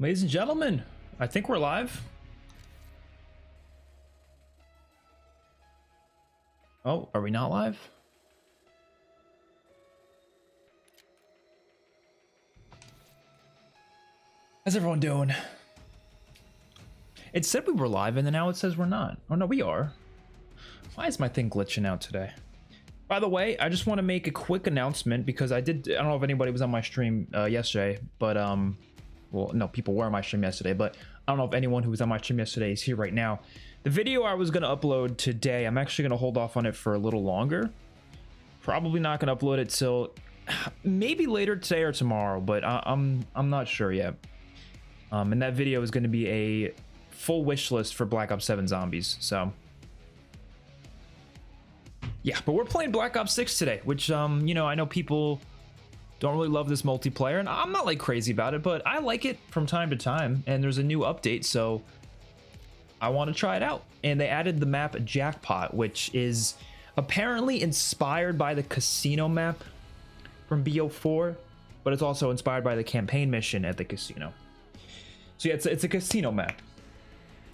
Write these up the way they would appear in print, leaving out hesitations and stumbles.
Ladies and gentlemen, I think we're live. Oh, are we not live? How's everyone doing? It said we were live and then now it says we're not. Oh no, we are. Why is my thing glitching out today? By the way, I just want to make a quick announcement because I don't know if anybody was on my stream yesterday, but well, no, people were on my stream yesterday, but I don't know if anyone who was on my stream yesterday is here right now. The video I was going to upload today, I'm actually going to hold off on it for a little longer. Probably not going to upload it till maybe later today or tomorrow, but I'm not sure yet. And that video is going to be a full wish list for Black Ops 7 Zombies, so yeah, but we're playing Black Ops 6 today, which you know, I know people don't really love this multiplayer, and I'm not like crazy about it, but I like it from time to time, and there's a new update, so I want to try it out. And they added the map Jackpot, which is apparently inspired by the casino map from BO4, but it's also inspired by the campaign mission at the casino. So yeah, it's a casino map.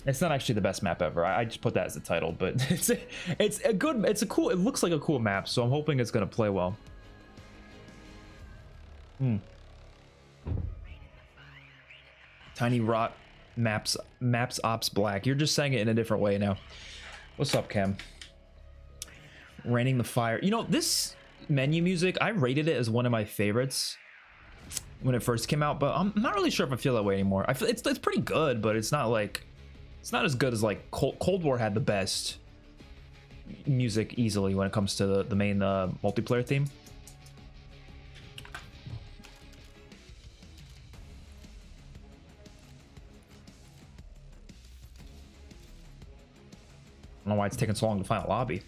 It's not actually the best map ever. I just put that as the title, but it's a cool, it looks like a cool map, so I'm hoping it's gonna play well. Tiny Rot maps ops black. You're just saying it in a different way now. What's up, Cam? Raining the fire. You know, this menu music, I rated it as one of my favorites when it first came out, but I'm not really sure if I feel that way anymore. I feel it's pretty good, but it's not like, it's not as good as like Cold War had the best music easily when it comes to the main multiplayer theme. I don't know why it's taking so long to find a lobby.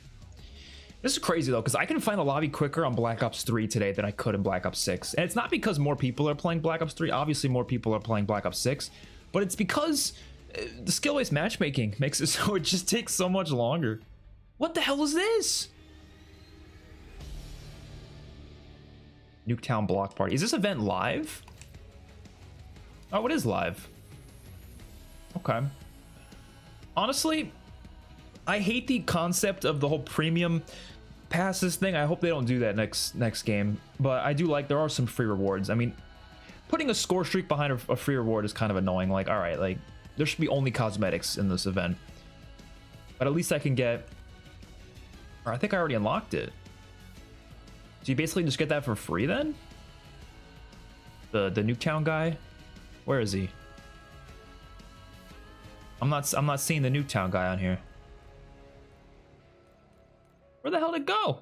This is crazy though, because I can find a lobby quicker on Black Ops 3 today than I could in Black Ops 6. And it's not because more people are playing Black Ops 3. Obviously more people are playing Black Ops 6, but it's because the skill-based matchmaking makes it so it just takes so much longer. What the hell is this? Nuketown Block Party. Is this event live? Oh, it is live. Okay. Honestly, I hate the concept of the whole premium passes thing. I hope they don't do that next game. But I do like, there are some free rewards. I mean, putting a score streak behind a free reward is kind of annoying. Like, all right, like, there should be only cosmetics in this event. But at least I can get, or I think I already unlocked it. So you basically just get that for free then? The Nuketown guy? Where is he? I'm not seeing the Nuketown guy on here. Where the hell did it go?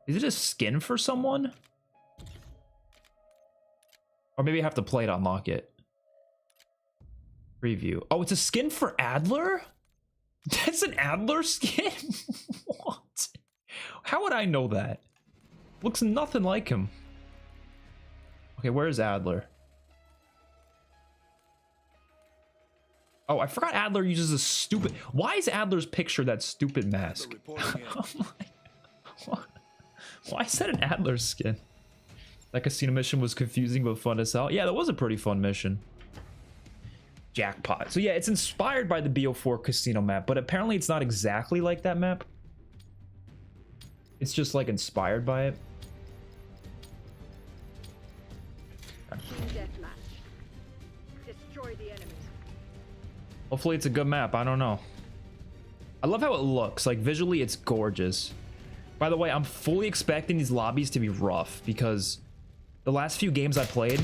Is it a skin for someone? Or maybe I have to play to unlock it. Preview. Oh, it's a skin for Adler? That's an Adler skin? What? How would I know that? Looks nothing like him. Okay, where's Adler? Oh, I forgot Adler uses a stupid... Why is Adler's picture that stupid mask? Why is that an Adler skin? That casino mission was confusing but fun as hell. Yeah, that was a pretty fun mission. Jackpot. So yeah, it's inspired by the BO4 casino map, but apparently it's not exactly like that map. It's just like inspired by it. Destroy the enemies. Hopefully it's a good map. I don't know. I love how it looks. Like visually, it's gorgeous. By the way, I'm fully expecting these lobbies to be rough because the last few games I played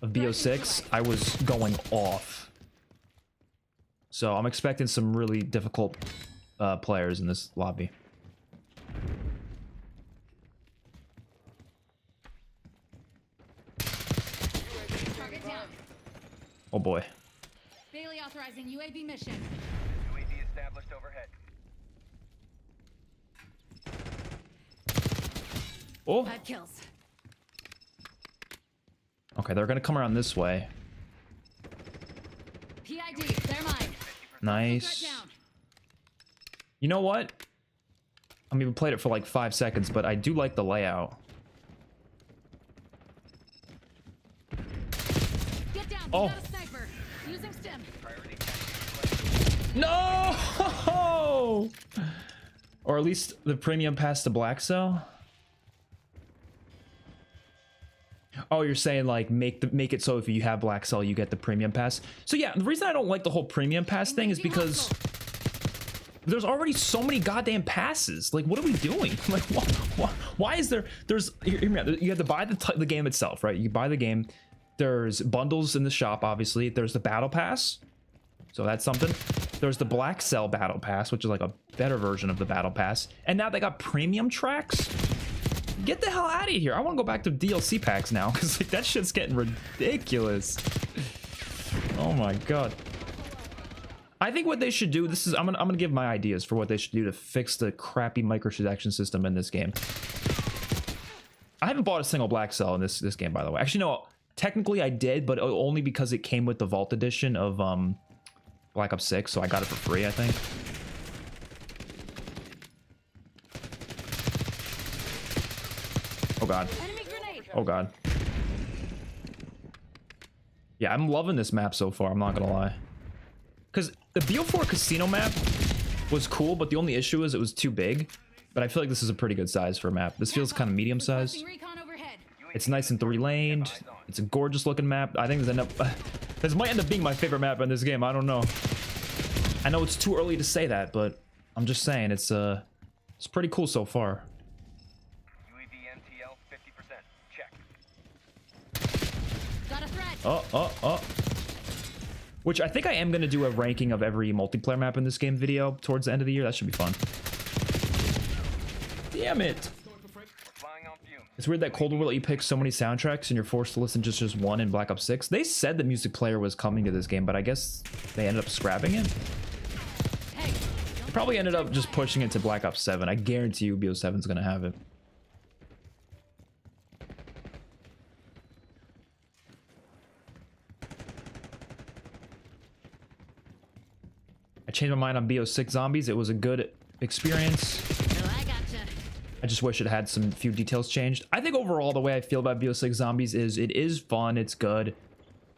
of BO6, I was going off. So I'm expecting some really difficult players in this lobby. Target down. Oh boy. Bailey authorizing UAV mission. UAV established overhead. Oh. 5 kills. Okay, they're gonna come around this way. PID, they're mine. Nice. You know what? I mean, we played it for like 5 seconds, but I do like the layout. Oh. Got a sniper. Using stim. Priority tactical No! Or at least the premium pass to Black Cell. Oh, you're saying like make it so if you have Black Cell you get the premium pass. So yeah, the reason I don't like the whole premium pass thing is because there's already so many goddamn passes. Like, what are we doing? Like, why is there's you have to buy the game itself, right? You buy the game. There's bundles in the shop, obviously. There's the battle pass, so that's something. There's the Black Cell battle pass, which is like a better version of the battle pass, and now they got premium tracks. Get the hell out of here. I want to go back to DLC packs now because like that shit's getting ridiculous. Oh my god. I think what they should do, I'm gonna give my ideas for what they should do to fix the crappy microtransaction system in this game. I haven't bought a single Black Cell in this game, by the way. Actually, no, technically I did, but only because it came with the Vault Edition of Black Ops 6, so I got it for free, I think. Oh god. Enemy grenade. Oh god. Yeah, I'm loving this map so far, I'm not gonna lie. Because the BO4 casino map was cool, but the only issue is it was too big. But I feel like this is a pretty good size for a map. This feels kind of medium sized. Requesting recon overhead. It's nice and 3-laned. It's a gorgeous looking map. I think this might end up being my favorite map in this game. I don't know. I know it's too early to say that, but I'm just saying it's pretty cool so far. UAV MTL 50%. Check. Got a threat. Oh. Which I think I am going to do a ranking of every multiplayer map in this game video towards the end of the year. That should be fun. Damn it. We're flying on fumes. It's weird that Cold War let you pick so many soundtracks and you're forced to listen to just one in Black Ops 6. They said the music player was coming to this game, but I guess they ended up scrapping it. Hey. Probably ended up just pushing it to Black Ops 7. I guarantee you BO7 is going to have it. I changed my mind on BO6 Zombies. It was a good experience. Oh, I gotcha. I just wish it had some few details changed. I think overall the way I feel about BO6 Zombies is it is fun, it's good,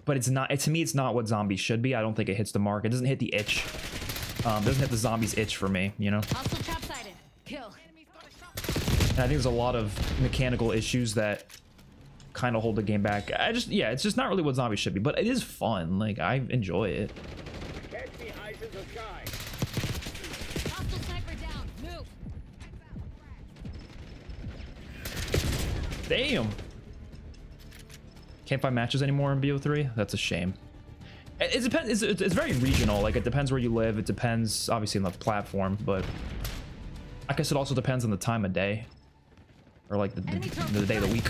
but it's not, to me it's not what zombies should be. I don't think it hits the mark. It doesn't hit the itch. Doesn't hit the zombies itch for me, you know? Hostile trap sighted. Kill. And I think there's a lot of mechanical issues that kind of hold the game back. Yeah, it's just not really what zombies should be, but it is fun. Like, I enjoy it. Catch me eyes in the sky. Hostile sniper down. Move. Damn. Can't find matches anymore in BO3. That's a shame. It depends. It's very regional. Like, it depends where you live. It depends, obviously, on the platform, but I guess it also depends on the time of day, or like the day of the week.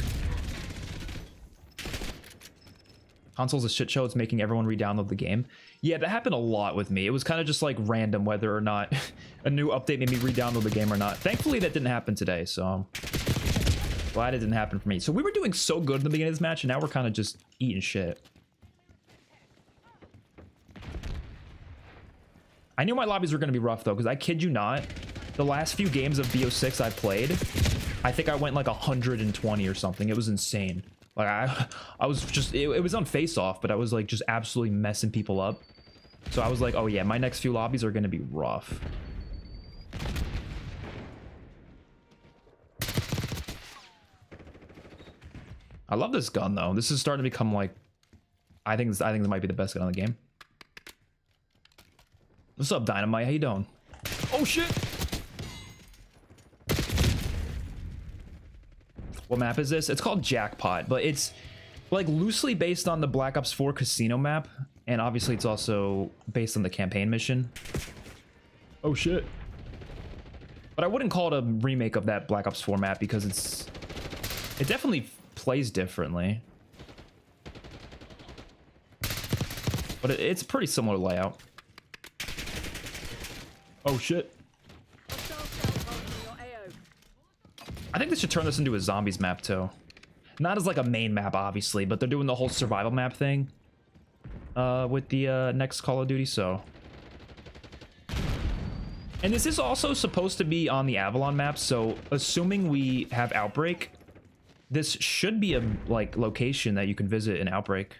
Console's a shit show. It's making everyone re-download the game. Yeah, that happened a lot with me. It was kind of just like random whether or not a new update made me re-download the game or not. Thankfully, that didn't happen today, so I'm glad it didn't happen for me. So we were doing so good in the beginning of this match, and now we're kind of just eating shit. I knew my lobbies were going to be rough, though, because I kid you not, the last few games of BO6 I played, I think I went like 120 or something. It was insane. Like, I was just, it was on face-off, but I was like just absolutely messing people up. So I was like, oh yeah, my next few lobbies are going to be rough. I love this gun, though. This is starting to become like, I think this might be the best gun in the game. What's up, Dynamite? How you doing? Oh shit! What map is this? It's called Jackpot, but it's like loosely based on the Black Ops 4 casino map, and obviously it's also based on the campaign mission. Oh shit. But I wouldn't call it a remake of that Black Ops 4 map because it definitely plays differently. But it's a pretty similar layout. Oh shit. I think they should turn this into a zombies map too. Not as like a main map, obviously, but they're doing the whole survival map thing with the next Call of Duty, so. And this is also supposed to be on the Avalon map, so assuming we have Outbreak, this should be a like location that you can visit in Outbreak.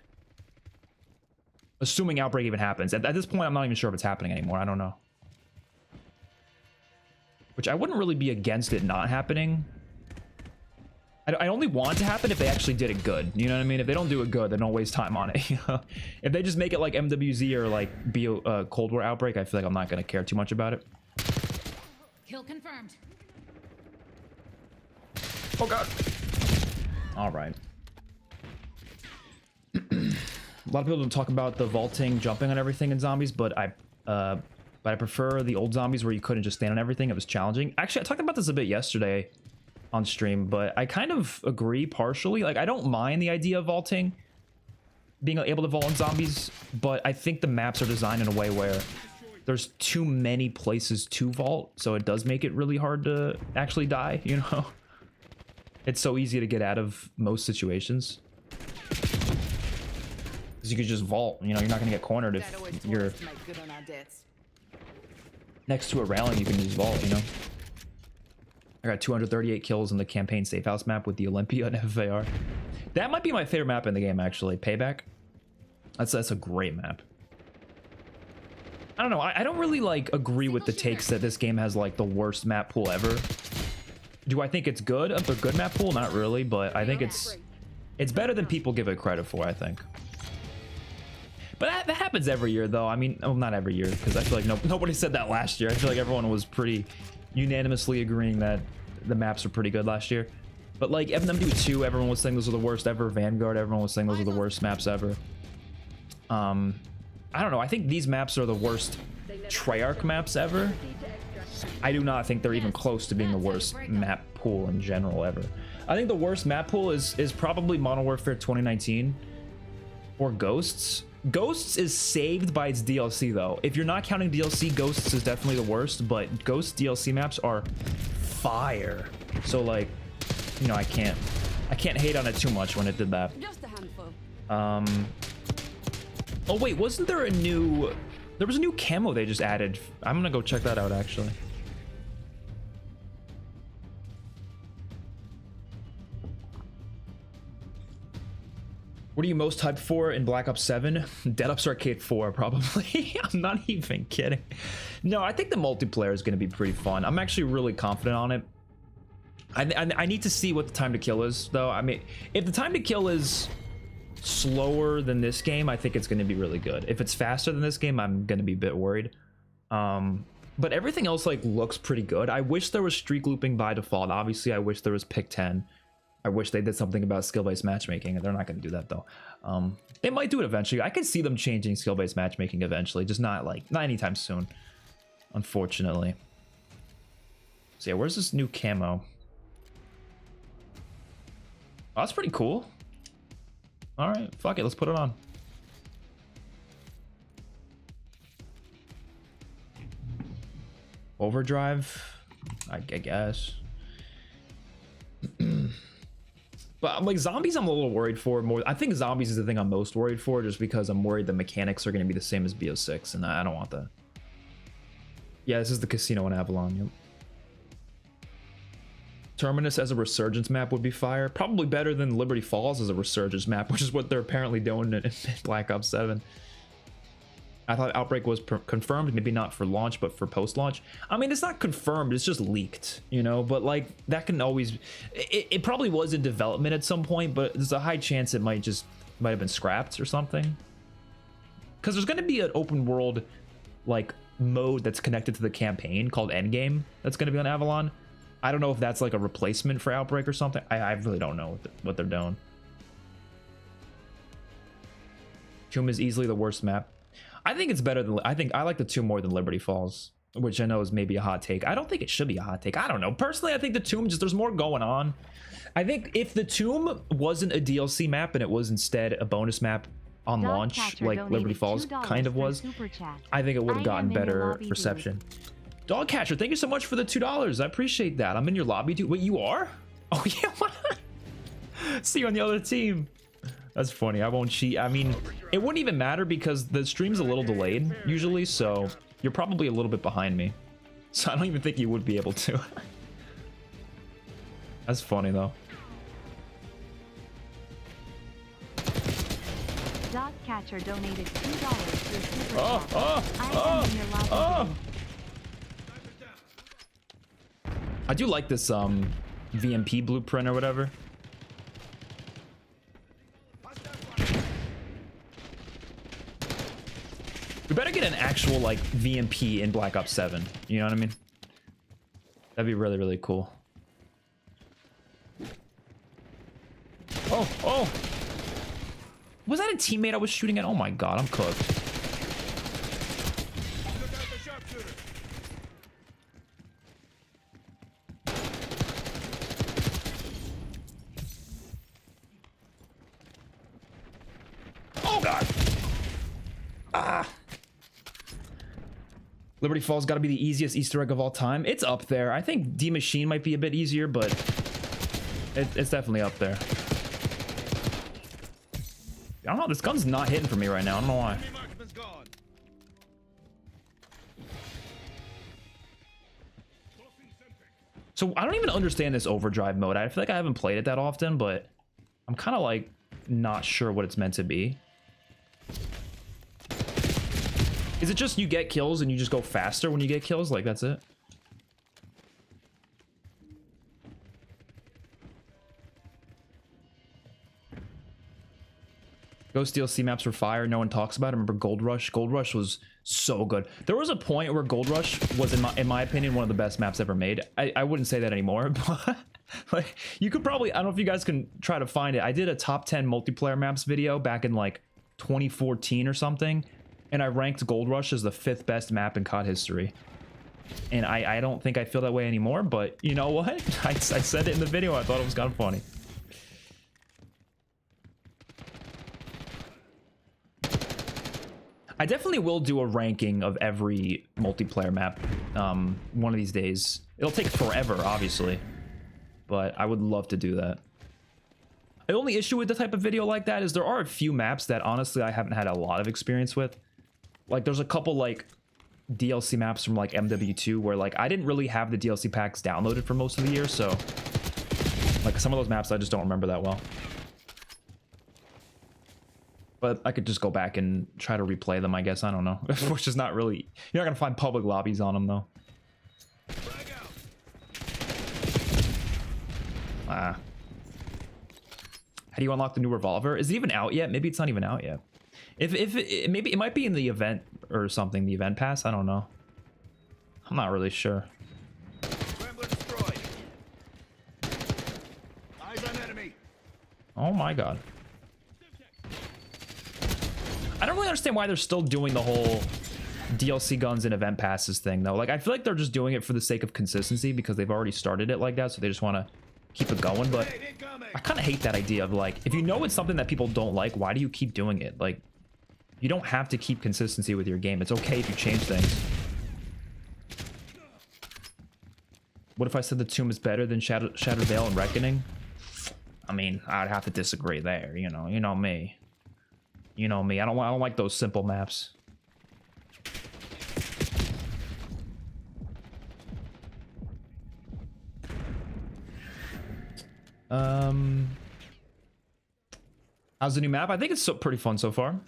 Assuming Outbreak even happens. At this point, I'm not even sure if it's happening anymore. I don't know. Which I wouldn't really be against it not happening. I only want it to happen if they actually did it good. You know what I mean? If they don't do it good, then don't waste time on it. If they just make it like MWZ or like Cold War Outbreak, I feel like I'm not going to care too much about it. Kill confirmed. Oh, God. All right. A lot of people don't talk about the vaulting, jumping on everything in zombies, but I prefer the old zombies where you couldn't just stand on everything. It was challenging. Actually, I talked about this a bit yesterday on stream, but I kind of agree partially. Like, I don't mind the idea of vaulting, being able to vault on zombies, but I think the maps are designed in a way where there's too many places to vault, so it does make it really hard to actually die, you know? It's so easy to get out of most situations. Because you could just vault, you know, you're not going to get cornered if you're next to a railing. You can just vault, you know? I got 238 kills in the campaign safe house map with the Olympia and FAR. That might be my favorite map in the game, actually. Payback. That's a great map. I don't know. I don't really like agree with the takes that this game has like the worst map pool ever. Do I think it's good? A good map pool? Not really, but I think it's better than people give it credit for, I think. But that happens every year, though. I mean, not every year, because I feel like nobody said that last year. I feel like everyone was pretty unanimously agreeing that the maps were pretty good last year. But like MW2, everyone was saying those are the worst ever. Vanguard, everyone was saying those are the worst maps ever. I don't know. I think these maps are the worst Treyarch maps ever. I do not think they're even close to being the worst map pool in general ever. I think the worst map pool is probably Modern Warfare 2019 or Ghosts. Ghosts is saved by its DLC though. If you're not counting DLC, Ghosts is definitely the worst, but Ghost DLC maps are fire. So like, you know, I can't hate on it too much when it did that. Just a handful. Oh wait, wasn't there there was a new camo they just added. I'm gonna go check that out actually. What are you most hyped for in Black Ops 7? Dead Ops Arcade 4, probably. I'm not even kidding. No, I think the multiplayer is going to be pretty fun. I'm actually really confident on it. I need to see what the time to kill is, though. I mean, if the time to kill is slower than this game, I think it's going to be really good. If it's faster than this game, I'm going to be a bit worried. But everything else like looks pretty good. I wish there was streak looping by default. Obviously, I wish there was pick 10. I wish they did something about skill-based matchmaking, and they're not going to do that though. They might do it eventually. I could see them changing skill-based matchmaking eventually, just not anytime soon, unfortunately. So yeah, where's this new camo? Oh, that's pretty cool. All right, fuck it, let's put it on. Overdrive, I guess. But like zombies, I'm a little worried for more. I think zombies is the thing I'm most worried for, just because I'm worried the mechanics are going to be the same as BO6, and I don't want that. Yeah, this is the casino in Avalon. Yep. Terminus as a resurgence map would be fire. Probably better than Liberty Falls as a resurgence map, which is what they're apparently doing in Black Ops 7. I thought Outbreak was confirmed, maybe not for launch, but for post-launch. I mean, it's not confirmed, it's just leaked, you know, but like that can always, it probably was in development at some point, but there's a high chance it might have been scrapped or something. Because there's going to be an open world like mode that's connected to the campaign called Endgame that's going to be on Avalon. I don't know if that's like a replacement for Outbreak or something. I really don't know what they're doing. Tomb is easily the worst map. I think it's better than, I like the Tomb more than Liberty Falls, which I know is maybe a hot take. I don't think it should be a hot take. I don't know. Personally, I think the Tomb, there's more going on. I think if the Tomb wasn't a DLC map and it was instead a bonus map on launch, like Liberty Falls kind of was, I think it would have gotten better reception. Dogcatcher, thank you so much for the $2. I appreciate that. I'm in your lobby, dude. Wait, you are? Oh, yeah. See you on the other team. That's funny. I won't cheat. I mean, it wouldn't even matter because the stream's a little delayed usually, so you're probably a little bit behind me. So I don't even think you would be able to. That's funny, though. Catcher donated $2 to a super Oh, chat. I am in your live oh. video. I do like this VMP blueprint or whatever. We better get an actual like VMP in Black Ops 7. You know what I mean? That'd be really, really cool. Oh, oh! Was that a teammate I was shooting at? Oh my god, I'm cooked. Oh god! Ah! Liberty Falls got to be the easiest Easter egg of all time. It's up there. I think D Machine might be a bit easier, but it's definitely up there. I don't know. This gun's not hitting for me right now. I don't know why. So I don't even understand this overdrive mode. I feel like I haven't played it that often, but I'm kind of like not sure what it's meant to be. Is it just you get kills and you just go faster when you get kills? Like, that's it? Ghost DLC maps were fire. No one talks about it. Remember Gold Rush? Gold Rush was so good. There was a point where Gold Rush was, in my opinion, one of the best maps ever made. I wouldn't say that anymore, but like, you could probably, I don't know if you guys can try to find it. I did a top 10 multiplayer maps video back in like 2014 or something, and I ranked Gold Rush as the 5th best map in COD history. And I don't think I feel that way anymore, but you know what? I said it in the video. I thought it was kind of funny. I definitely will do a ranking of every multiplayer map one of these days. It'll take forever, obviously, but I would love to do that. The only issue with the type of video like that is there are a few maps that honestly I haven't had a lot of experience with. Like, there's a couple like DLC maps from like MW2 where like I didn't really have the DLC packs downloaded for most of the year, so like some of those maps I just don't remember that well. But I could just go back and try to replay them, I guess. I don't know. Which is not really... You're not going to find public lobbies on them, though. Ah. How do you unlock the new revolver? Is it even out yet? Maybe it's not even out yet. Maybe it might be in the event or something. The event pass? I don't know. I'm not really sure. Eyes on enemy. Oh my god. I don't really understand why they're still doing the whole DLC guns and event passes thing, though. Like, I feel like they're just doing it for the sake of consistency because they've already started it like that, so they just want to keep it going. But I kind of hate that idea of, like, if you know it's something that people don't like, why do you keep doing it? Like, you don't have to keep consistency with your game. It's okay if you change things. What if I said the Tomb is better than Shatterdale and Reckoning? I mean, I'd have to disagree there, you know. You know me. You know me. I don't like those simple maps. How's the new map? I think it's pretty fun so far.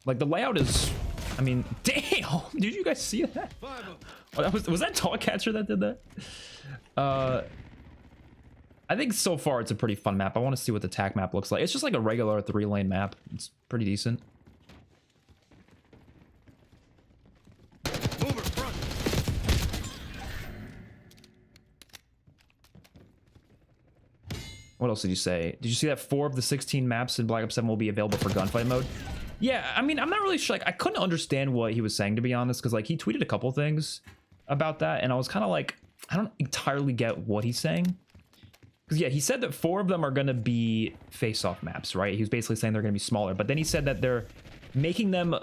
Like, the layout is... I mean, damn! Did you guys see that? Oh, was that Dogcatcher that did that? I think so far it's a pretty fun map. I want to see what the TAC map looks like. It's just like a regular 3-lane map. It's pretty decent. Mover front. What else did you say? Did you see that 4 of the 16 maps in Black Ops 7 will be available for gunfight mode? Yeah, I mean, I'm not really sure. Like, I couldn't understand what he was saying, to be honest, because like he tweeted a couple things about that, and I was kind of like, I don't entirely get what he's saying. Because, yeah, he said that 4 of them are going to be face-off maps, right? He was basically saying they're going to be smaller. But then he said that they're making them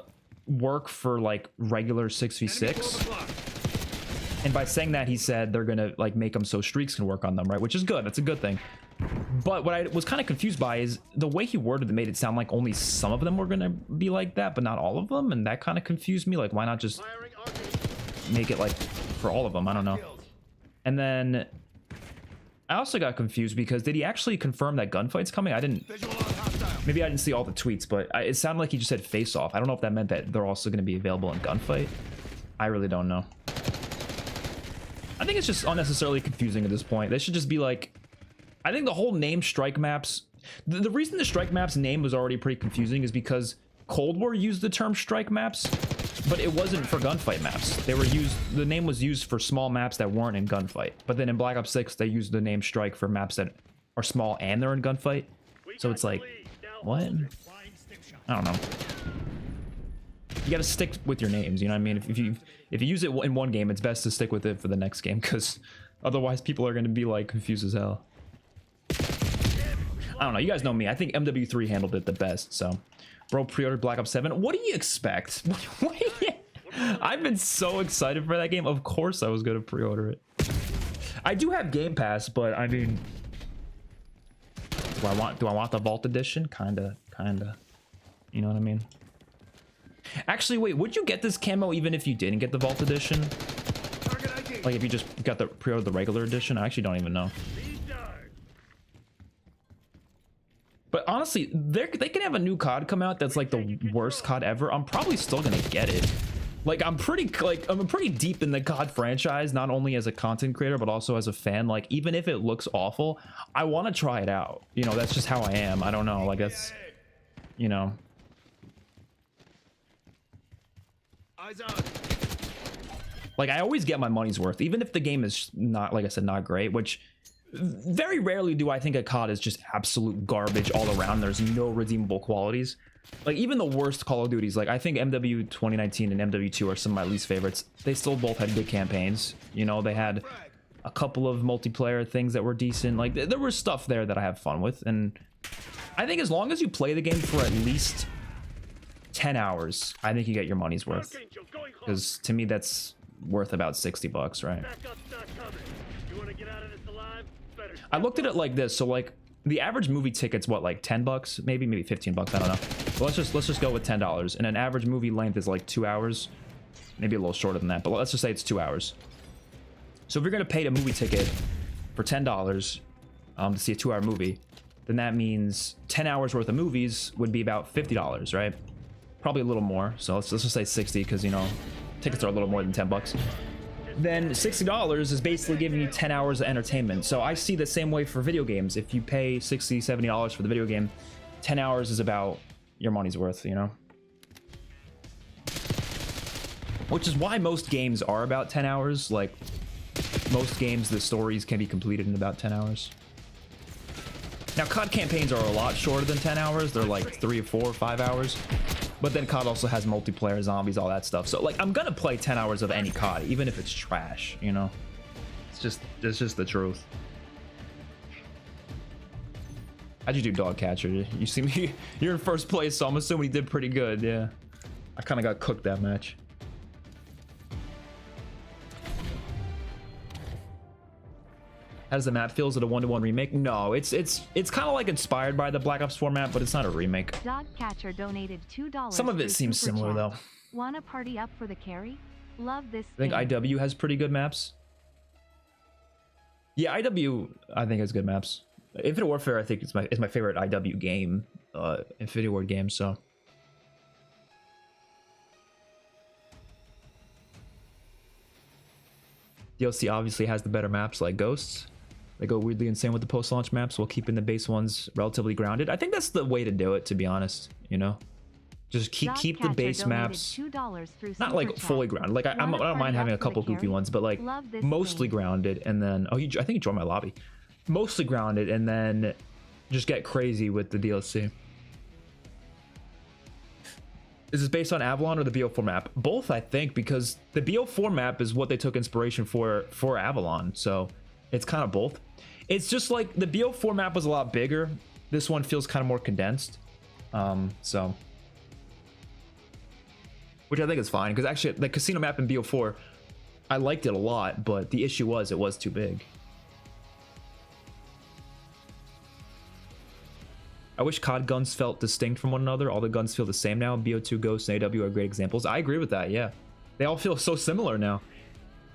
work for, like, regular 6v6. And by saying that, he said they're going to, like, make them so streaks can work on them, right? Which is good. That's a good thing. But what I was kind of confused by is the way he worded it made it sound like only some of them were going to be like that, but not all of them. And that kind of confused me. Like, why not just make it, like, for all of them? I don't know. And then... I also got confused because did he actually confirm that gunfight's coming? I didn't Maybe I didn't see all the tweets, but it sounded like he just said face off. I don't know if that meant that they're also going to be available in gunfight. I really don't know. I think it's just unnecessarily confusing at this point. They should just be like, I think the whole name strike maps, the reason the strike maps name was already pretty confusing is because Cold War used the term strike maps, but it wasn't for gunfight maps. They were used, the name was used for small maps that weren't in gunfight. But then in Black Ops 6, they used the name strike for maps that are small and they're in gunfight. So it's like, what? I don't know. You gotta stick with your names, you know what I mean? If you use it in one game, it's best to stick with it for the next game, because otherwise people are gonna be like confused as hell. I don't know, you guys know me. I think MW3 handled it the best, so. Bro pre-ordered Black Ops 7. What do you expect? I've been so excited for that game. Of course I was gonna pre-order it. I do have Game Pass, but I mean, do I want the Vault Edition? Kinda. You know what I mean? Actually, wait, would you get this camo even if you didn't get the Vault Edition? Like if you just got the pre-order the regular edition? I actually don't even know. But honestly, they can have a new COD come out that's like the worst COD ever. I'm probably still gonna get it. Like I'm pretty deep in the COD franchise, not only as a content creator but also as a fan. Like even if it looks awful, I want to try it out. You know, that's just how I am. I don't know. Like that's, you know. Eyes on. Like I always get my money's worth, even if the game is not, like I said, not great, which very rarely do I think a COD is just absolute garbage all around. There's no redeemable qualities. Like even the worst Call of Duties, like I think MW 2019 and MW2 are some of my least favorites. They still both had good campaigns. You know, they had a couple of multiplayer things that were decent. Like there was stuff there that I have fun with. And I think as long as you play the game for at least 10 hours, I think you get your money's worth. Because to me, that's worth about 60 bucks, right? I looked at it like this. So like the average movie ticket's what, like 10 bucks, maybe 15 bucks. I don't know. But let's just go with $10. And an average movie length is like 2 hours, maybe a little shorter than that. But let's just say it's 2 hours. So if you're going to pay a movie ticket for $10 to see a 2-hour movie, then that means 10 hours worth of movies would be about $50, right? Probably a little more. So let's just say 60 because, you know, tickets are a little more than 10 bucks. Then $60 is basically giving you 10 hours of entertainment. So I see the same way for video games. If you pay $60, $70 for the video game, 10 hours is about your money's worth, you know? Which is why most games are about 10 hours. Like, most games, the stories can be completed in about 10 hours. Now, COD campaigns are a lot shorter than 10 hours. They're like 3 or 4 or 5 hours. But then COD also has multiplayer, zombies, all that stuff. So like I'm gonna play 10 hours of any COD, even if it's trash, you know? It's just the truth. How'd you do, Dog Catcher? You see me? You're in first place, so I'm assuming you did pretty good, yeah. I kind of got cooked that match. How does the map feel? Is it a 1-to-1 remake? No, it's kind of like inspired by the Black Ops 4 map, but it's not a remake. Dog Catcher donated $2. Some of it seems similar though. Wanna party up for the carry? Love this. I think IW has pretty good maps. Yeah, IW I think has good maps. Infinite Warfare I think is my favorite IW game, Infinity Ward game. So. DLC obviously has the better maps like Ghosts. They go weirdly insane with the post-launch maps while keeping the base ones relatively grounded. I think that's the way to do it, to be honest, you know? Just keep the base maps not like fully grounded. Like I don't mind having a couple goofy ones, but like mostly grounded, and then I think you joined my lobby. Mostly grounded, and then just get crazy with the DLC. Is this based on Avalon or the BO4 map? Both, I think, because the BO4 map is what they took inspiration for Avalon, so it's kind of both. It's just like the BO4 map was a lot bigger. This one feels kind of more condensed, so which I think is fine, because actually the casino map in BO4, I liked it a lot, but the issue was it was too big. I wish COD guns felt distinct from one another. All the guns feel the same now. BO2, Ghost, and AW are great examples. I agree with that, yeah. They all feel so similar now.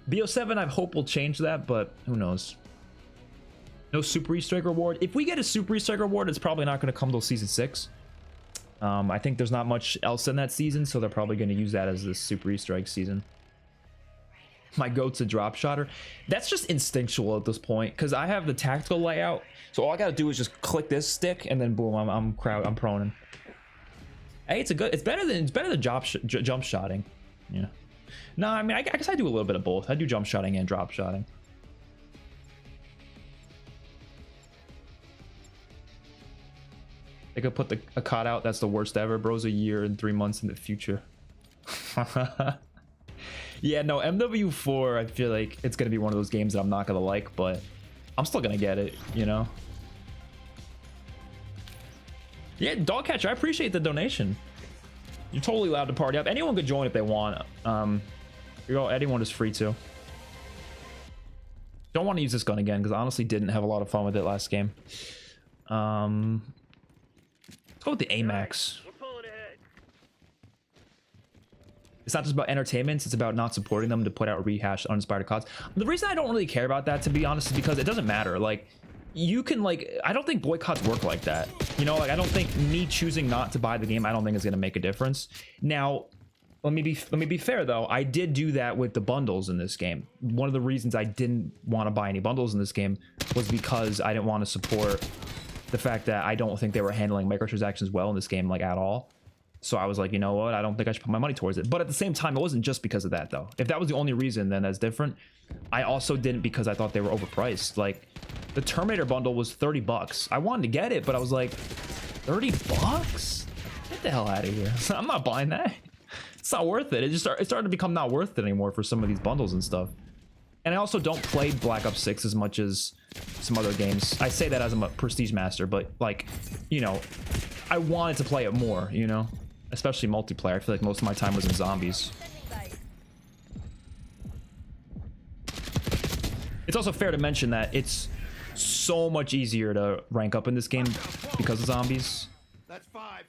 BO7 I hope will change that, but who knows. No super Easter egg reward. If we get a super Easter egg reward, it's probably not going to come till season 6. I think there's not much else in that season, so they're probably going to use that as the super Easter egg season. My go-to drop shotter. That's just instinctual at this point because I have the tactical layout. So all I got to do is just click this stick and then boom, I'm proning. Hey, it's better than jump shotting. Yeah. No, I mean I guess I do a little bit of both. I do jump shotting and drop shotting. They could put a cut out. That's the worst ever. Bro's a year and 3 months in the future. Yeah, no, MW4, I feel like it's going to be one of those games that I'm not going to like, but I'm still going to get it, you know? Yeah, Dogcatcher, I appreciate the donation. You're totally allowed to party up. Anyone could join if they want. Anyone is free to. Don't want to use this gun again, because I honestly didn't have a lot of fun with it last game. Let's go with the AMAX. It's not just about entertainment, it's about not supporting them to put out rehashed uninspired CODs. The reason I don't really care about that, to be honest, is because it doesn't matter. Like, you can, like, I don't think boycotts work like that. You know, like, I don't think me choosing not to buy the game, I don't think is going to make a difference. Now, let me be fair, though. I did do that with the bundles in this game. One of the reasons I didn't want to buy any bundles in this game was because I didn't want to support the fact that I don't think they were handling microtransactions well in this game, like, at all. So I was like, you know what? I don't think I should put my money towards it. But at the same time, it wasn't just because of that, though. If that was the only reason, then that's different. I also didn't because I thought they were overpriced. Like, the Terminator bundle was 30 bucks. I wanted to get it, but I was like, 30 bucks? Get the hell out of here. I'm not buying that. It's not worth it. It started to become not worth it anymore for some of these bundles and stuff. And I also don't play Black Ops 6 as much as some other games. I say that as I'm a prestige master, but, like, you know, I wanted to play it more, you know? Especially multiplayer. I feel like most of my time was in zombies. It's also fair to mention that it's so much easier to rank up in this game because of zombies. That's 5.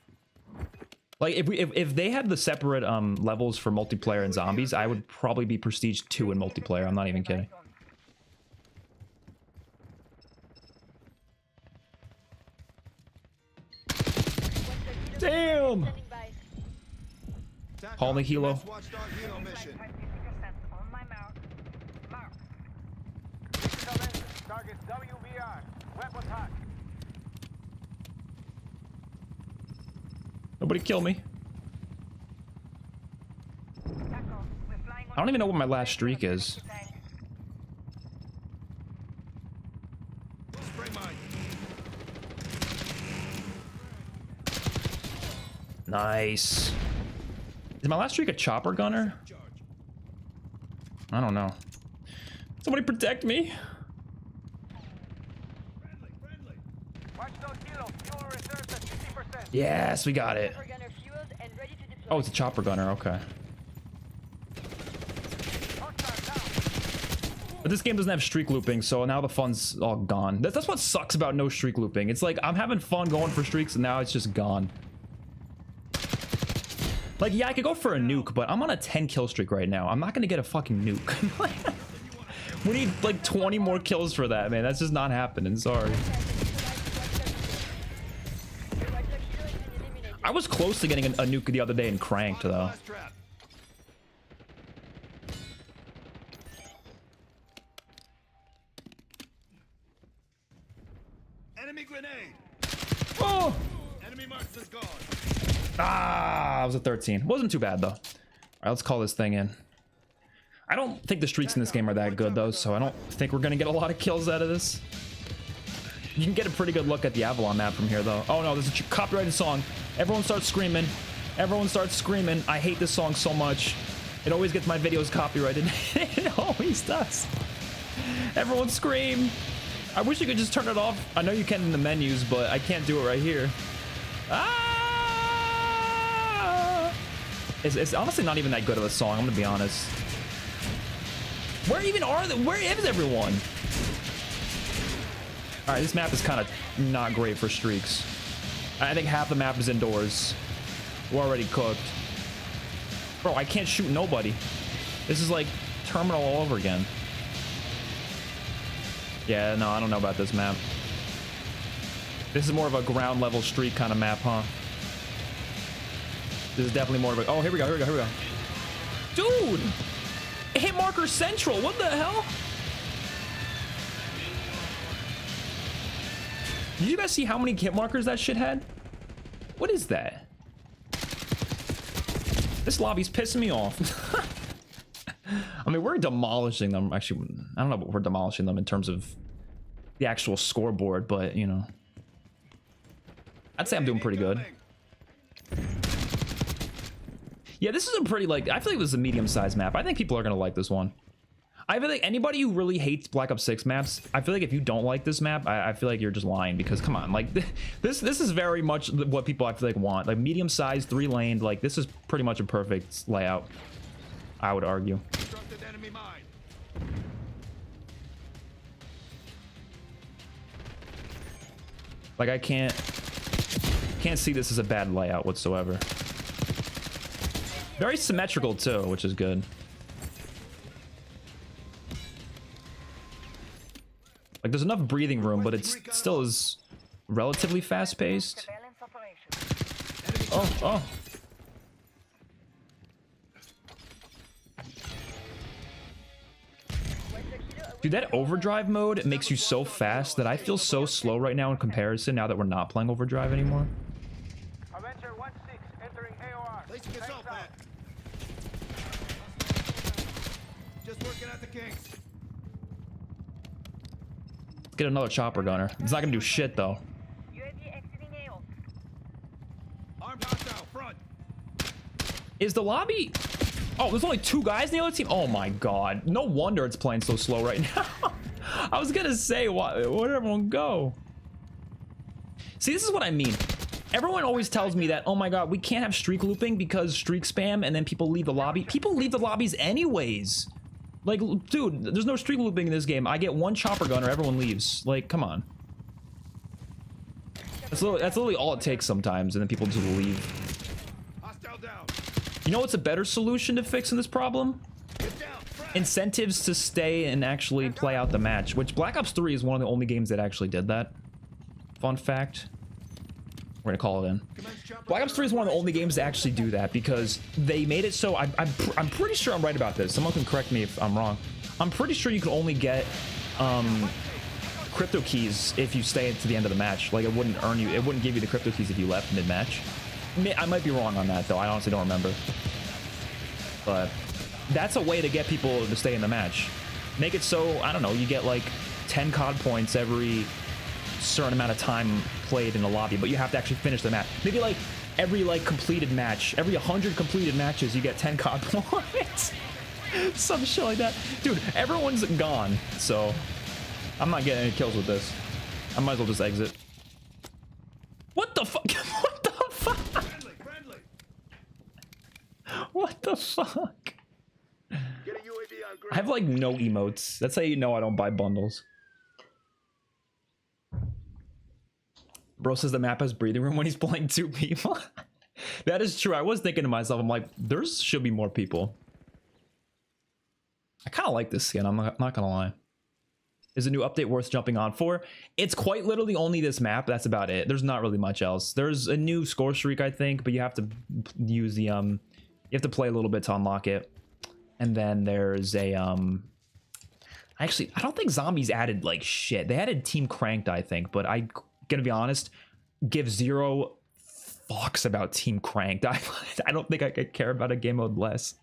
Like, if they had the separate levels for multiplayer and zombies, I would probably be prestige 2 in multiplayer. I'm not even kidding. Damn! Call me Hilo. Nobody kill me. I don't even know what my last streak is. Nice. Is my last streak a chopper gunner? I don't know. Somebody protect me. Yes, we got it. Oh, it's a chopper gunner. Okay. But this game doesn't have streak looping, so now the fun's all gone. That's what sucks about no streak looping. It's like I'm having fun going for streaks, and now it's just gone. Like, yeah, I could go for a nuke, but I'm on a 10 kill streak right now. I'm not gonna get a fucking nuke. We need like 20 more kills for that, man. That's just not happening. Sorry. I was close to getting a nuke the other day and cranked, though. Enemy grenade. Oh! Enemy marksman's gone. Ah, I was at 13. Wasn't too bad, though. All right, let's call this thing in. I don't think the streaks in this game are that good, though, so I don't think we're going to get a lot of kills out of this. You can get a pretty good look at the Avalon map from here, though. Oh, no, there's a copyrighted song. Everyone starts screaming. Everyone starts screaming. I hate this song so much. It always gets my videos copyrighted. It always does. Everyone scream. I wish you could just turn it off. I know you can in the menus, but I can't do it right here. Ah! It's honestly not even that good of a song, I'm gonna be honest. Where even are they? Where is everyone? All right, this map is kind of not great for streaks. I think half the map is indoors. We're already cooked. Bro, I can't shoot nobody. This is like Terminal all over again. Yeah, no, I don't know about this map. This is more of a ground level street kind of map, huh? This is definitely more of a... Oh, here we go, here we go, here we go. Dude! Hit marker central, what the hell? Did you guys see how many hit markers that shit had? What is that? This lobby's pissing me off. I mean, we're demolishing them. Actually, I don't know, but we're demolishing them in terms of the actual scoreboard, but, you know. I'd say I'm doing pretty good. Yeah, this is a pretty, like, I feel like this is a medium-sized map. I think people are going to like this one. I feel like anybody who really hates Black Ops 6 maps, I feel like if you don't like this map, I feel like you're just lying, because come on, like this is very much what people I feel like want. Like medium-sized, 3-laned, like this is pretty much a perfect layout, I would argue. Enemy mine. Like I can't see this as a bad layout whatsoever. Very symmetrical too, which is good. Like there's enough breathing room, but it still is relatively fast-paced. Oh. Dude, that overdrive mode makes you so fast that I feel so slow right now in comparison now that we're not playing overdrive anymore. Avenger 1-6 entering AOR. Placing assault pad. Just working out the kinks. Let's get another chopper gunner. It's not gonna do shit though. Armed hostile front. Is the lobby... Oh, there's only 2 guys in the other team? Oh my god. No wonder it's playing so slow right now. I was gonna say, where'd everyone go? See, this is what I mean. Everyone always tells me that, oh my god, we can't have streak looping because streak spam and then people leave the lobby. People leave the lobbies anyways. Like, dude, there's no streak looping in this game. I get 1 chopper gunner, everyone leaves. Like, come on. That's literally all it takes sometimes, and then people just leave. Hostile down. You know what's a better solution to fixing this problem? Get down. Frag. Incentives to stay and actually play out the match, which Black Ops 3 is one of the only games that actually did that. Fun fact. We're gonna call it in. Black Ops 3 is one of the only games to actually do that because they made it so I'm pretty sure I'm right about this. Someone can correct me if I'm wrong. I'm pretty sure you can only get crypto keys if you stay to the end of the match. Like it wouldn't give you the crypto keys if you left mid-match. I might be wrong on that though. I honestly don't remember. But that's a way to get people to stay in the match. Make it so, I don't know, you get like 10 COD points every certain amount of time played in the lobby, but you have to actually finish the match. Maybe like every like completed match, every 100 completed matches, you get 10 COD points. Some shit like that. Dude, everyone's gone, so I'm not getting any kills with this. I might as well just exit. What the fuck? What the fuck? Friendly. What the fuck? Get a UAV on I have like no emotes. That's how you know I don't buy bundles. Bro says the map has breathing room when he's playing 2 people. That is true. I was thinking to myself, I'm like, there should be more people. I kind of like this skin. I'm not gonna lie. Is a new update worth jumping on for? It's quite literally only this map. That's about it. There's not really much else. There's a new score streak, I think, but you have to use the you have to play a little bit to unlock it. And then there's a actually, I don't think zombies added like shit. They added Team Cranked, I think, but I gonna be honest, give 0 fucks about Team Cranked. I don't think I could care about a game mode less.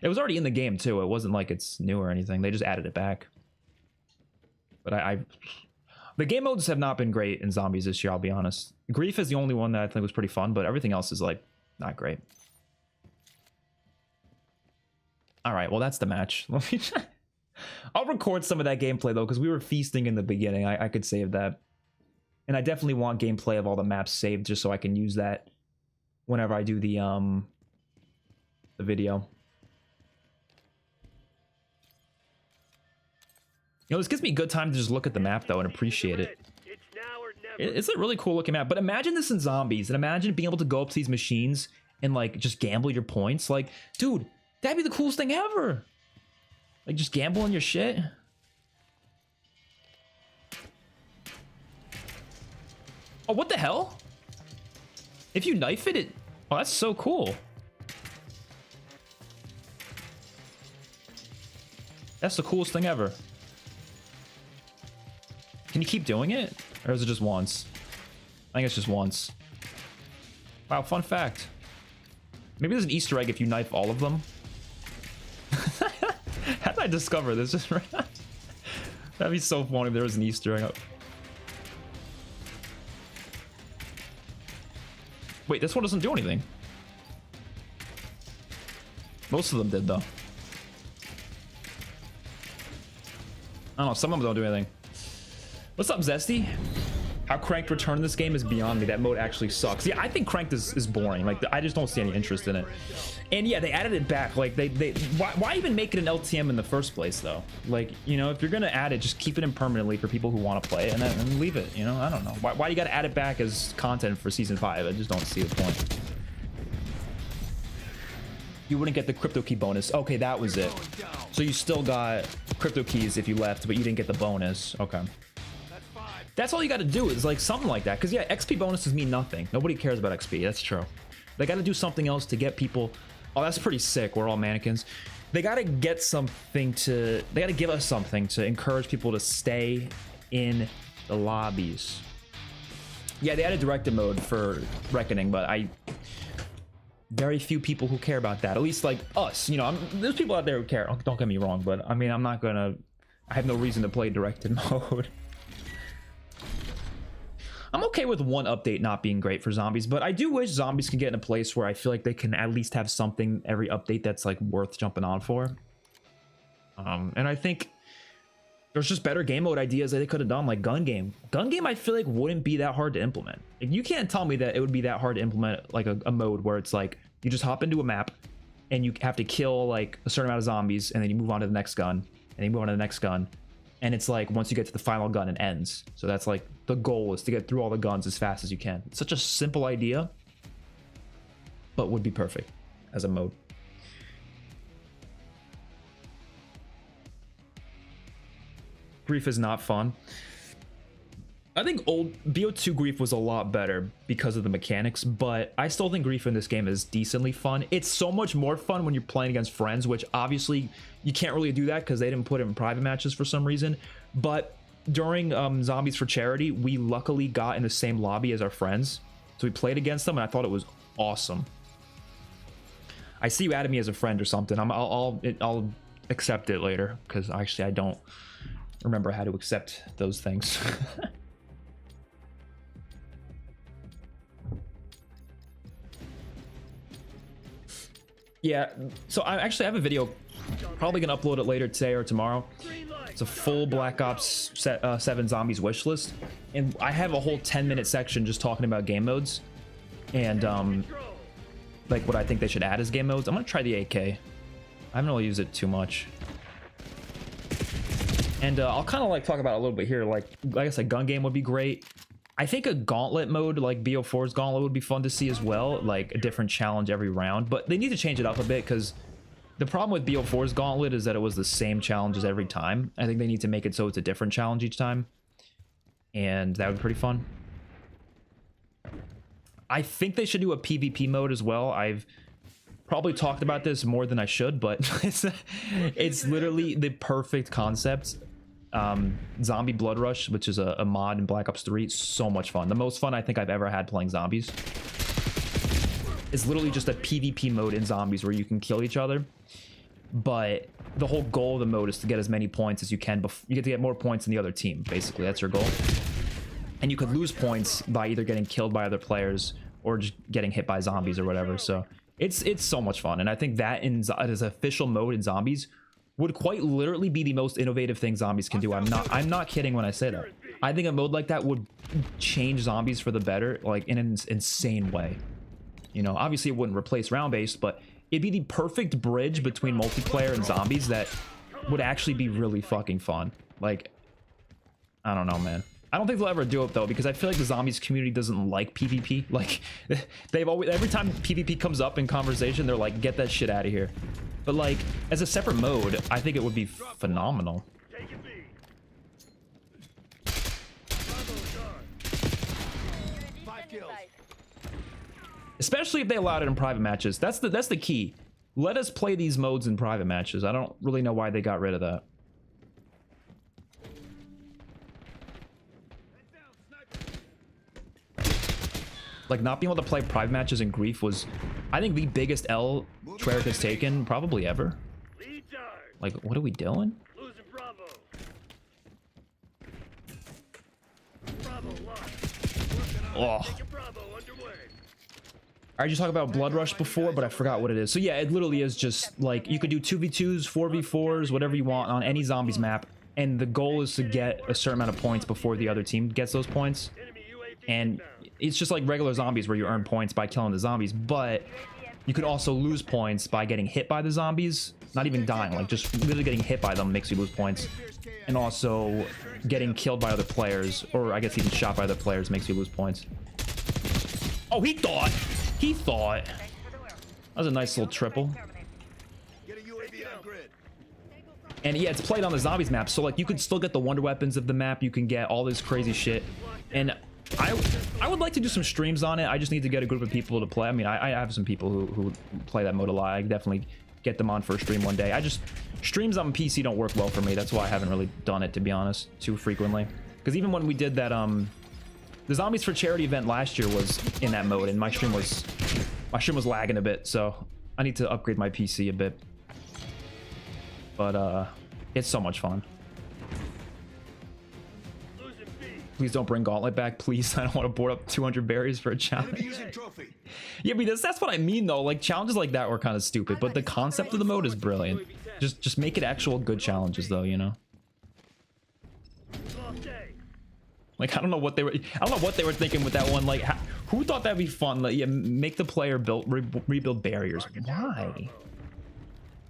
It was already in the game too. It wasn't like it's new or anything. They just added it back. But the game modes have not been great in zombies this year, I'll be honest. Grief is the only one that I think was pretty fun, but everything else is like not great. All right, well that's the match. I'll record some of that gameplay though, because we were feasting in the beginning. I could save that. And I definitely want gameplay of all the maps saved just so I can use that whenever I do the video. You know, this gives me a good time to just look at the map though and appreciate it. It's a really cool looking map, but imagine this in zombies and imagine being able to go up to these machines and like just gamble your points. Like, dude, that'd be the coolest thing ever. Like just gambling your shit. Oh, what the hell? If you knife it, oh, that's so cool. That's the coolest thing ever. Can you keep doing it? Or is it just once? I think it's just once. Wow, fun fact. Maybe there's an Easter egg if you knife all of them. How did I discover this? That'd be so funny if there was an Easter egg. Wait, this one doesn't do anything. Most of them did, though. I don't know, some of them don't do anything. What's up, Zesty? How Cranked Return in this game is beyond me. That mode actually sucks. Yeah, I think Cranked is boring. Like, I just don't see any interest in it. And yeah, they added it back. Like, why even make it an LTM in the first place, though? Like, you know, if you're gonna add it, just keep it in permanently for people who want to play it, and then leave it. You know, I don't know. Why you gotta add it back as content for season 5? I just don't see the point. You wouldn't get the crypto key bonus. Okay, that was it. So you still got crypto keys if you left, but you didn't get the bonus. Okay. That's all you got to do is like something like that. Because yeah, XP bonuses mean nothing. Nobody cares about XP. That's true. They got to do something else to get people. Oh, that's pretty sick. We're all mannequins. They got to get something to. They got to give us something to encourage people to stay in the lobbies. Yeah, they added directed mode for Reckoning, but very few people who care about that. At least like us. You know, there's people out there who care. Don't get me wrong, but I mean, I'm not gonna. I have no reason to play directed mode. I'm okay with one update not being great for zombies, but I do wish zombies can get in a place where I feel like they can at least have something every update that's like worth jumping on for. And I think there's just better game mode ideas that they could have done, like gun game. Gun game, I feel like wouldn't be that hard to implement. Like, you can't tell me that it would be that hard to implement like a mode where it's like you just hop into a map and you have to kill like a certain amount of zombies, and then you move on to the next gun, and you move on to the next gun. And it's like once you get to the final gun, it ends. So that's like the goal, is to get through all the guns as fast as you can. It's such a simple idea, but would be perfect as a mode. Grief is not fun. I think old BO2 Grief was a lot better because of the mechanics, but I still think Grief in this game is decently fun. It's so much more fun when you're playing against friends, which obviously you can't really do that because they didn't put it in private matches for some reason. But during Zombies for Charity, we luckily got in the same lobby as our friends, so we played against them, and I thought it was awesome. I see you added me as a friend or something. I'll accept it later, because actually I don't remember how to accept those things. Yeah, so I actually have a video, probably gonna upload it later today or tomorrow. It's a full Black Ops 7 Zombies wish list, and I have a whole 10-minute section just talking about game modes and like what I think they should add as game modes. I'm gonna try the AK. I haven't really used it too much, and I'll kind of like talk about it a little bit here. Like I said, gun game would be great. I think a gauntlet mode like BO4's gauntlet would be fun to see as well, like a different challenge every round, but they need to change it up a bit, because the problem with BO4's gauntlet is that it was the same challenges every time. I think they need to make it so it's a different challenge each time, and that would be pretty fun. I think they should do a PvP mode as well. I've probably talked about this more than I should, but it's literally the perfect concept. Zombie Blood Rush, which is a mod in Black Ops 3, so much fun. The most fun I think I've ever had playing zombies. It's literally just a PvP mode in zombies where you can kill each other, but the whole goal of the mode is to get as many points as you can. You get to get more points than the other team, basically. That's your goal. And you could lose points by either getting killed by other players or just getting hit by zombies or whatever. So it's so much fun, and I think that as official mode in zombies would quite literally be the most innovative thing zombies can do. I'm not kidding when I say that. I think a mode like that would change zombies for the better, like in an insane way. You know, obviously it wouldn't replace round-based, but it'd be the perfect bridge between multiplayer and zombies that would actually be really fucking fun. Like, I don't know, man. I don't think they'll ever do it though, because I feel like the zombies community doesn't like PvP. Like, they've always, every time PvP comes up in conversation, they're like, get that shit out of here. But like, as a separate mode, I think it would be phenomenal. skills. Especially if they allowed it in private matches. That's the key. Let us play these modes in private matches. I don't really know why they got rid of that. Like, not being able to play private matches in Grief was, I think, the biggest L Treyarch has taken probably ever. Like, what are we doing? Losing Bravo. Bravo lost. Oh. Bravo underway. I just talked about Blood Rush before, but I forgot what it is. So yeah, it literally is just like you could do 2v2s, 4v4s, whatever you want on any zombies map, and the goal is to get a certain amount of points before the other team gets those points. And it's just like regular zombies where you earn points by killing the zombies, but you could also lose points by getting hit by the zombies. Not even dying, like just literally getting hit by them makes you lose points. And also getting killed by other players, or I guess even shot by other players, makes you lose points. Oh, he thought. That was a nice little triple. Get a UAV on grid. And yeah, it's played on the zombies map, so like you could still get the wonder weapons of the map. You can get all this crazy shit. And I would like to do some streams on it. I just need to get a group of people to play. I mean, I have some people who play that mode a lot. I can definitely get them on for a stream one day. Streams on PC don't work well for me. That's why I haven't really done it, to be honest, too frequently. Because even when we did that the Zombies for Charity event last year was in that mode, and my stream was lagging a bit, so I need to upgrade my PC a bit. But it's so much fun. Please don't bring Gauntlet back, please. I don't want to board up 200 berries for a challenge. Yeah, but that's what I mean, though. Like, challenges like that were kind of stupid, but the concept of the mode is brilliant. Just make it actual good challenges, though, you know? Like, I don't know what they were thinking with that one. Like, who thought that'd be fun? Like, yeah, make the player rebuild barriers. Why?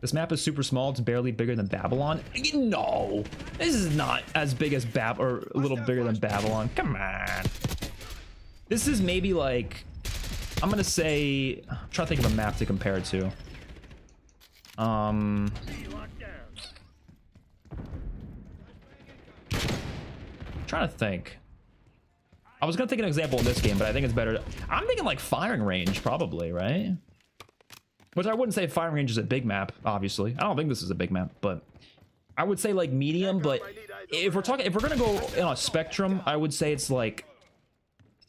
This map is super small. It's barely bigger than Babylon. No, this is not as big as or a little bigger than Babylon. Come on. This is maybe like, I'm gonna say, I'm trying to think of a map to compare it to. Trying to think. I was gonna take an example in this game, but I think it's better. I'm thinking like firing range, probably, right? Which I wouldn't say firing range is a big map, obviously. I don't think this is a big map, but I would say like medium. But if we're gonna go on a spectrum, I would say it's like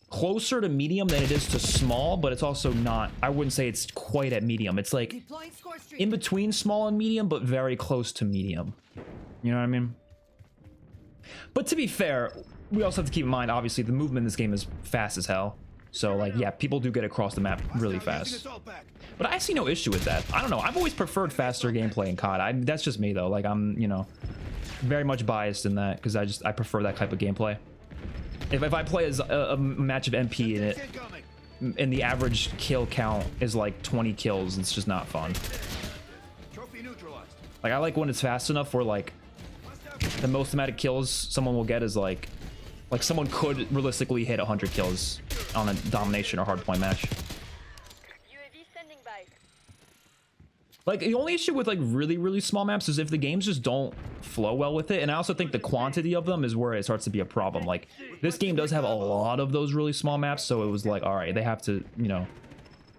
closer to medium than it is to small, but it's also not. I wouldn't say it's quite at medium. It's like in between small and medium, but very close to medium. You know what I mean? But to be fair, we also have to keep in mind, obviously, the movement in this game is fast as hell. So, like, yeah, people do get across the map really fast. But I see no issue with that. I don't know. I've always preferred faster gameplay in COD. That's just me, though. Like, I'm, you know, very much biased in that because I prefer that type of gameplay. If I play as a match of MP in it, and the average kill count is like 20 kills, it's just not fun. Like, I like when it's fast enough where, like, the most amount of kills someone will get is like someone could realistically hit 100 kills on a domination or hardpoint match. UAV standing by. Like, the only issue with like really small maps is if the games just don't flow well with it. And I also think the quantity of them is where it starts to be a problem. Like, this game does have a lot of those really small maps, so it was like, all right, they have to, you know,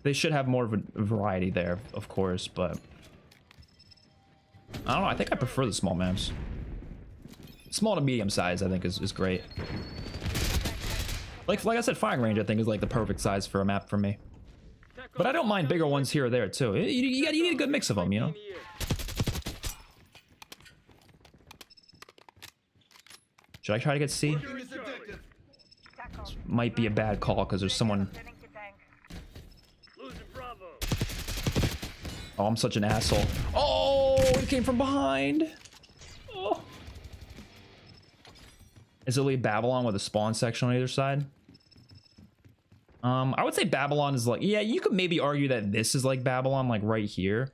they should have more of a variety there, of course, but I don't know. I think I prefer the small maps. Small to medium size, I think, is great. Like I said, firing range, I think, is like the perfect size for a map for me. But I don't mind bigger ones here or there, too. You need a good mix of them, you know? Should I try to get C? This might be a bad call, because there's someone... Oh, I'm such an asshole. Oh, he came from behind! Oh. Is it like Babylon with a spawn section on either side? I would say Babylon is like, yeah, you could maybe argue that this is like Babylon, like right here.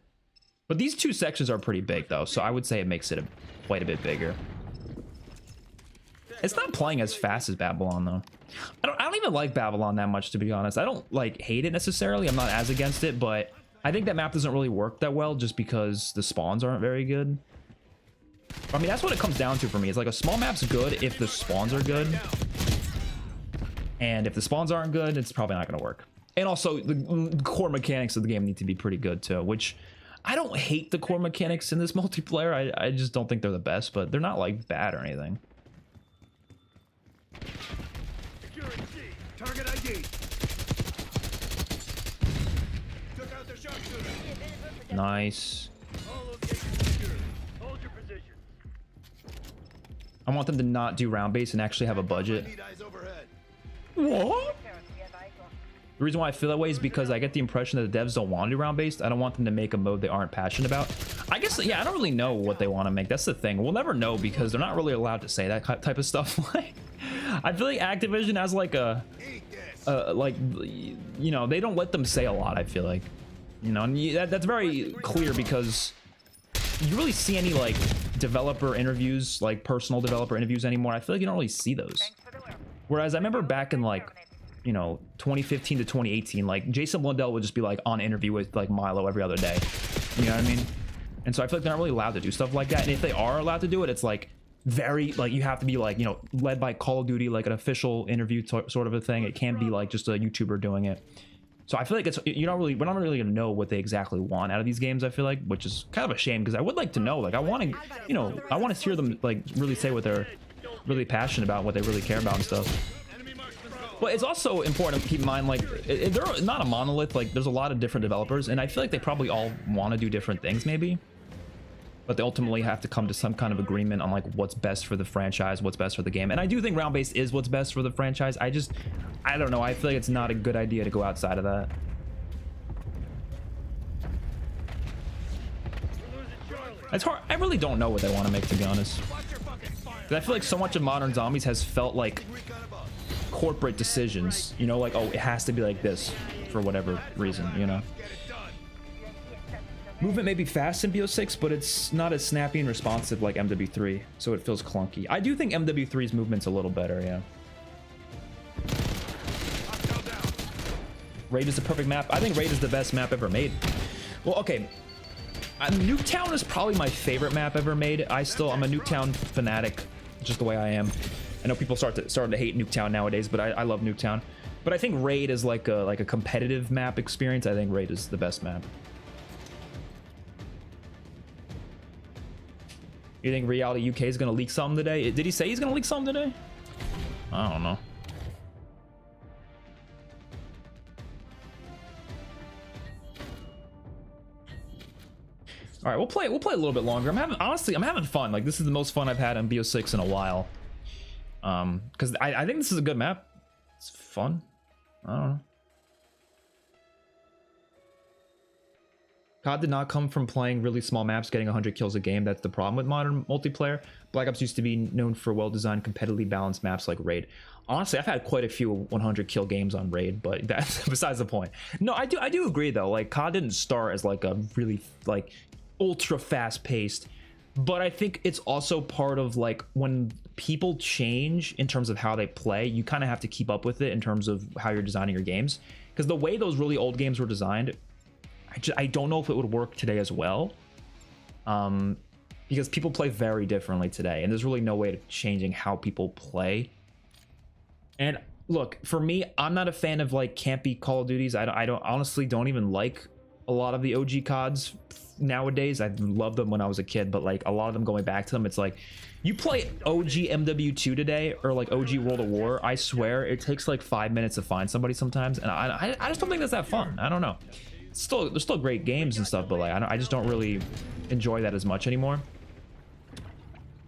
But these two sections are pretty big though, so I would say it makes it quite a bit bigger. It's not playing as fast as Babylon though. I don't even like Babylon that much, to be honest. I don't like hate it necessarily. I'm not as against it, but I think that map doesn't really work that well just because the spawns aren't very good. I mean, that's what it comes down to for me. It's like a small map's good if the spawns are good. And if the spawns aren't good, it's probably not going to work. And also, the core mechanics of the game need to be pretty good too, which I don't hate the core mechanics in this multiplayer. I just don't think they're the best, but they're not like bad or anything. Securing C. Target ID. Took out their sharpshooter. Nice. All locations secured. Hold your positions. I want them to not do round base and actually have a budget. Need eyes overhead. What? The reason why I feel that way is because I get the impression that the devs don't want to do round based. I don't want them to make a mode they aren't passionate about. I guess, yeah, I don't really know what they want to make. That's the thing. We'll never know because they're not really allowed to say that type of stuff. Like, I feel like Activision has like a, like, you know, they don't let them say a lot. I feel like, you know, and that's very clear because you really see any like developer interviews, like personal developer interviews anymore. I feel like you don't really see those. Whereas I remember back in like, you know, 2015 to 2018, like Jason Blundell would just be like on interview with like Milo every other day. You know what I mean? And so I feel like they're not really allowed to do stuff like that. And if they are allowed to do it, it's like very, like you have to be like, you know, led by Call of Duty, like an official interview sort of a thing. It can't be like just a YouTuber doing it. So I feel like we're not really gonna know what they exactly want out of these games. I feel like, which is kind of a shame because I would like to know. Like I want to, you know, I want to hear them like really say what they're really passionate about, what they really care about and stuff. But it's also important to keep in mind, like, they're not a monolith. Like, there's a lot of different developers, and I feel like they probably all want to do different things, maybe. But they ultimately have to come to some kind of agreement on, like, what's best for the franchise, what's best for the game. And I do think round-based is what's best for the franchise. I don't know. I feel like it's not a good idea to go outside of that. It's hard. I really don't know what they want to make, to be honest. 'Cause I feel like so much of Modern Zombies has felt like corporate decisions, you know, like, oh, it has to be like this for whatever reason, you know. Movement may be fast in BO6, but it's not as snappy and responsive like MW3, so it feels clunky. I do think MW3's movement's a little better, yeah. Raid is the perfect map. I think Raid is the best map ever made. Well, okay, Nuketown is probably my favorite map ever made. I'm a Nuketown fanatic, just the way I am. I know people starting to hate Nuketown nowadays, but I love Nuketown. But I think Raid is like a competitive map experience. I think Raid is the best map. You think Reality UK is gonna leak something today? Did he say he's gonna leak something today? I don't know. All right, we'll play a little bit longer. I'm having fun. Like, this is the most fun I've had on BO6 in a while. Because I think this is a good map. It's fun. I don't know. COD did not come from playing really small maps, getting 100 kills a game. That's the problem with modern multiplayer. Black Ops used to be known for well-designed, competitively balanced maps like Raid. Honestly, I've had quite a few 100 kill games on Raid, but that's besides the point. No, I do agree though. Like, COD didn't start as like a really like ultra fast-paced. But I think it's also part of like when people change in terms of how they play, you kind of have to keep up with it in terms of how you're designing your games. Because the way those really old games were designed, I don't know if it would work today as well. Because people play very differently today, and there's really no way of changing how people play. And look, for me, I'm not a fan of like campy Call of Duties. I don't honestly don't even like a lot of the OG CODs nowadays. I loved them when I was a kid, but like a lot of them going back to them, it's like you play OG MW2 today or like OG World of War, I swear it takes like 5 minutes to find somebody sometimes, and I just don't think that's that fun. I don't know. There's still great games and stuff, but like I just don't really enjoy that as much anymore.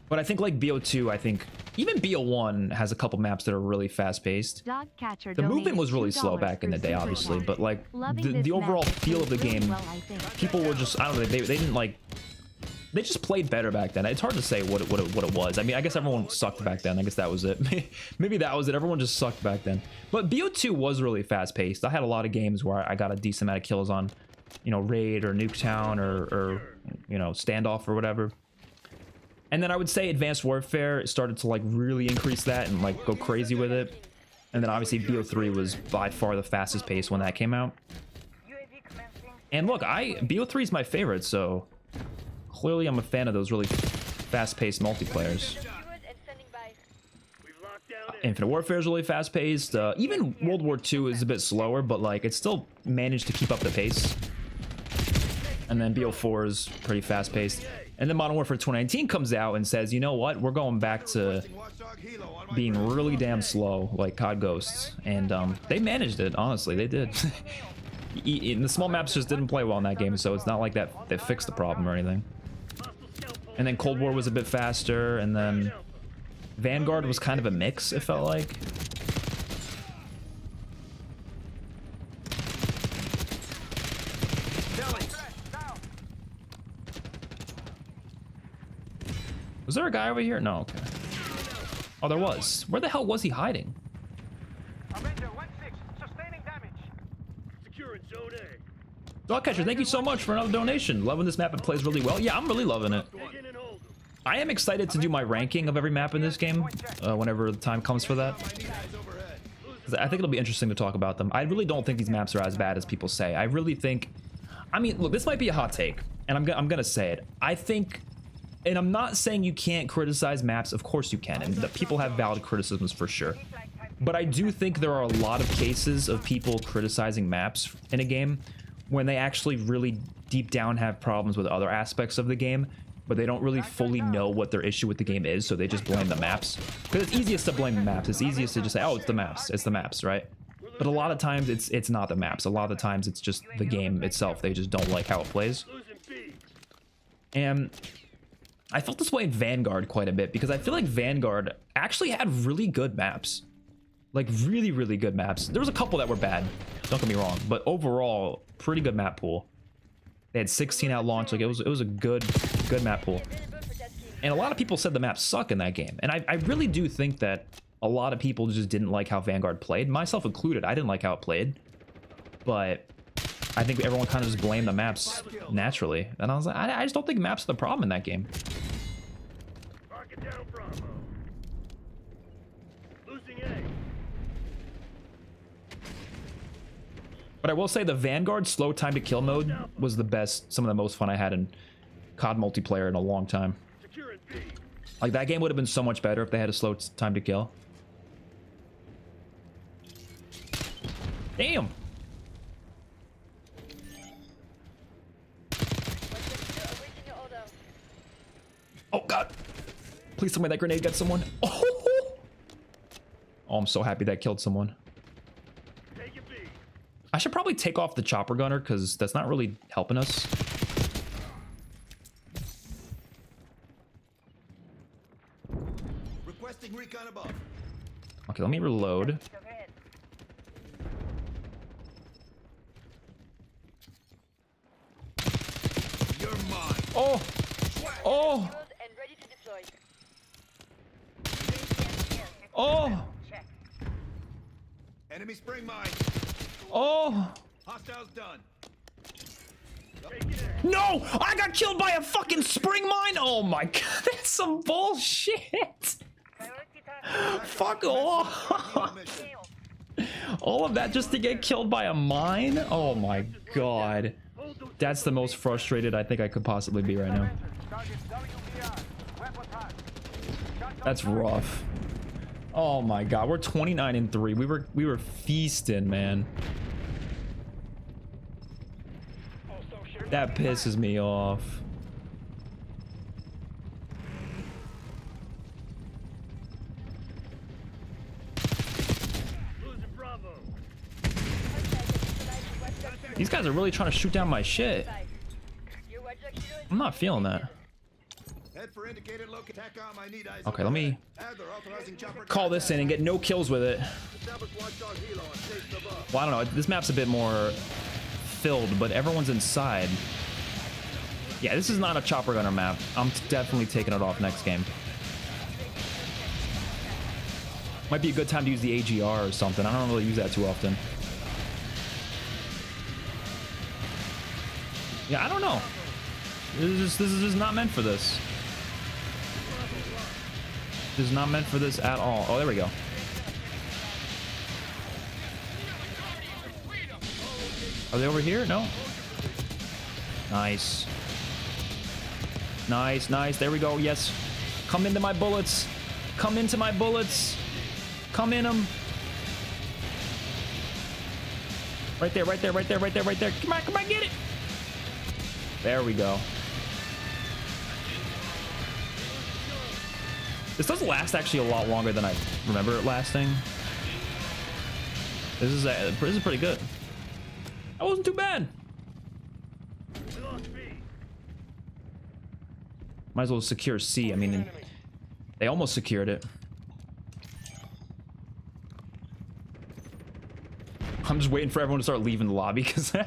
But I think like BO2, I think even BO1 has a couple maps that are really fast-paced. The movement was really slow back in the day, obviously, but like the overall feel of the game, people were just, I don't know, they didn't like, they just played better back then. It's hard to say what it was. I mean, I guess everyone sucked back then. I guess that was it. Maybe that was it. Everyone just sucked back then. But BO2 was really fast-paced. I had a lot of games where I got a decent amount of kills on, you know, Raid or Nuketown or you know, Standoff or whatever. And then I would say Advanced Warfare started to like really increase that and like go crazy with it. And then obviously BO3 was by far the fastest pace when that came out. And look, BO3 is my favorite, so clearly I'm a fan of those really fast-paced multiplayers. Infinite Warfare is really fast paced. Even World War II is a bit slower, but like it still managed to keep up the pace. And then BO4 is pretty fast paced. And then Modern Warfare 2019 comes out and says, you know what, we're going back to being really damn slow, like COD Ghosts. And they managed it, honestly, they did. The small maps just didn't play well in that game, so it's not like that they fixed the problem or anything. And then Cold War was a bit faster, and then Vanguard was kind of a mix, it felt like. Was there a guy over here? No, okay. Oh, there was. Where the hell was he hiding? Avenger 1-6, sustaining damage. Securing Zone A. Dogcatcher, thank you so much for another donation. Loving this map. It plays really well. Yeah, I'm really loving it. Dig in and hold them. I am excited to do my ranking of every map in this game whenever the time comes for that. 'Cause I think it'll be interesting to talk about them. I really don't think these maps are as bad as people say. I really think... I mean, look, this might be a hot take, and I'm gonna say it. I think... And I'm not saying you can't criticize maps. Of course you can, and that people have valid criticisms for sure. But I do think there are a lot of cases of people criticizing maps in a game when they actually really deep down have problems with other aspects of the game, but they don't really fully know what their issue with the game is, so they just blame the maps. Because it's easiest to blame the maps. It's easiest to just say, oh, it's the maps. It's the maps, right? But a lot of times it's not the maps. A lot of the times it's just the game itself. They just don't like how it plays. Losing B. And I felt this way in Vanguard quite a bit, because I feel like Vanguard actually had really good maps. Like really, really good maps. There was a couple that were bad, don't get me wrong, but overall, pretty good map pool. They had 16 at launch. Like it was a good map pool. And a lot of people said the maps suck in that game. And I really do think that a lot of people just didn't like how Vanguard played, myself included. I didn't like how it played, but I think everyone kind of just blamed the maps naturally. And I was like, I just don't think maps are the problem in that game. Target down Bravo. Losing A. But I will say the Vanguard slow time to kill mode was the best, some of the most fun I had in COD multiplayer in a long time. Securing B. Like that game would have been so much better if they had a slow time to kill. Damn. Awaiting your order. Oh god. Please tell me that grenade got someone. Oh, I'm so happy that killed someone. Take it B. I should probably take off the chopper gunner because that's not really helping us. Requesting recon above. Okay, let me reload. You're mine. Oh! Oh! And ready to deploy. Oh! Enemy spring mine. Oh! Hostiles done. No! I got killed by a fucking spring mine! Oh my god, that's some bullshit! Fuck off! All of that just to get killed by a mine? Oh my god. That's the most frustrated I think I could possibly be right now. Target WBR. Weapons hot. That's rough. Oh my god, we're 29-3. We were feasting, man. That pisses me off. Losing Bravo. These guys are really trying to shoot down my shit. Your watch kilo is I'm not feeling that. Head for indicated location. TACOM, I need eyes. Okay, let me Adler authorizing chopper. call this in and get no kills with it. Establish watchdog helo on station above. Well, I don't know. This map's a bit more filled, but everyone's inside. Yeah, this is not a chopper gunner map. I'm definitely taking it off next game. Might be a good time to use the AGR or something. I don't really use that too often. Yeah, I don't know. This is just not meant for this. This is not meant for this at all. Oh, there we go. Are they over here? No. Nice. Nice, nice. There we go. Yes. Come into my bullets. Come into my bullets. Come in him. Right there, right there, right there, right there, right there. Come on, get it. There we go. This does last actually a lot longer than I remember it lasting. This is pretty good. That wasn't too bad. Might as well secure C. I mean, they almost secured it. I'm just waiting for everyone to start leaving the lobby because you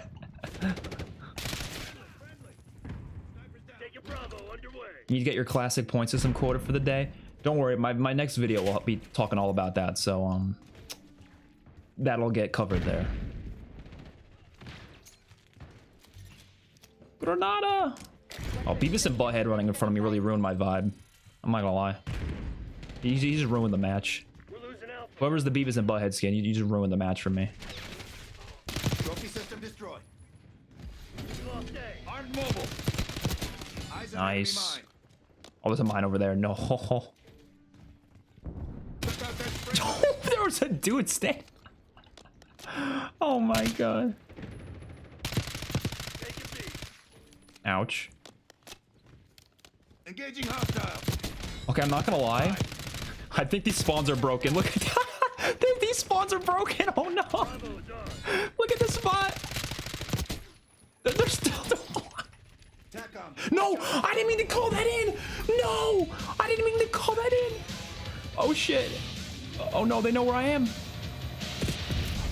need to get your classic point system quota for the day. Don't worry, my next video will be talking all about that, so that'll get covered there. Granada! Oh, Beavis and Butthead running in front of me really ruined my vibe. I'm not gonna lie. He just ruined the match. Whoever's the Beavis and Butthead skin, you just ruined the match for me. Trophy system destroyed. Armed mobile. Eyes on enemy Nice. mine. Oh, there's a mine over there. No. Took out that spring. There was a dude standing. Oh my god. Ouch. Engaging hostile. Okay, I'm not gonna lie. I think these spawns are broken. Look at these spawns are broken. Oh no. Look at this spot. They're still. TACOM. No, I didn't mean to call that in. No, I didn't mean to call that in. Oh shit. Oh no, they know where I am.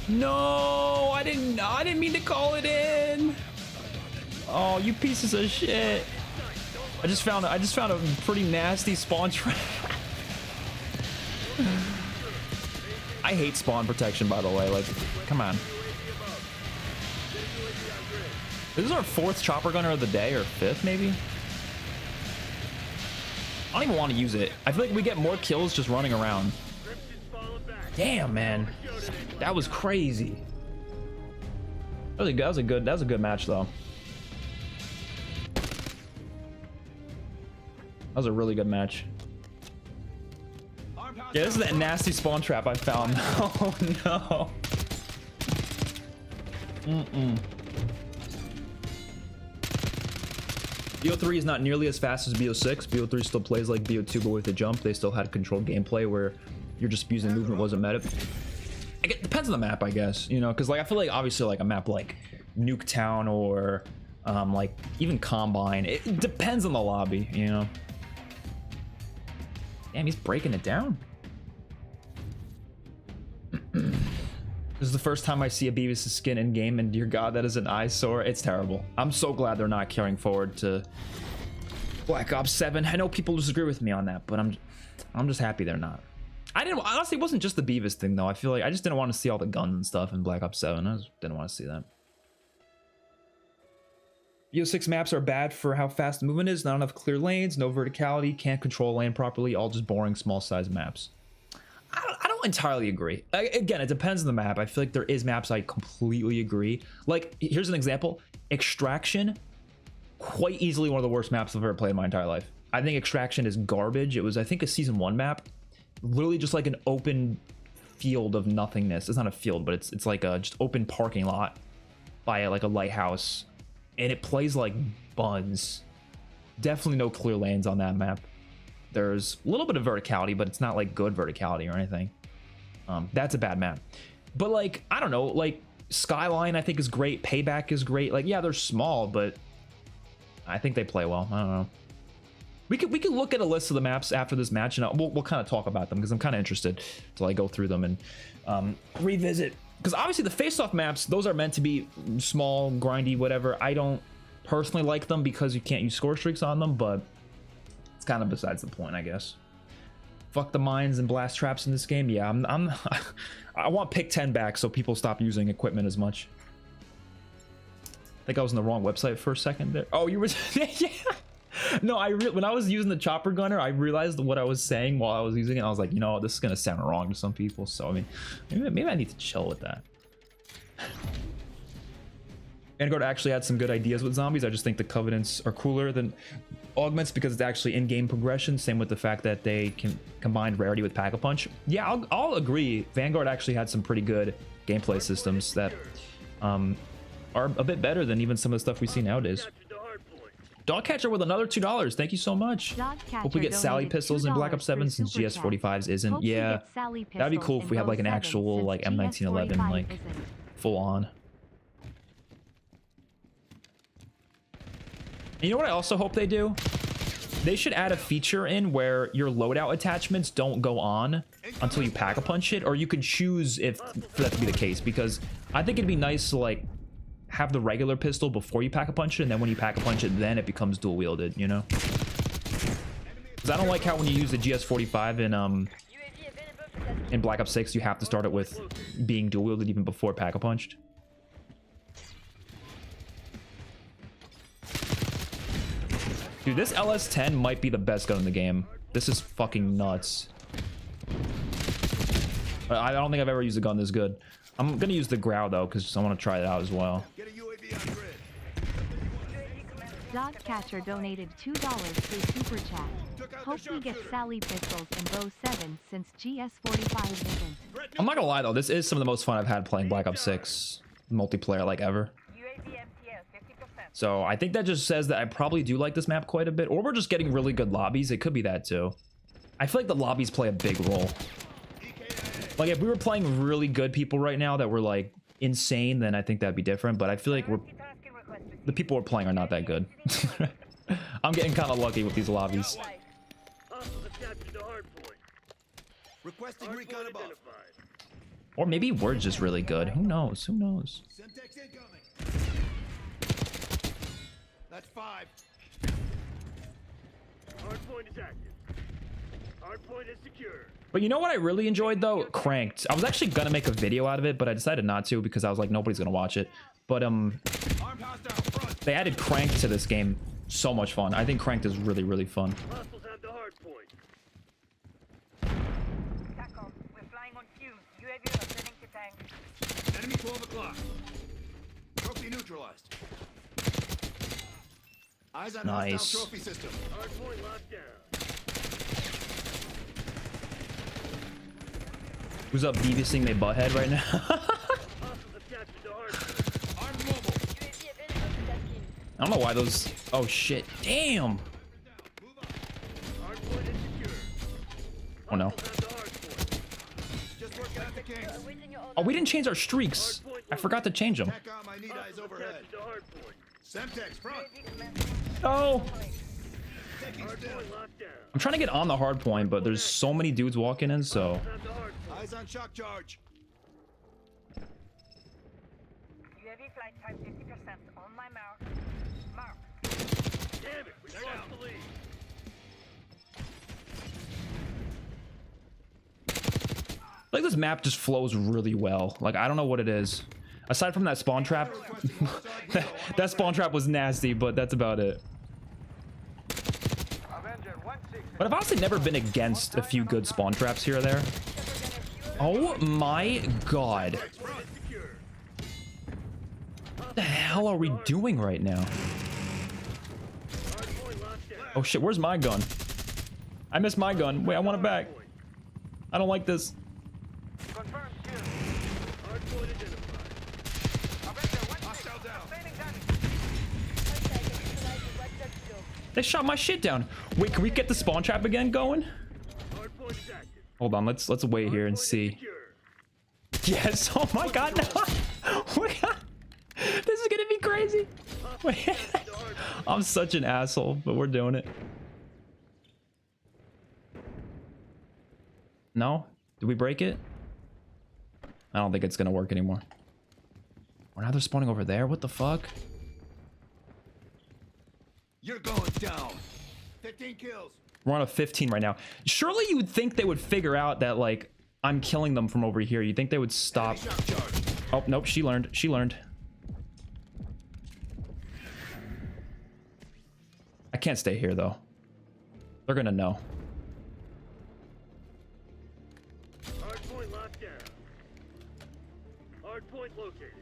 No, I didn't mean to call it in. Oh, you pieces of shit. I just found a pretty nasty spawn trap. I hate spawn protection, by the way. Like, come on. This is our 4th chopper gunner of the day, or 5th maybe. I don't even want to use it. I feel like we get more kills just running around. Damn, man, that was crazy. That was a good match though. That was a really good match. Yeah, this is that nasty spawn trap I found. Oh no. BO3 is not nearly as fast as BO6. BO3 still plays like BO2, but with a jump. They still had controlled gameplay where you're just using movement wasn't meta. It depends on the map, I guess, you know, because like I feel like obviously like a map like Nuketown or like even Combine, it depends on the lobby, you know. Damn, he's breaking it down. This is the first time I see a Beavis' skin in game, and dear God, that is an eyesore. It's terrible. I'm so glad they're not carrying forward to Black Ops 7. I know people disagree with me on that, but I'm just happy they're not. Honestly, it wasn't just the Beavis thing though. I feel like I just didn't want to see all the guns and stuff in Black Ops 7. I just didn't want to see that. BO6 maps are bad for how fast the movement is. Not enough clear lanes, no verticality, can't control lane properly, all just boring small size maps. I don't entirely agree. Again, it depends on the map. I feel like there is maps I completely agree. Like, here's an example. Extraction, quite easily one of the worst maps I've ever played in my entire life. I think Extraction is garbage. It was, I think, a season 1 map. Literally just like an open field of nothingness. It's not a field, but it's like a just open parking lot by like a lighthouse. And it plays like buns. Definitely no clear lanes on that map. There's a little bit of verticality, but it's not like good verticality or anything. That's a bad map. But like, I don't know, like Skyline I think is great. Payback is great. Like, yeah, they're small, but I think they play well. I don't know. We could look at a list of the maps after this match, and we'll kind of talk about them because I'm kind of interested to like go through them and revisit. Because obviously the face-off maps, those are meant to be small, grindy, whatever. I don't personally like them because you can't use score streaks on them, but it's kind of besides the point, I guess. Fuck the mines and blast traps in this game. Yeah, I want pick 10 back so people stop using equipment as much. I think I was on the wrong website for a second there. Oh, you were yeah. No, when I was using the chopper gunner, I realized what I was saying while I was using it. I was like, you know, this is gonna sound wrong to some people. So I mean, maybe I need to chill with that. Vanguard actually had some good ideas with zombies. I just think the Covenants are cooler than Augments because it's actually in-game progression. Same with the fact that they can combine rarity with Pack-a-Punch. Yeah, I'll agree. Vanguard actually had some pretty good gameplay systems that are a bit better than even some of the stuff we see nowadays. Dogcatcher with another $2. Thank you so much. Dogcatcher Hope we get Sally donated pistols in Black $2 Ops 7 through since Super GS45s isn't. Hope we Yeah, get Sally that'd be pistols cool if in we had like an 07 actual since like M1911 GS45 like isn't. full on. You know what I also hope they do? They should add a feature in where your loadout attachments don't go on until you Pack-a-Punch it, or you could choose if for that to be the case, because I think it'd be nice to like have the regular pistol before you Pack-a-Punch it, and then when you Pack-a-Punch it, then it becomes dual wielded, you know? Because I don't like how when you use the GS45 UAV available for tasking. in Black Ops 6, you have to start it with being dual wielded even before Pack-a-Punched. Dude, this LS10 might be the best gun in the game. This is fucking nuts. I don't think I've ever used a gun this good. I'm gonna use the Growl though, because I want to try it out as well. Get a UAV on grid. Dogcatcher donated $2 through Super Chat. Hope we get Sally pistols in Bow 7 since GS45 isn't. I'm not gonna lie though, this is some of the most fun I've had playing Black Ops 6 multiplayer like ever. UAV MTL 50%. So I think that just says that I probably do like this map quite a bit, or we're just getting really good lobbies. It could be that too. I feel like the lobbies play a big role. Like if we were playing really good people right now that were like insane, then I think that'd be different. But I feel like the people we're playing are not that good. I'm getting kind of lucky with these lobbies. Requesting recon above. Or maybe we're just really good. Who knows? Who knows? Semtex incoming. That's 5. Hardpoint is active. Hardpoint is secure. But you know what I really enjoyed though? Cranked. I was actually gonna make a video out of it, but I decided not to because I was like, nobody's gonna watch it. But Armed hostile front. they added Cranked to this game. So much fun. I think Cranked is really, really fun. Hostiles have the hardpoint. TACOM, we're flying on fumes. UAV returning to tank. Enemy 12 o'clock. Trophy neutralized. Eyes on Nice. hostile trophy system. Hardpoint locked down. Who's up BBSing they butthead right now? Hostiles have captured the hardpoint. Armed mobile. UAV available for tasking. I don't know why those... Oh shit. Damn. Hardpoint is secure. Oh no. Hostiles have the hardpoint. Just working out the kinks. Awaiting your order. Oh, we didn't change our streaks. I forgot to change them. TACOM, I need eyes Hostiles overhead. captured the hardpoint. Semtex front. UAV commencing. Oh. Taking still. Hardpoint locked down. I'm trying to get on the hard point, but there's so many dudes walking in, so... Have the hardpoint. Eyes on shock charge. UAV flight time 50% on my mark. Mark. Damn it, we lost the lead. Like this map just flows really well. Like I don't know what it is. Aside from that spawn trap, that spawn trap was nasty, but that's about it. Avenger 1-6. But I've honestly never been against a few good spawn traps here or there. Oh my god. Secure. What the hell are we doing right now? Hardpoint locked down. Oh shit, where's my gun? I missed my gun. Wait, I want it back. I don't like this. Confirmed kill. Hardpoint identified. Avenger 1-6. Hostile down. Sustaining damage. Outside, neutralizing right tuxedo. They shot my shit down. Wait, can we get the spawn trap again going? Hardpoint is active. Hold on, let's wait here and Hardpoint is see. secure. Yes, oh my god, no. This is gonna be crazy. Wait. I'm such an asshole, but we're doing it. No? Did we break it? I don't think it's gonna work anymore. Or now they're spawning over there? What the fuck? You're going down. 15 kills. We're on a 15 right now. Surely you would think they would figure out that, like, I'm killing them from over here. You'd think they would stop. Enemy shock charge. Oh, nope, she learned. She learned. I can't stay here, though. They're gonna know. Hardpoint locked down. Hardpoint located.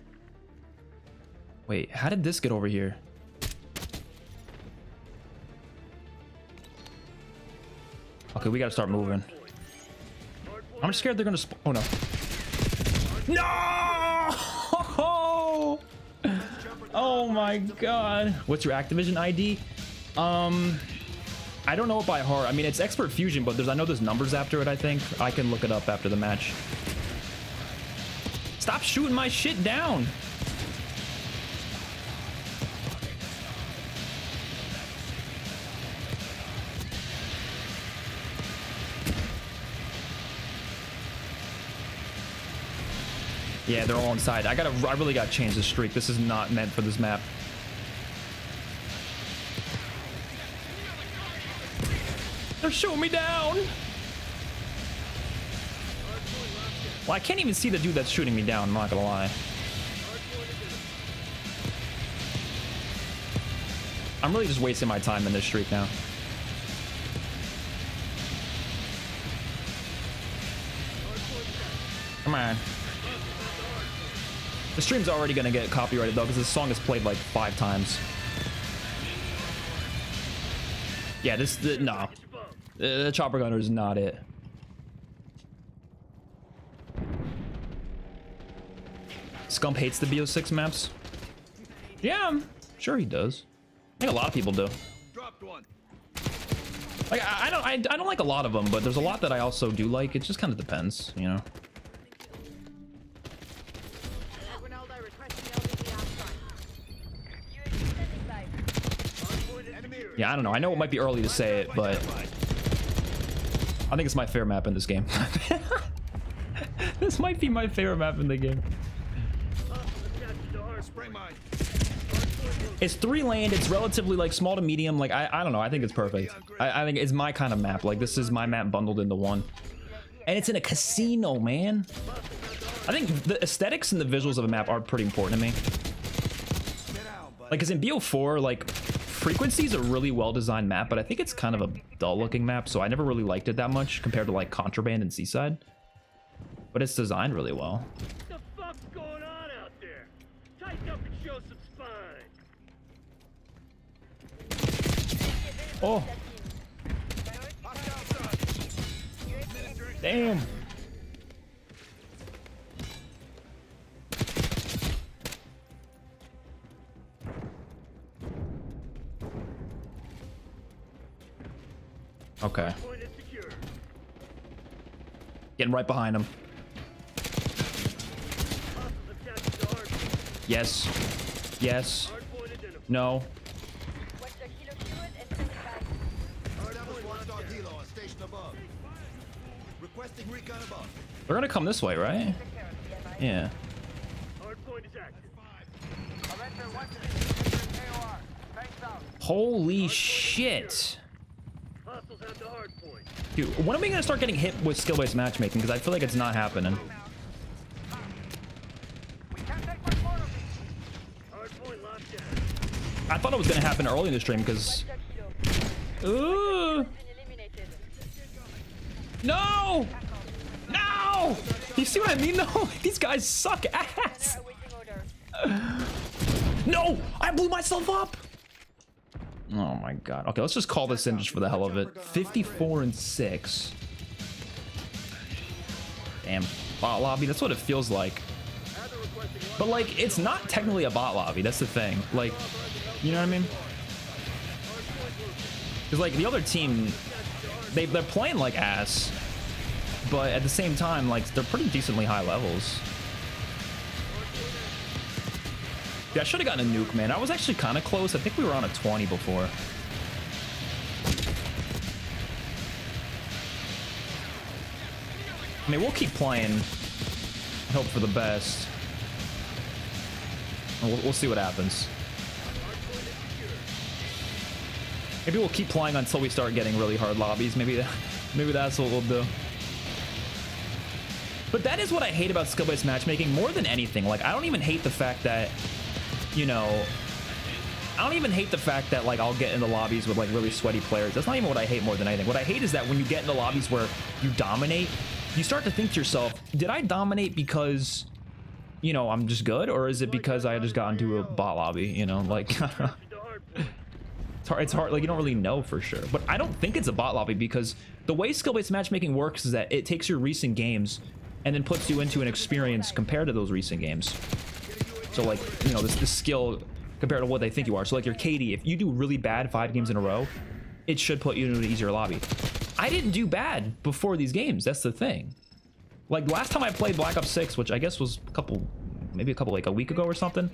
Wait, how did this get over here? Okay, we gotta start moving. I'm scared they're gonna oh no. No! Oh my god. What's your Activision ID? I don't know it by heart. I mean, it's XpertFusion, but I know there's numbers after it, I think. I can look it up after the match. Stop shooting my shit down. Yeah, they're all inside. I really gotta change this streak. This is not meant for this map. They're shooting me down. Well, I can't even see the dude that's shooting me down, I'm not gonna lie. I'm really just wasting my time in this streak now. Come on. The stream's already gonna get copyrighted though, because this song is played like 5 times. Yeah, no. The chopper gunner is not it. Scump hates the BO6 maps. Yeah, I'm sure he does. I think a lot of people do. Dropped one. Like I don't like a lot of them, but there's a lot that I also do like. It just kind of depends, you know. Yeah, I don't know. I know it might be early to say it, but I think it's my favorite map in this game. This might be my favorite map in the game. It's 3 lane. It's relatively like small to medium. Like I don't know. I think it's perfect. I think it's my kind of map. Like this is my map bundled into one, and it's in a casino, man. I think the aesthetics and the visuals of a map are pretty important to me. Like, cause in BO4, like Frequency is a really well-designed map, but I think it's kind of a dull-looking map, so I never really liked it that much compared to like Contraband and Seaside. But it's designed really well. What the fuck's going on out there? Tighten up and show some spine. Oh. Damn. Okay. Getting right behind him. Yes. Yes. No. They're gonna come this way, right? Yeah. Holy shit. Dude, when are we gonna start getting hit with skill-based matchmaking? Because I feel like it's not happening. I thought it was gonna happen early in the stream because... Ooh! No! No! You see what I mean though? These guys suck ass! No! I blew myself up! Oh my god. Okay, let's just call this in just for the hell of it. 54-6. Damn. Bot lobby, that's what it feels like. But like, it's not technically a bot lobby, that's the thing. Like, you know what I mean? Because like, the other team, they're playing like ass. But at the same time, like, they're pretty decently high levels. Yeah, I should have gotten a nuke, man. I was actually kind of close. I think we were on a 20 before. I mean, we'll keep playing. Hope for the best. We'll see what happens. Maybe we'll keep playing until we start getting really hard lobbies. Maybe that's what we'll do. But that is what I hate about skill-based matchmaking more than anything. Like, I don't even hate the fact that, you know, I don't even hate the fact that like I'll get into lobbies with like really sweaty players. That's not even what I hate more than anything. What I hate is that when you get into lobbies where you dominate, you start to think to yourself, did I dominate because you know, I'm just good, or is it because I just got into a bot lobby, you know, like The hard point. it's hard, like you don't really know for sure. But I don't think it's a bot lobby, because the way skill-based matchmaking works is that it takes your recent games and then puts you into an experience compared to those recent games. So like, you know, this skill compared to what they think you are. So like your KD, if you do really bad 5 games in a row, it should put you into an easier lobby. I didn't do bad before these games. That's the thing. Like last time I played Black Ops 6, which I guess was maybe like a week ago or something,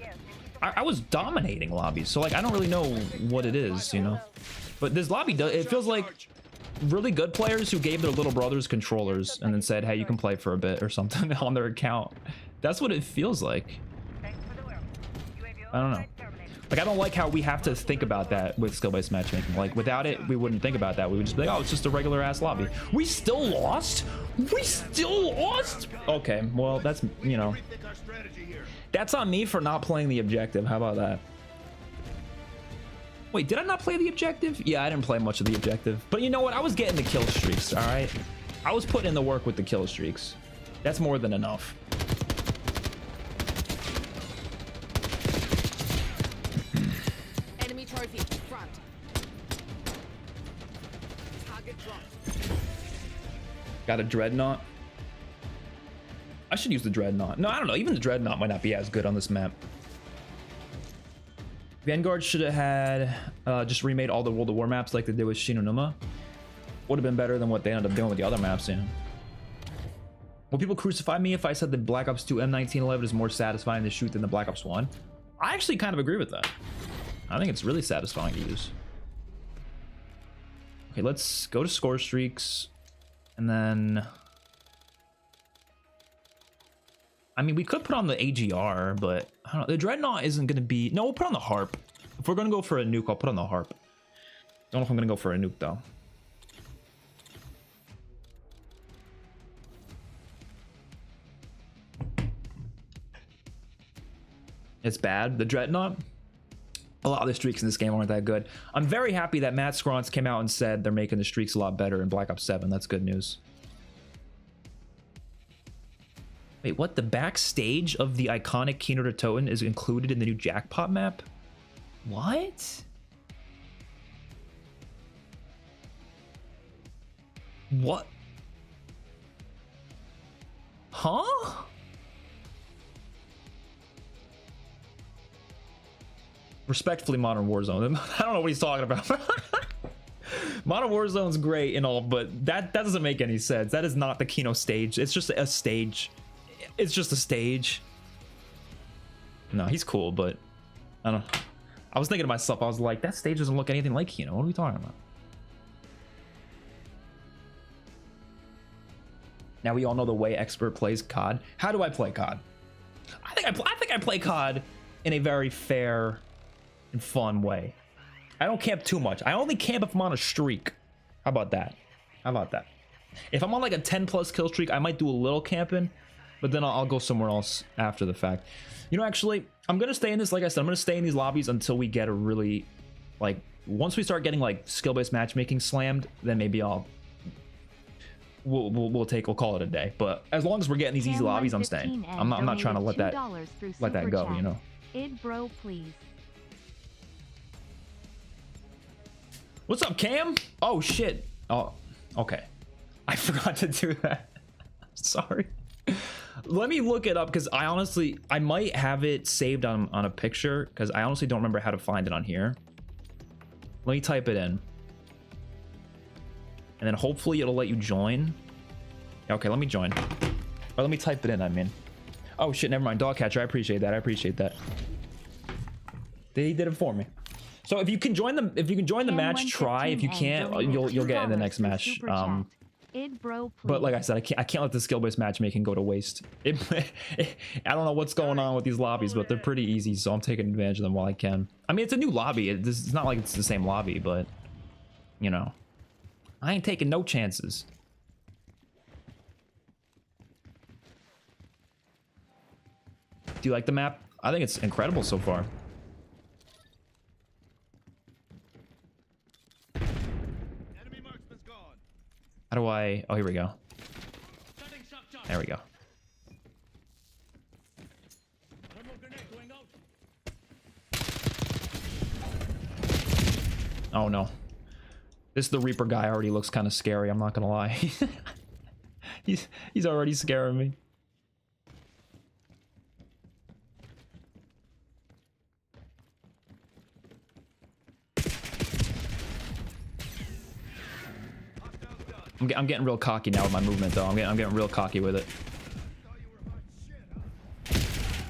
I was dominating lobbies. So like I don't really know what it is, you know. But this lobby does, it feels like really good players who gave their little brothers controllers and then said, hey, you can play for a bit or something on their account. That's what it feels like. I don't know. Like, I don't like how we have to think about that with skill-based matchmaking. Like, without it, we wouldn't think about that. We would just be like, oh, it's just a regular-ass lobby. We still lost? We still lost? Okay, well, that's, you know. That's on me for not playing the objective. How about that? Wait, did I not play the objective? Yeah, I didn't play much of the objective. But you know what? I was getting the kill streaks, all right? I was putting in the work with the kill streaks. That's more than enough. Enemy trophy, front. Target dropped. Got a dreadnought. I should use the dreadnought. No, I don't know. Even the dreadnought might not be as good on this map. Vanguard should have had just remade all the World of War maps like they did with Shinonuma. Would have been better than what they ended up doing with the other maps, yeah. Will people crucify me if I said that Black Ops 2 M1911 is more satisfying to shoot than the Black Ops 1? I actually kind of agree with that. I think it's really satisfying to use. Okay, let's go to score streaks. And then... I mean, we could put on the AGR, but I don't know. The Dreadnought isn't going to be... No, we'll put on the Harp. If we're going to go for a nuke, I'll put on the Harp. Don't know if I'm going to go for a nuke, though. It's bad. The Dreadnought? A lot of the streaks in this game aren't that good. I'm very happy that Matt Scronce came out and said they're making the streaks a lot better in Black Ops 7. That's good news. Wait, what? The backstage of the iconic Kino to Toten is included in the new jackpot map? What? What? Huh? Respectfully, Modern Warzone. I don't know what he's talking about. Modern Warzone's great and all, but that doesn't make any sense. That is not the Kino stage. It's just a stage. It's just a stage. No, he's cool, but I don't know. I was thinking to myself, I was like, that stage doesn't look anything like Kino. What are we talking about? Now we all know the way Expert plays COD. How do I play COD? I think I play COD in a very fair and fun way. I don't camp too much. I only camp if I'm on a streak. How about that? How about that? If I'm on like a 10+ kill streak, I might do a little camping, but then I'll go somewhere else after the fact. You know, actually, I'm gonna stay in this. Like I said, I'm gonna stay in these lobbies until we get a really, like, once we start getting like skill-based matchmaking slammed, then maybe we'll call it a day. But as long as we're getting these easy lobbies, I'm staying. I'm not trying to let that go. You know. Id bro, please. What's up, Cam? Oh shit. Oh, okay. I forgot to do that. Sorry. Let me look it up, because I might have it saved on a picture, because I honestly don't remember how to find it on here. Let me type it in. And then hopefully it'll let you join. Okay, let me join. Or let me type it in, I mean. Oh shit, never mind. Dogcatcher, I appreciate that. I appreciate that. He did it for me. So if you can join the match, try. If you can't, you'll get in the next match. Id bro, please. But like I said, I can't let the skill-based matchmaking go to waste. I don't know what's going on with these lobbies, but they're pretty easy, so I'm taking advantage of them while I can. I mean, it's a new lobby. It's not like it's the same lobby, but you know, I ain't taking no chances. Do you like the map? I think it's incredible so far. How do I... Oh, here we go. There we go. Oh no. This the Reaper guy already looks kind of scary, I'm not gonna lie. He's already scaring me. I'm getting real cocky now with my movement though. I'm getting real cocky with it.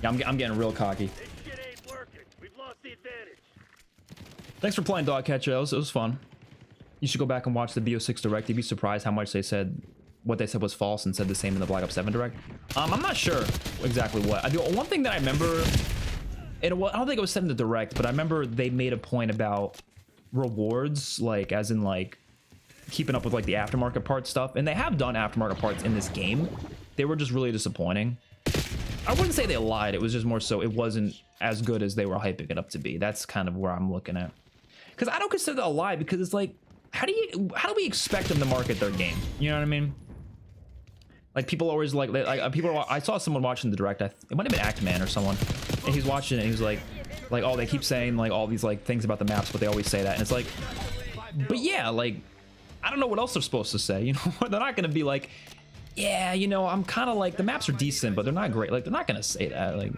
Yeah, I'm getting real cocky. This shit ain't working. We've lost the advantage. Thanks for playing, Dog Catcher. It was fun. You should go back and watch the BO6 Direct. You'd be surprised how much they said, what they said was false and said the same in the Black Ops 7 Direct. I'm not sure exactly what. The one thing that I remember, I don't think it was said in the Direct, but I remember they made a point about rewards, like as in like keeping up with like the aftermarket parts stuff. And they have done aftermarket parts in this game. They were just really disappointing. I wouldn't say they lied. It was just more so it wasn't as good as they were hyping it up to be. That's kind of where I'm looking at. Because I don't consider that a lie, because it's like, how do we expect them to market their game? You know what I mean? Like people always like I saw someone watching the Direct. It might have been Actman or someone, and he's watching it. And he was like, oh, they keep saying like all these like things about the maps, but they always say that, and it's like, but yeah, like I don't know what else they're supposed to say. You know, they're not gonna be like, yeah, you know, I'm kind of like the maps are decent, but they're not great. Like they're not gonna say that. Like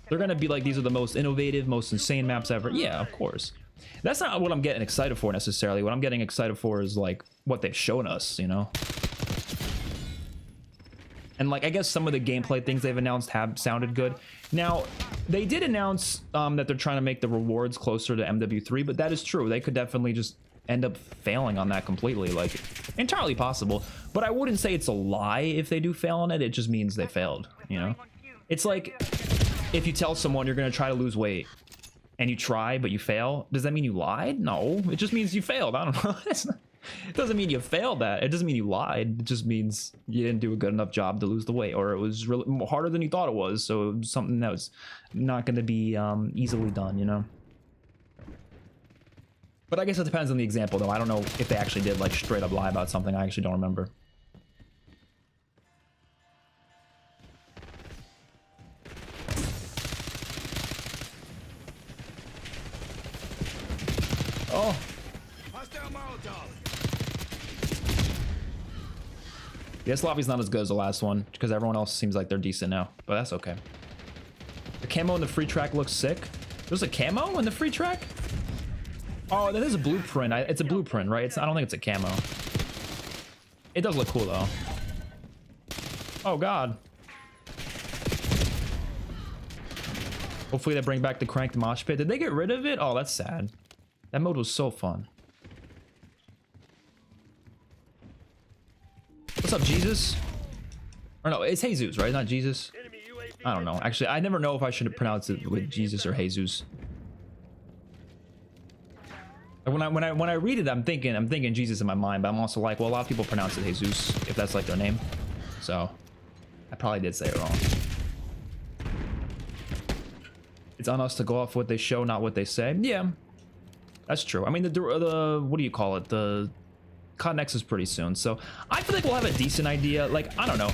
they're gonna be like, these are the most innovative, most insane maps ever. Yeah, of course. That's not what I'm getting excited for necessarily. What I'm getting excited for is like what they've shown us, you know? And like, I guess some of the gameplay things they've announced have sounded good. Now, they did announce that they're trying to make the rewards closer to MW3, but that is true. They could definitely just end up failing on that completely, like entirely possible. But I wouldn't say it's a lie if they do fail on it. It just means they failed, you know? It's like if you tell someone you're going to try to lose weight, and you try, but you fail, does that mean you lied? No, it just means you failed. I don't know. It doesn't mean you failed that. It doesn't mean you lied. It just means you didn't do a good enough job to lose the weight, or it was really harder than you thought it was. So it was something that was not going to be easily done, you know? But I guess it depends on the example, though. I don't know if they actually did like straight up lie about something. I actually don't remember. Oh. Hostile Molotov. This lobby's not as good as the last one because everyone else seems like they're decent now, but that's okay. The camo in the free track looks sick. There's a camo in the free track? Oh, that is a blueprint. It's a blueprint, right? I don't think it's a camo. It does look cool though. Oh God. Hopefully they bring back the cranked mosh pit. Did they get rid of it? Oh, that's sad. That mode was so fun. What's up, Jesus? Or no, it's Jesus, right? Not Jesus. I don't know. Actually, I never know if I should pronounce it with Jesus or Jesus. When I read it, I'm thinking Jesus in my mind, but I'm also like, well, a lot of people pronounce it Jesus if that's like their name. So I probably did say it wrong. It's on us to go off what they show, not what they say. Yeah. That's true. I mean, the what do you call it? The COD Next is pretty soon, so I feel like we'll have a decent idea. Like, I don't know.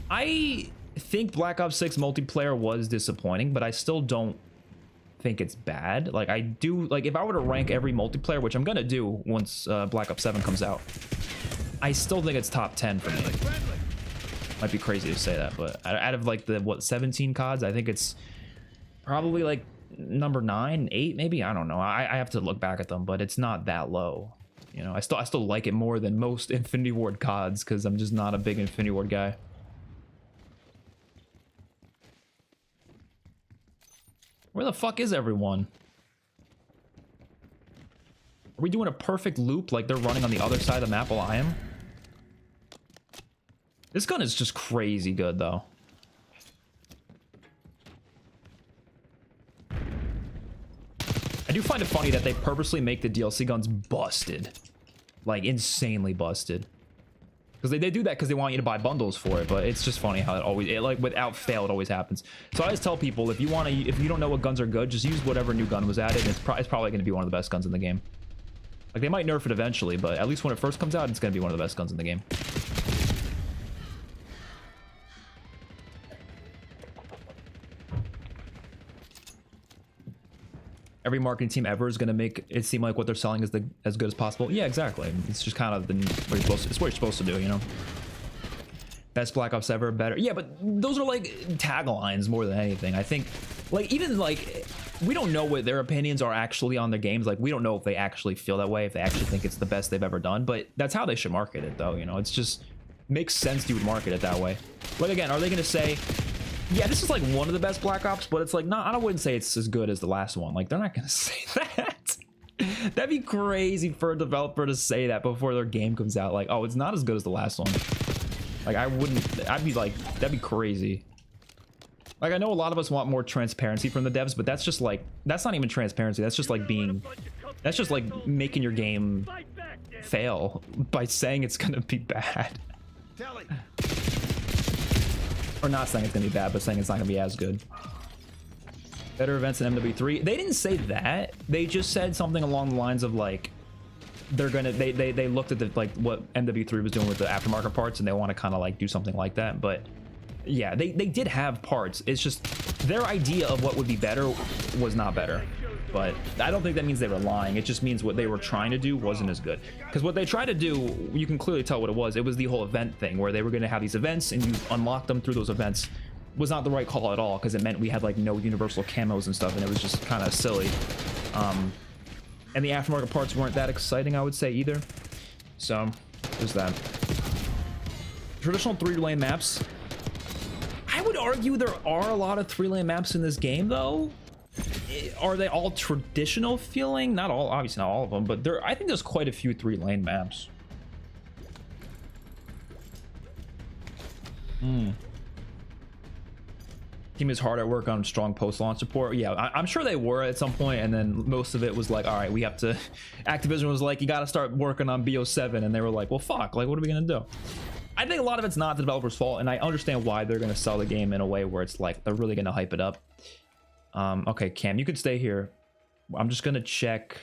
I think Black Ops 6 multiplayer was disappointing, but I still don't think it's bad. Like, I do, like, if I were to rank every multiplayer, which I'm gonna do once Black Ops 7 comes out, I still think it's top 10 for me. Might be crazy to say that, but out of like the, what, 17 CODs, I think it's probably like number 9, 8 maybe. I don't know. I have to look back at them, but it's not that low. You know, I still like it more than most Infinity Ward CODs because I'm just not a big Infinity Ward guy. Where the fuck is everyone? Are we doing a perfect loop like they're running on the other side of the map while I am? This gun is just crazy good though. I do find it funny that they purposely make the DLC guns busted. Like, insanely busted. Because they do that because they want you to buy bundles for it, but it's just funny how like, without fail, it always happens. So I always tell people, if you don't know what guns are good, just use whatever new gun was added, and it's probably going to be one of the best guns in the game. Like, they might nerf it eventually, but at least when it first comes out, it's going to be one of the best guns in the game. every marketing team ever is going to make it seem like what they're selling is as good as possible. Yeah, exactly. It's just kind of it's what you're supposed to do, you know. Best Black Ops ever, better. Yeah, but those are like taglines more than anything. I think, like, even like, we don't know what their opinions are actually on their games. Like, we don't know if they actually feel that way, if they actually think it's the best they've ever done. But that's how they should market it, though. You know, it's just makes sense you would market it that way. Like, again, are they going to say, yeah, this is like one of the best Black Ops, but it's like, no, I wouldn't say it's as good as the last one. Like, they're not going to say that. That'd be crazy for a developer to say that before their game comes out. Like, oh, it's not as good as the last one. Like, I'd be like, that'd be crazy. Like, I know a lot of us want more transparency from the devs, but that's just like, that's not even transparency. That's just like that's just like making your game fail by saying it's gonna be bad. Telly. Or not saying it's gonna be bad, but saying it's not gonna be as good. Better events in MW3. They didn't say that. They just said something along the lines of like, they're gonna they looked at the like what MW3 was doing with the aftermarket parts, and they want to kind of like do something like that. But yeah, they did have parts. It's just their idea of what would be better was not better. But I don't think that means they were lying. It just means what they were trying to do wasn't as good. Because what they tried to do, you can clearly tell what it was. It was the whole event thing where they were going to have these events and you unlock them through those events. Was not the right call at all, because it meant we had like no universal camos and stuff, and it was just kind of silly. And the aftermarket parts weren't that exciting, I would say, either. So there's that. Traditional 3-lane maps. I would argue there are a lot of 3-lane maps in this game, though. Are they all traditional feeling? Not all, obviously not all of them, but I think there's quite a few 3-lane maps. Team is hard at work on strong post-launch support. Yeah, I'm sure they were at some point, and then most of it was like, all right, we have to. Activision was like, you got to start working on BO7, and they were like, well, fuck, like, what are we gonna do? I think a lot of it's not the developer's fault, and I understand why they're gonna sell the game in a way where it's like they're really gonna hype it up. Okay, Cam, you could stay here. I'm just gonna check.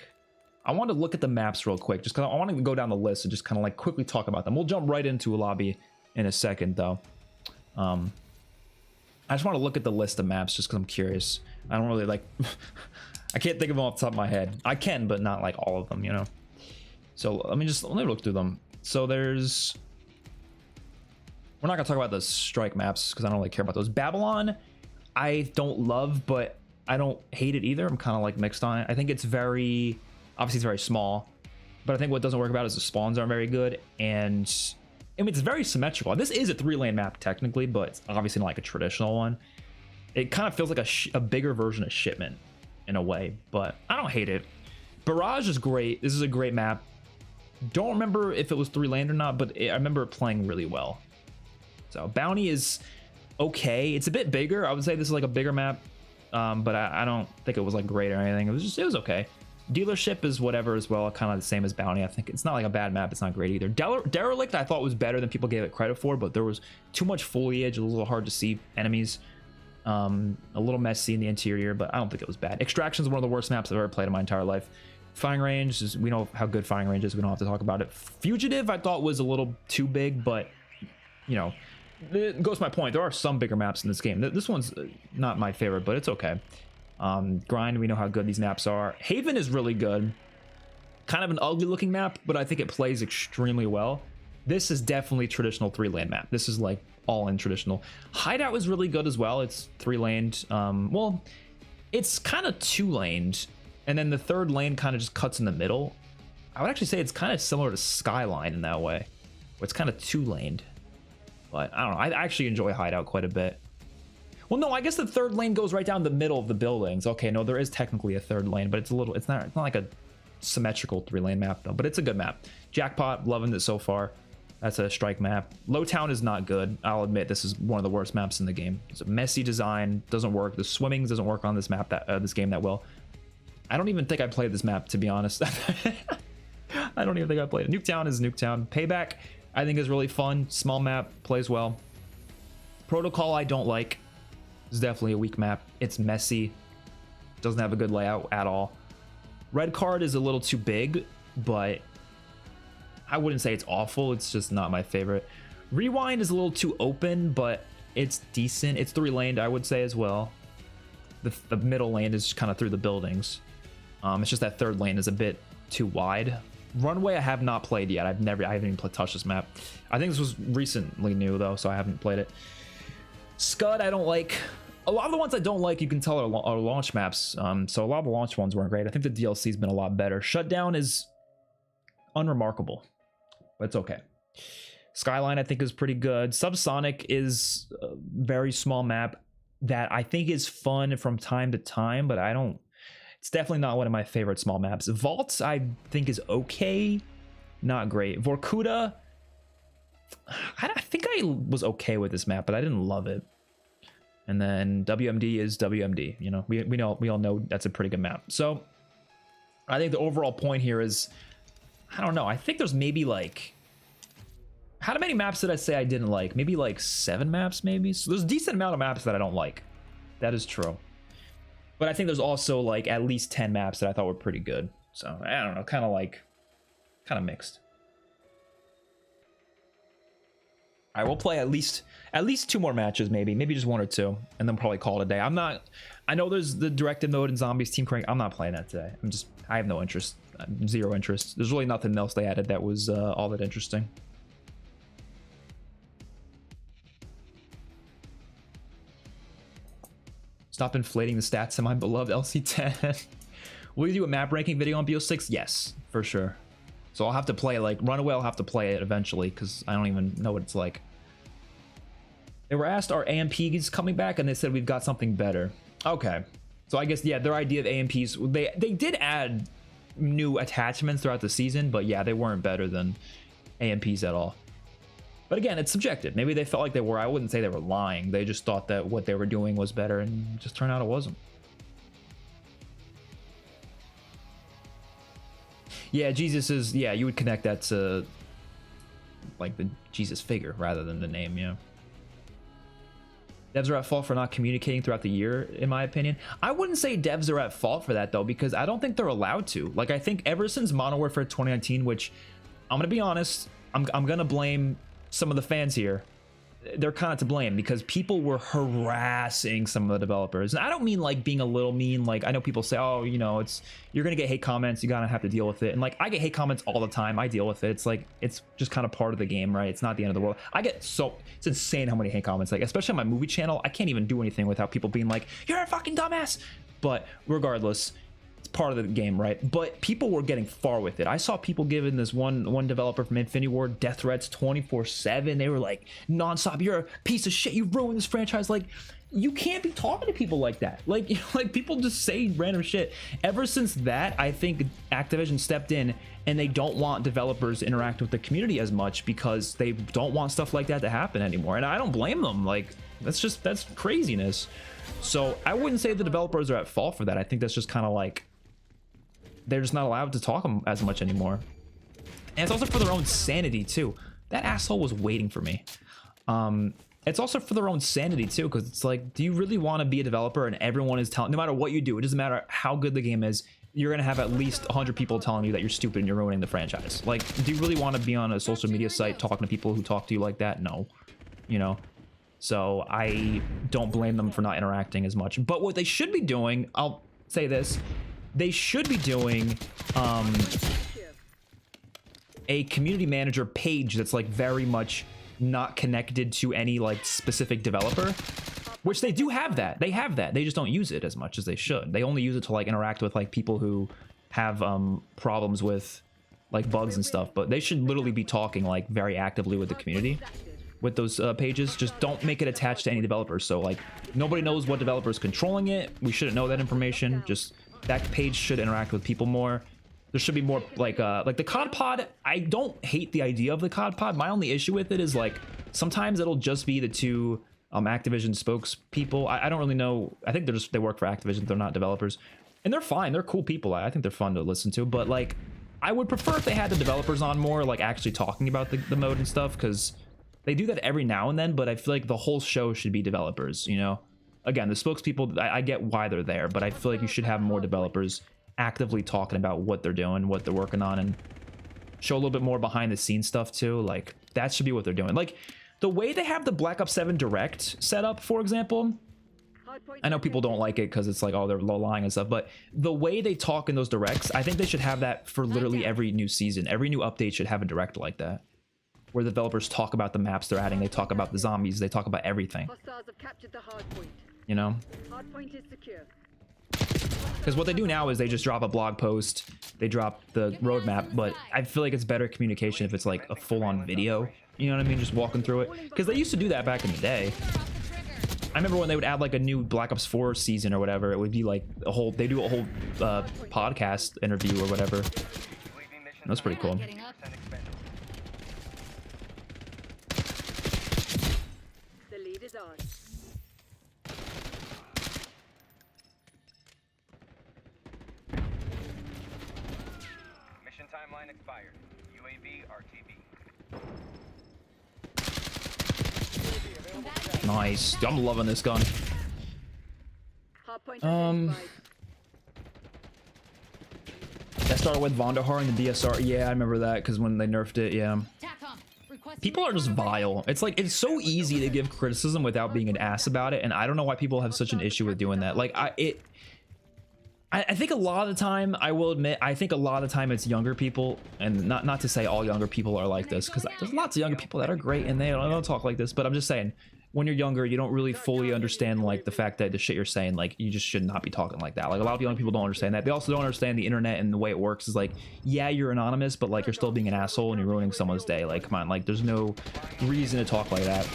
I want to look at the maps real quick, just because I want to go down the list and just kind of like quickly talk about them. We'll jump right into a lobby in a second, though. I just want to look at the list of maps just because I'm curious. I don't really like... I can't think of them off the top of my head. I can, but not like all of them, you know? So let me look through them. So there's... We're not going to talk about the strike maps because I don't really care about those. Babylon, I don't love, but I don't hate it either. I'm kind of like mixed on it. I think it's very... Obviously, it's very small. But I think what doesn't work about it is the spawns aren't very good. And... I mean, it's very symmetrical. This is a 3-lane map technically, but it's obviously not like a traditional one. It kind of feels like a bigger version of Shipment in a way, but I don't hate it. Barrage is great. This is a great map. Don't remember if it was 3-lane or not, but I remember it playing really well. So Bounty is okay. It's a bit bigger. I would say this is like a bigger map, but I don't think it was like great or anything. It was okay. Dealership is whatever as well, kind of the same as Bounty. I think it's not like a bad map. It's not great either. Derelict I thought was better than people gave it credit for, but there was too much foliage, a little hard to see enemies, a little messy in the interior, but I don't think it was bad. Extraction is one of the worst maps I've ever played in my entire life. Firing Range is, we know how good Firing Range is. We don't have to talk about it. Fugitive I thought was a little too big, but you know, it goes to my point. There are some bigger maps in this game. This one's not my favorite, but it's okay. Grind, we know how good these maps are. Haven is really good. Kind of an ugly looking map, but I think it plays extremely well. This is definitely traditional 3-lane map. This is like all in traditional. Hideout is really good as well. It's 3-laned. Well, it's kind of 2-laned, and then the 3rd lane kind of just cuts in the middle. I would actually say it's kind of similar to Skyline in that way, where it's kind of 2-laned. But I don't know. I actually enjoy Hideout quite a bit. Well, no, I guess the 3rd lane goes right down the middle of the buildings. Okay, no, there is technically a 3rd lane, but it's not like a symmetrical 3-lane map though, but it's a good map. Jackpot, loving it so far. That's a strike map. Lowtown is not good. I'll admit this is one of the worst maps in the game. It's a messy design, doesn't work. The swimming doesn't work on this map, this game that well. I don't even think I played this map, to be honest. I don't even think I played it. Nuketown is Nuketown. Payback, I think, is really fun. Small map, plays well. Protocol, I don't like. It's definitely a weak map. It's messy. Doesn't have a good layout at all. Red Card is a little too big, but I wouldn't say it's awful. It's just not my favorite. Rewind is a little too open, but it's decent. It's 3-laned, I would say, as well. The middle lane is kind of through the buildings. It's just that third lane is a bit too wide. Runway I have not played yet. I haven't even touched this map. I think this was recently new though, so I haven't played it. Scud I don't like. A lot of the ones I don't like, you can tell, are launch maps. So a lot of the launch ones weren't great. I think the DLC's been a lot better. Shutdown is unremarkable, but it's okay. Skyline I think is pretty good. Subsonic is a very small map that I think is fun from time to time, but it's definitely not one of my favorite small maps. Vault I think is okay, not great. Vorkuta, I think I was okay with this map, but I didn't love it. And then WMD is WMD. You know, we all know that's a pretty good map. So I think the overall point here is, I don't know. I think there's maybe like, how many maps did I say I didn't like? Maybe like 7 maps, maybe. So there's a decent amount of maps that I don't like. That is true. But I think there's also like at least 10 maps that I thought were pretty good. So I don't know, kind of mixed. I will play at least 2 more matches, maybe just 1 or 2, and then probably call it a day. I know there's the directed mode in Zombies Team Crank. I'm not playing that today. I have no interest, 0 interest. There's really nothing else they added that was all that interesting. Stop inflating the stats in my beloved LC10. Will you do a map ranking video on BO6? Yes, for sure. So I'll have to play, like, Runaway, I'll have to play it eventually, because I don't even know what it's like. They were asked, are AMPs coming back? And they said, we've got something better. Okay. So I guess, yeah, their idea of AMPs, they did add new attachments throughout the season, but yeah, they weren't better than AMPs at all. But again, it's subjective. Maybe they felt like they were. I wouldn't say they were lying. They just thought that what they were doing was better, and it just turned out it wasn't. Yeah, Jesus is, yeah, you would connect that to like the Jesus figure rather than the name, yeah. Devs are at fault for not communicating throughout the year, in my opinion. I wouldn't say devs are at fault for that though, because I don't think they're allowed to. Like, I think ever since Modern Warfare 2019, which I'm gonna be honest, I'm gonna blame some of the fans here. They're kind of to blame because people were harassing some of the developers. And I don't mean like being a little mean. Like, I know people say, oh, you know, you're gonna get hate comments, you gotta have to deal with it. And like, I get hate comments all the time. I deal with it. It's like, it's just kind of part of the game, right? It's not the end of the world. It's insane how many hate comments, like, especially on my movie channel. I can't even do anything without people being like, you're a fucking dumbass. But regardless, it's part of the game, right? But people were getting far with it. I saw people giving this one developer from Infinity Ward death threats 24/7. They were like, nonstop, you're a piece of shit, you ruined this franchise. Like, you can't be talking to people like that. Like people just say random shit. Ever since that, I think Activision stepped in and they don't want developers to interact with the community as much because they don't want stuff like that to happen anymore. And I don't blame them. Like, that's craziness. So I wouldn't say the developers are at fault for that. I think that's just kind of like, they're just not allowed to talk as much anymore. And it's also for their own sanity too. That asshole was waiting for me. It's also for their own sanity too, because it's like, do you really want to be a developer and everyone is telling, no matter what you do, it doesn't matter how good the game is, you're gonna have at least 100 people telling you that you're stupid and you're ruining the franchise. Like, do you really want to be on a social media site talking to people who talk to you like that? No, you know. So I don't blame them for not interacting as much. But what they should be doing, I'll say this, they should be doing a community manager page that's like very much not connected to any like specific developer, which they do have that. They have that. They just don't use it as much as they should. They only use it to like interact with like people who have problems with like bugs and stuff, but they should literally be talking like very actively with the community with those pages. Just don't make it attached to any developers. So like nobody knows what developer is controlling it. We shouldn't know that information. Just that page should interact with people more. There should be more like the COD pod. I don't hate the idea of the COD pod. My only issue with it is like sometimes it'll just be the two Activision spokespeople. I don't really know. I think they work for Activision. They're not developers, and they're fine. They're cool people. I think they're fun to listen to. But like, I would prefer if they had the developers on more, like actually talking about the mode and stuff, because they do that every now and then. But I feel like the whole show should be developers. You know, again, the spokespeople. I get why they're there, but I feel like you should have more developers actively talking about what they're doing, what they're working on, and show a little bit more behind the scenes stuff too. Like, that should be what they're doing. Like the way they have the Black Ops 7 Direct set up, for example, I know people don't like it because it's like, oh, they're lying and stuff, but the way they talk in those directs, I think they should have that for literally every new season. Every new update should have a direct like that, where the developers talk about the maps they're adding, they talk about the zombies, they talk about everything. Hostiles have captured the hard point. You know? Hard point is secure. Because what they do now is they just drop a blog post, they drop the roadmap, but I feel like it's better communication if it's like a full-on video. You know what I mean? Just walking through it. Because they used to do that back in the day. I remember when they would add like a new Black Ops 4 season or whatever, it would be like a whole, they do a whole podcast interview or whatever. That's pretty cool. The lead is ours. Mission timeline expired. UAV RTB. Nice. I'm loving this gun. Hard point identified. That started with Vonderhaar and the DSR. Yeah, I remember that because when they nerfed it, yeah. People are just vile. It's like, it's so easy to give criticism without being an ass about it, and I don't know why people have such an issue with doing that. Like, I think a lot of the time, I will admit, I think a lot of the time it's younger people, and not to say all younger people are like this, because there's lots of younger people that are great and they don't talk like this, but I'm just saying, when you're younger, you don't really fully understand like the fact that the shit you're saying, like, you just should not be talking like that. Like, a lot of young people don't understand that. They also don't understand the internet and the way it works is like, yeah, you're anonymous, but like, you're still being an asshole and you're ruining someone's day. Like, come on, like, there's no reason to talk like that.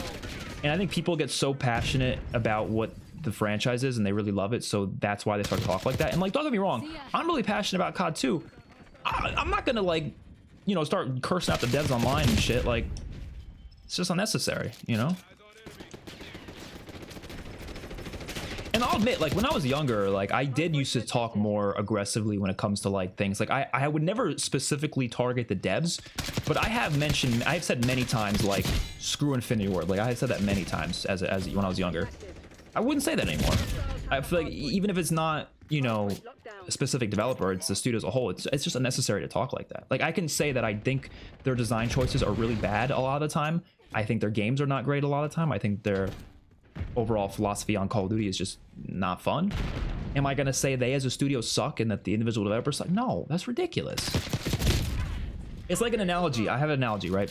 And I think people get so passionate about what the franchise is and they really love it, so that's why they start to talk like that. And like, don't get me wrong, I'm really passionate about COD 2. I'm not gonna like, you know, start cursing out the devs online and shit. Like, it's just unnecessary, you know. And I'll admit, like, when I was younger, like, I did used to talk more aggressively when it comes to like things. Like, I would never specifically target the devs, but I've said many times, like, screw Infinity Ward. Like, I had said that many times as when I was younger. I wouldn't say that anymore. I feel like even if it's not, you know, a specific developer, it's the studio as a whole, it's just unnecessary to talk like that. Like, I can say that I think their design choices are really bad a lot of the time. I think their games are not great a lot of the time. I think their overall philosophy on Call of Duty is just not fun. Am I gonna say they as a studio suck and that the individual developers suck? No, that's ridiculous. It's like an analogy. I have an analogy, right?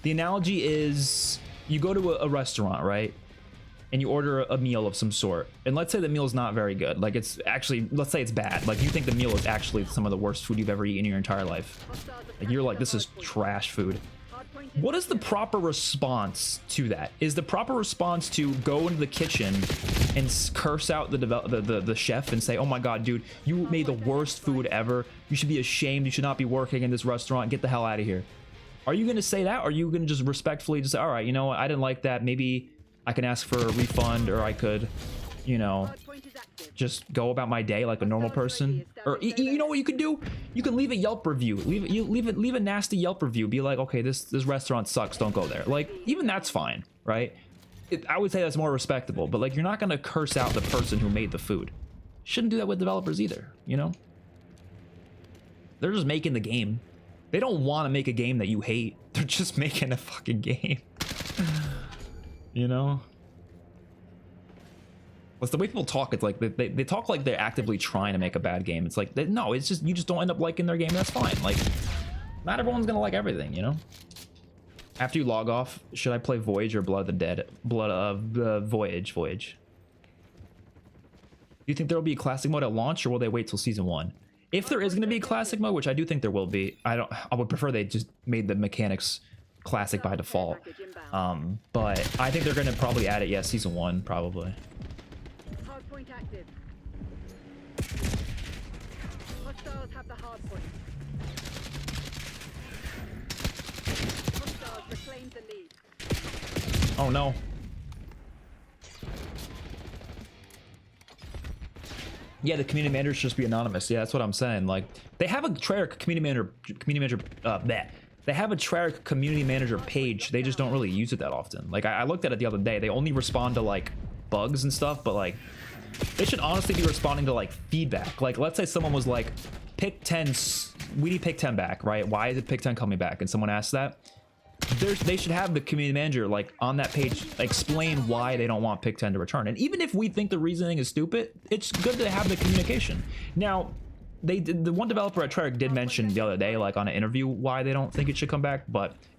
The analogy is you go to a restaurant, right? And you order a meal of some sort, and let's say the meal is not very good. Like, it's actually, let's say it's bad. Like, you think the meal is actually some of the worst food you've ever eaten in your entire life. Like, you're like, this is trash food. What is the proper response to that? Is the proper response to go into the kitchen and curse out the chef and say, oh my god, dude, you made the worst food ever. You should be ashamed. You should not be working in this restaurant. Get the hell out of here. Are you gonna say that? Or are you gonna just respectfully just say, all right, you know what, I didn't like that. Maybe I can ask for a refund, or I could, you know, just go about my day like a normal person. Or you know what you could do? You can leave a Yelp review. Leave a nasty Yelp review. Be like, okay, this restaurant sucks. Don't go there. Like, even that's fine, right? I would say that's more respectable. But like, you're not gonna curse out the person who made the food. Shouldn't do that with developers either. You know? They're just making the game. They don't want to make a game that you hate. They're just making a fucking game. You know? What's the way people talk? It's like they talk like they're actively trying to make a bad game. It's like, no, it's just, you just don't end up liking their game. That's fine. Like, not everyone's gonna like everything, you know? After you log off, should I play Voyage or Blood of the Dead? Blood of Voyage. Do you think there will be a classic mode at launch, or will they wait till season 1? If there is going to be a classic mode, which I do think there will be, I would prefer they just made the mechanics classic by default. But I think they're going to probably add it, yeah, season 1 probably. Hardpoint active. Hostiles have the hardpoint. Hostiles reclaimed the lead. Oh no. Yeah, the community managers should just be anonymous. Yeah, that's what I'm saying. Like, they have a Treyarch community manager. They have a Treyarch community manager page. They just don't really use it that often. Like, I looked at it the other day. They only respond to like bugs and stuff, but like, they should honestly be responding to like feedback. Like, let's say someone was like, pick 10, we need pick 10 back, right? Why is it pick 10 coming back? And someone asked that. they should have the community manager like on that page explain why they don't want pick 10 to return. And even if we think the reasoning is stupid, it's good to have the communication. Now, the one developer at Treyarch did mention the other day, like on an interview, why they don't think it should come back.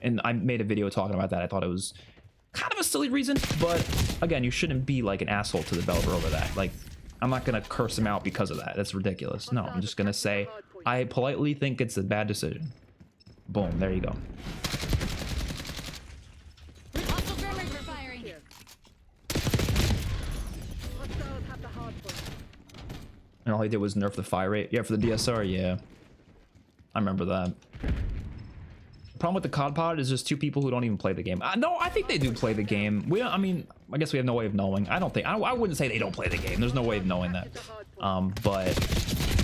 And I made a video talking about that. I thought it was kind of a silly reason, but again, you shouldn't be like an asshole to the developer over that. Like, I'm not gonna curse him out because of that. That's ridiculous. No, I'm just gonna say I politely think it's a bad decision. Boom, there you go. Hostile thermite for firing. Hostiles have the hard point. And all he did was nerf the fire rate. Yeah, for the DSR, yeah. I remember that. The problem with the COD pod is just two people who don't even play the game. No, I think they do play the game. I mean, I guess we have no way of knowing. I wouldn't say they don't play the game. There's no way of knowing that.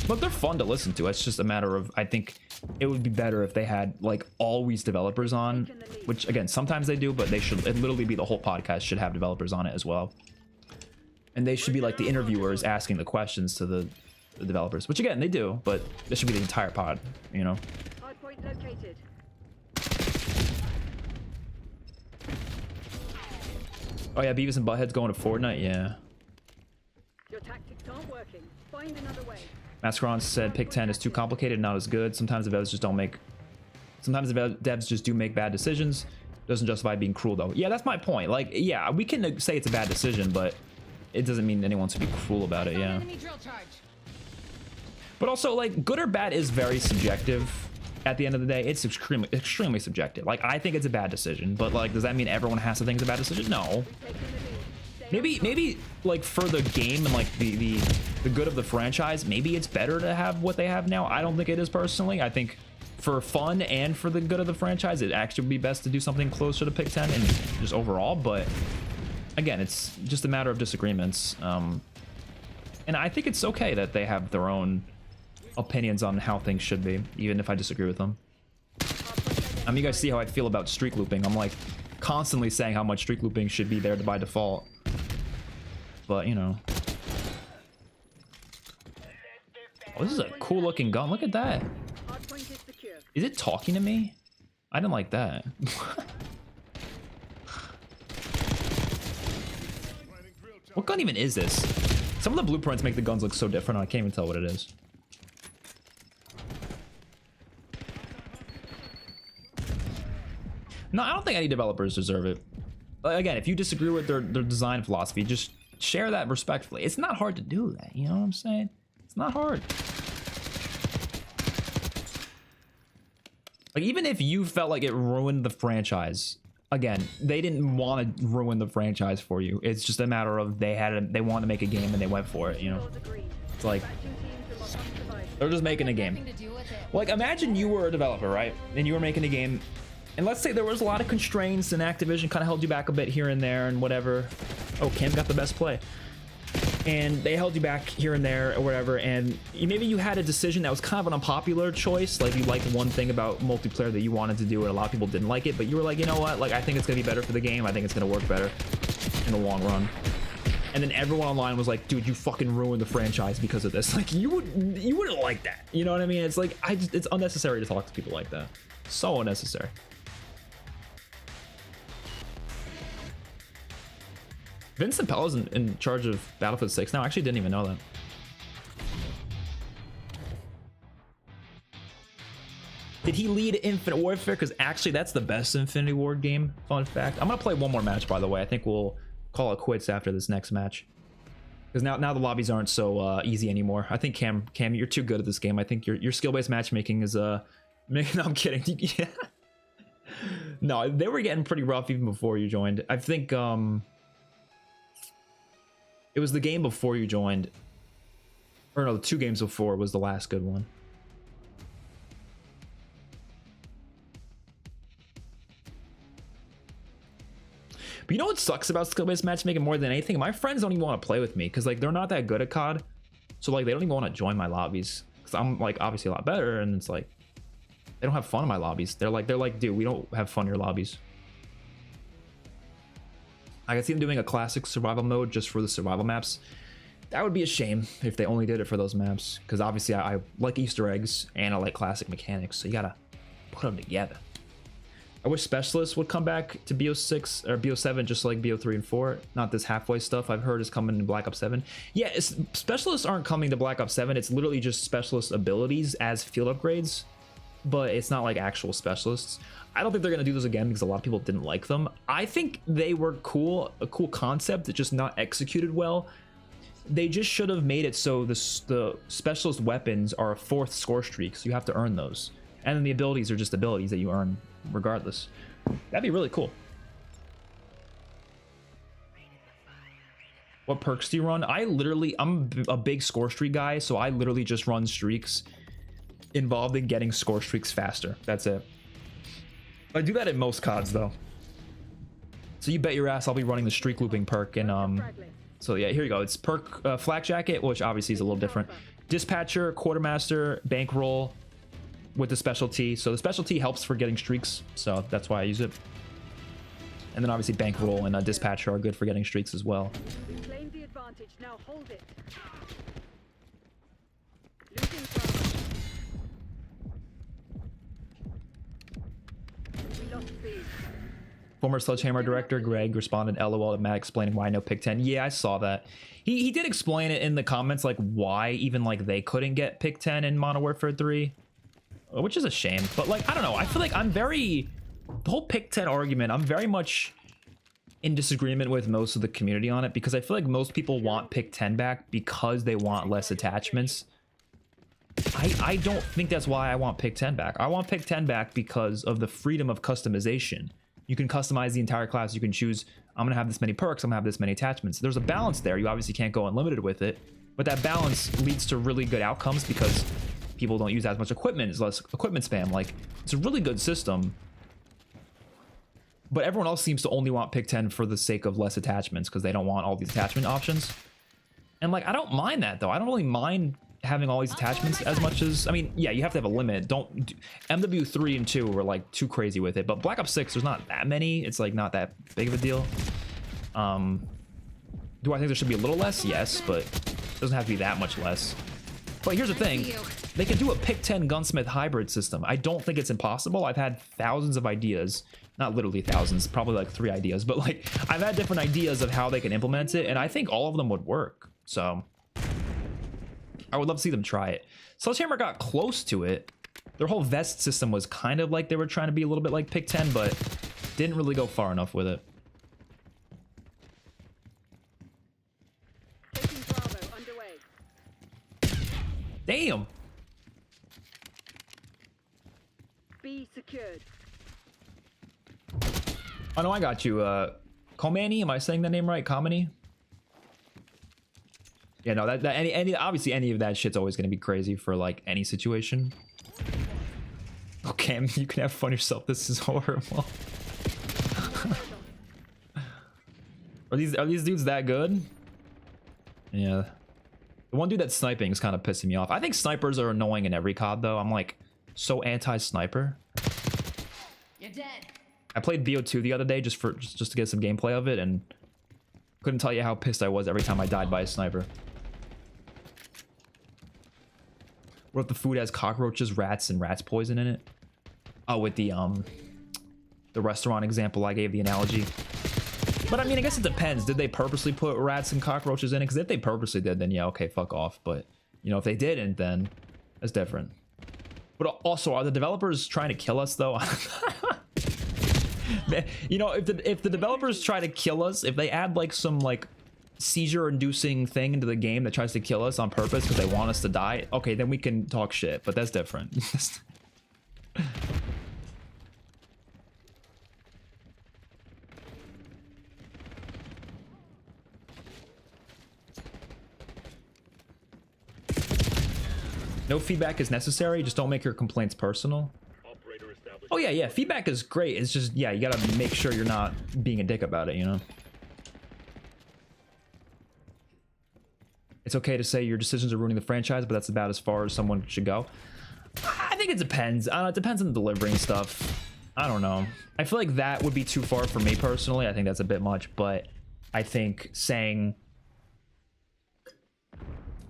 But they're fun to listen to. It's just a matter of, I think it would be better if they had like always developers on, which again, sometimes they do, but it literally be the whole podcast should have developers on it as well. And they should be like the interviewers asking the questions to the developers, which again, they do, but this should be the entire pod, you know? Hard point located. Oh yeah, Beavis and Butthead's going to Fortnite, yeah. Your tactics aren't working. Find another way. Mascaron said pick 10 is too complicated, not as good. Sometimes the devs just do make bad decisions. Doesn't justify being cruel though. Yeah, that's my point. Like, yeah, we can say it's a bad decision, but it doesn't mean anyone should be cruel about it, yeah. Enemy drill charge. But also, like, good or bad is very subjective. At the end of the day, it's extremely subjective. Like, I think it's a bad decision, but like, does that mean everyone has to think it's a bad decision? No. Maybe like for the game and like the good of the franchise, maybe it's better to have what they have now. I don't think it is personally. I think for fun and for the good of the franchise, it actually would be best to do something closer to pick 10 and just overall. But again, it's just a matter of disagreements. And I think it's okay that they have their own opinions on how things should be, even if I disagree with them. I mean, you guys see how I feel about streak looping. I'm like constantly saying how much streak looping should be there by default. But, you know. Oh, this is a cool looking gun. Look at that. Hard point is secure. Is it talking to me? I didn't like that. What gun even is this? Some of the blueprints make the guns look so different. I can't even tell what it is. No, I don't think any developers deserve it. Again, if you disagree with their design philosophy, just share that respectfully. It's not hard to do that, you know what I'm saying? It's not hard. Like, even if you felt like it ruined the franchise, again, they didn't want to ruin the franchise for you. It's just a matter of they wanted to make a game and they went for it, you know? It's like, they're just making a game. Like, imagine you were a developer, right? And you were making a game, and let's say there was a lot of constraints and Activision kind of held you back a bit here and there and whatever. Oh, Cam got the best play. And they held you back here and there or whatever, and maybe you had a decision that was kind of an unpopular choice. Like, you liked one thing about multiplayer that you wanted to do, and a lot of people didn't like it, but you were like, you know what? Like, I think it's gonna be better for the game. I think it's gonna work better in the long run. And then everyone online was like, dude, you fucking ruined the franchise because of this. Like, you wouldn't like that. You know what I mean? It's like, it's unnecessary to talk to people like that. So unnecessary. Vincent Pella's in charge of Battlefield 6 now. I actually didn't even know that. Did he lead Infinite Warfare? Because actually, that's the best Infinity Ward game. Fun fact. I'm gonna play one more match, by the way. I think we'll call it quits after this next match. Because now the lobbies aren't so easy anymore. I think Cam, you're too good at this game. I think your skill-based matchmaking is no, I'm kidding. Yeah. No, they were getting pretty rough even before you joined. I think it was the game before you joined, or no, the 2 games before was the last good one. But you know what sucks about skill-based matchmaking more than anything? My friends don't even want to play with me because like they're not that good at COD, so like they don't even want to join my lobbies because I'm like obviously a lot better, and it's like they don't have fun in my lobbies. They're like, dude, we don't have fun in your lobbies. I could see them doing a classic survival mode just for the survival maps. That would be a shame if they only did it for those maps, because obviously I like Easter eggs and I like classic mechanics, so you gotta put them together. I wish specialists would come back to BO6 or BO7 just like BO3 and 4. Not this halfway stuff I've heard is coming in Black Ops 7. Yeah, specialists aren't coming to Black Ops 7. It's literally just specialist abilities as field upgrades, but it's not like actual specialists. I don't think they're going to do this again because a lot of people didn't like them. I think they were cool, a cool concept, just not executed well. They just should have made it so the specialist weapons are a 4th score streak, so you have to earn those. And then the abilities are just abilities that you earn regardless. That'd be really cool. What perks do you run? I'm a big score streak guy, so I literally just run streaks involved in getting score streaks faster. That's it. I do that in most CODs though. So you bet your ass I'll be running the streak looping perk and so yeah, here you go. It's perk flak jacket, which obviously is a little different. Dispatcher, quartermaster, bankroll with the specialty. So the specialty helps for getting streaks, so that's why I use it. And then obviously bankroll and dispatcher are good for getting streaks as well. We claimed the advantage. Now hold it. Losing Bravo. We lost B. Former Sledgehammer director Greg responded LOL to Matt explaining why no pick 10. Yeah, I saw that. He did explain it in the comments, like why even like they couldn't get pick 10 in Modern Warfare 3, which is a shame. But like, I don't know. I feel like the whole pick 10 argument, I'm very much in disagreement with most of the community on it, because I feel like most people want pick 10 back because they want less attachments. I don't think that's why I want pick 10 back. I want pick 10 back because of the freedom of customization. You can customize the entire class. You can choose, I'm going to have this many perks, I'm going to have this many attachments. There's a balance there. You obviously can't go unlimited with it, but that balance leads to really good outcomes because people don't use as much equipment. There's less equipment spam. Like, it's a really good system. But everyone else seems to only want pick 10 for the sake of less attachments because they don't want all these attachment options. And like, I don't mind that though. I don't really mind having all these attachments as much as, I mean, yeah, you have to have a limit. MW3 and 2 were like too crazy with it, but Black Ops 6, there's not that many. It's like not that big of a deal. Do I think there should be a little less? Yes, but it doesn't have to be that much less. But here's the thing, they can do a pick 10 gunsmith hybrid system. I don't think it's impossible. I've had thousands of ideas, not literally thousands, probably like 3 ideas, but like I've had different ideas of how they can implement it, and I think all of them would work. So I would love to see them try it. Sledgehammer got close to it. Their whole vest system was kind of like they were trying to be a little bit like pick 10, but didn't really go far enough with it. Taking Bravo underway. Damn. B secured. Oh no, I got you. Komani, am I saying that name right? Komani? Yeah, no, obviously any of that shit's always gonna be crazy for like any situation. Okay, you can have fun yourself. This is horrible. Are these dudes that good? Yeah. The one dude that's sniping is kind of pissing me off. I think snipers are annoying in every COD though. I'm like so anti-sniper. You're dead. I played BO2 the other day just to get some gameplay of it, and couldn't tell you how pissed I was every time I died by a sniper. What if the food has cockroaches, rats, and rats poison in it? Oh, with the restaurant example I gave the analogy. But I mean, I guess it depends. Did they purposely put rats and cockroaches in it? Because if they purposely did, then yeah, okay, fuck off. But you know, if they didn't, then that's different. But also, are the developers trying to kill us though? You know, if the developers try to kill us, if they add like some like seizure-inducing thing into the game that tries to kill us on purpose because they want us to die, okay, then we can talk shit. But that's different. No feedback is necessary. Just don't make your complaints personal. Oh yeah, feedback is great. It's just, yeah, you gotta make sure you're not being a dick about it, you know? It's okay to say your decisions are ruining the franchise, but that's about as far as someone should go. I think it depends. It depends on the delivery and stuff. I don't know. I feel like that would be too far for me personally. I think that's a bit much, but I think saying,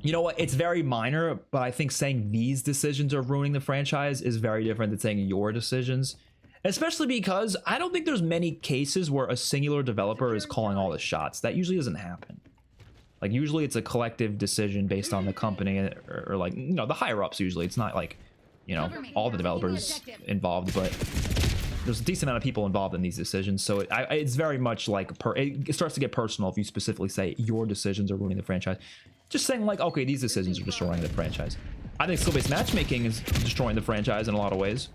you know what, it's very minor, but I think saying these decisions are ruining the franchise is very different than saying your decisions. Especially because I don't think there's many cases where a singular developer is calling all the shots. That usually doesn't happen. Like usually it's a collective decision based on the company or like, you know, the higher ups usually. It's not like, you know, all the developers involved, but there's a decent amount of people involved in these decisions. So it's very much like, it starts to get personal if you specifically say your decisions are ruining the franchise. Just saying like, okay, these decisions are destroying the franchise. I think skill-based matchmaking is destroying the franchise in a lot of ways.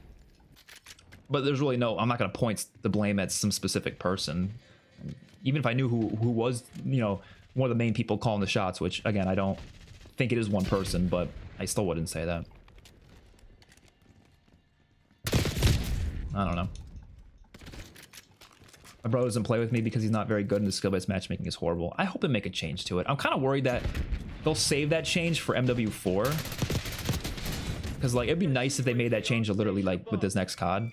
But there's really no, I'm not going to point the blame at some specific person. Even if I knew who was, you know, one of the main people calling the shots, which again, I don't think it is one person, but I still wouldn't say that. I don't know. My brother doesn't play with me because he's not very good and the skill-based matchmaking is horrible. I hope they make a change to it. I'm kind of worried that they'll save that change for MW4. Because like, it'd be nice if they made that change literally like with this next COD.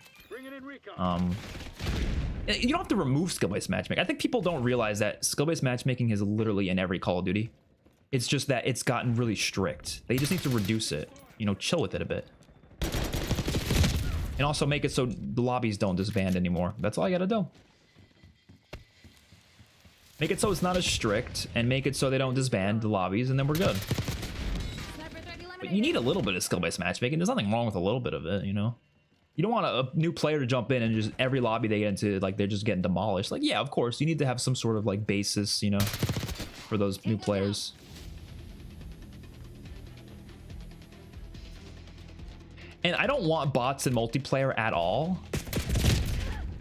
You don't have to remove skill-based matchmaking. I think people don't realize that skill-based matchmaking is literally in every Call of Duty. It's just that it's gotten really strict. They just need to reduce it. You know, chill with it a bit. And also make it so the lobbies don't disband anymore. That's all I gotta do. Make it so it's not as strict, and make it so they don't disband the lobbies, and then we're good. But you need a little bit of skill-based matchmaking. There's nothing wrong with a little bit of it, you know? You don't want a new player to jump in and just every lobby they get into, like, they're just getting demolished. Like, yeah, of course, you need to have some sort of, like, basis, you know, for those new players. And I don't want bots in multiplayer at all.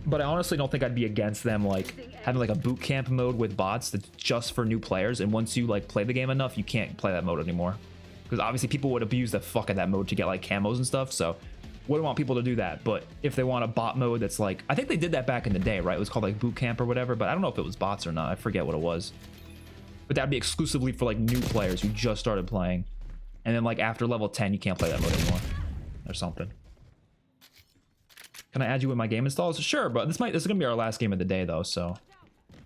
But I honestly don't think I'd be against them, like, having, like, a boot camp mode with bots that's just for new players. And once you, like, play the game enough, you can't play that mode anymore. Because obviously people would abuse the fuck out of that mode to get, like, camos and stuff, so... wouldn't want people to do that. But if they want a bot mode that's like, I think they did that back in the day, right? It was called like boot camp or whatever, but I don't know if it was bots or not. I forget what it was. But that'd be exclusively for like new players who just started playing, and then like after level 10 you can't play that mode anymore or something. Can I add you in my game installs? Sure, but this is gonna be our last game of the day though, so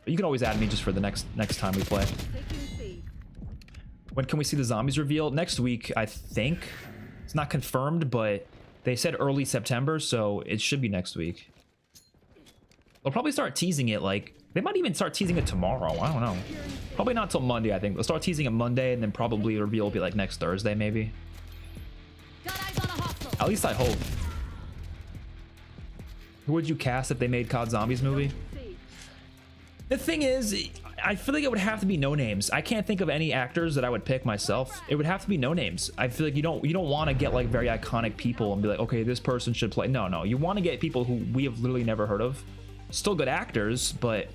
but you can always add me just for the next time we play. When can we see the zombies reveal? Next week, I think. It's not confirmed, but they said early September, so it should be next week. They'll probably start teasing it, like... They might even start teasing it tomorrow, I don't know. Probably not till Monday, I think. They'll start teasing it Monday, and then probably the reveal will be like next Thursday, maybe. At least I hope. Who would you cast if they made COD Zombies movie? The thing is, I feel like it would have to be no names. I can't think of any actors that I would pick myself. It would have to be no names. I feel like you don't want to get like very iconic people and be like, okay, this person should play. No, you want to get people who we have literally never heard of. Still good actors, but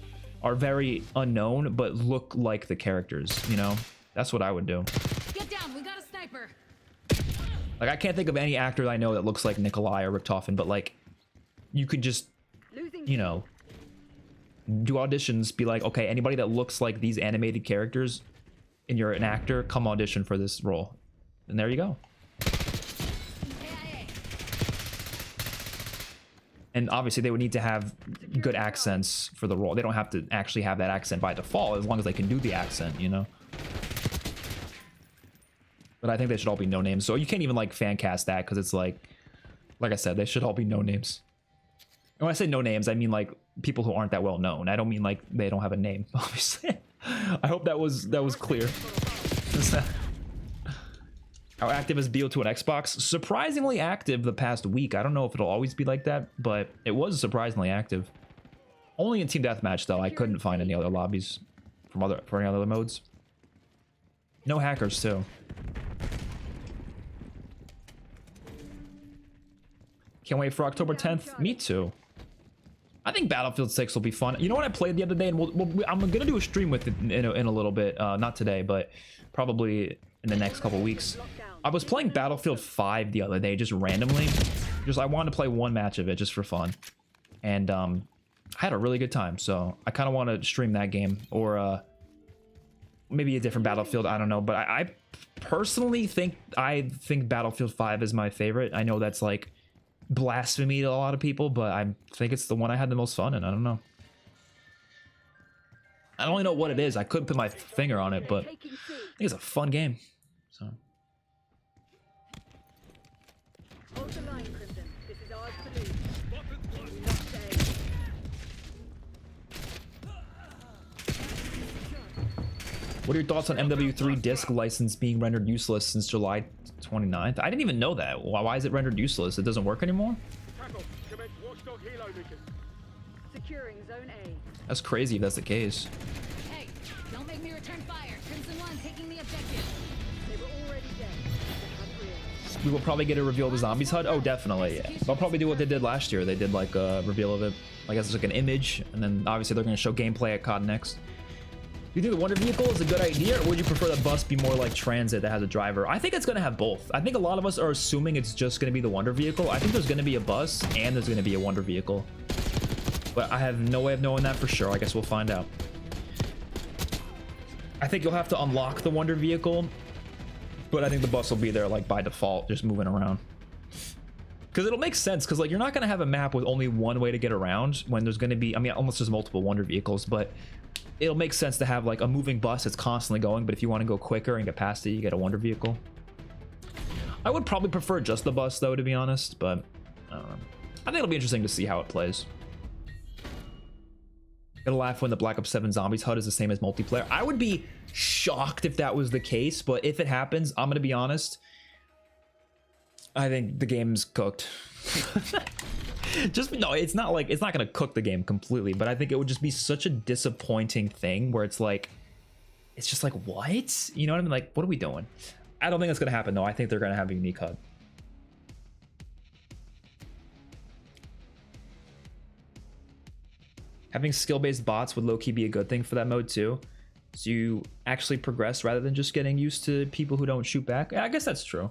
are very unknown, but look like the characters, you know? That's what I would do. Get down, we got a sniper. Like, I can't think of any actor I know that looks like Nikolai or Richtofen, but like, you could just, you know, do auditions, be like, okay, anybody that looks like these animated characters and you're an actor, come audition for this role. And there you go. And obviously they would need to have good accents for the role. They don't have to actually have that accent by default, as long as they can do the accent, you know? But I think they should all be no names. So you can't even like fan cast that, because it's like I said, they should all be no names. And when I say no names, I mean like people who aren't that well known. I don't mean like they don't have a name, obviously. I hope that was clear. How active is BO2 on Xbox? Surprisingly active the past week. I don't know if it'll always be like that, but it was surprisingly active. Only in Team Deathmatch though. I couldn't find any other lobbies for any other modes. No hackers too. Can't wait for October 10th. Me too. I think Battlefield 6 will be fun. You know what I played the other day, and I'm gonna do a stream with it in a little bit. Not today, but probably in the next couple weeks. I was playing Battlefield 5 the other day, just randomly. I wanted to play one match of it just for fun, and I had a really good time. So I kind of want to stream that game, or maybe a different Battlefield. I don't know, but I personally think Battlefield 5 is my favorite. I know that's like blasphemy to a lot of people, but I think it's the one I had the most fun in. I don't know. I don't really know what it is. I couldn't put my finger on it, but I think it's a fun game. So. Hold the line, Crimson. This is ours to lose. What are your thoughts on MW3 disc license being rendered useless since July 29th? I didn't even know that. Why is it rendered useless? It doesn't work anymore? Tackle. Commence watchdog helo mission. Securing Zone A. That's crazy if that's the case. Hey, don't make me return fire. Crimson 1 taking the objective. They were already dead. The hunt real. We will probably get a reveal of the zombies HUD. Oh, definitely. They'll probably do what they did last year. They did like a reveal of it. I guess it's like an image, and then obviously they're going to show gameplay at COD next. Do you think the Wonder Vehicle is a good idea, or would you prefer the bus be more like Transit that has a driver? I think it's going to have both. I think a lot of us are assuming it's just going to be the Wonder Vehicle. I think there's going to be a bus and there's going to be a Wonder Vehicle. But I have no way of knowing that for sure. I guess we'll find out. I think you'll have to unlock the Wonder Vehicle, but I think the bus will be there like by default, just moving around. Because it'll make sense, because like you're not going to have a map with only one way to get around when there's going to be, I mean, almost just multiple Wonder Vehicles, but it'll make sense to have like a moving bus that's constantly going, but if you want to go quicker and get past it, you get a Wonder Vehicle. I would probably prefer just the bus though, to be honest, but I don't know. I think it'll be interesting to see how it plays. Gonna laugh when the Black Ops 7 Zombies HUD is the same as multiplayer. I would be shocked if that was the case, but if it happens, I'm gonna be honest, I think the game's cooked. Just no, it's not like it's not gonna cook the game completely, but I think it would just be such a disappointing thing where it's like, it's just like, what? You know what I mean? Like, what are we doing? I don't think that's gonna happen though. I think they're gonna have a unique HUD. Having skill-based bots would low-key be a good thing for that mode too, so you actually progress rather than just getting used to people who don't shoot back. Yeah, I guess that's true.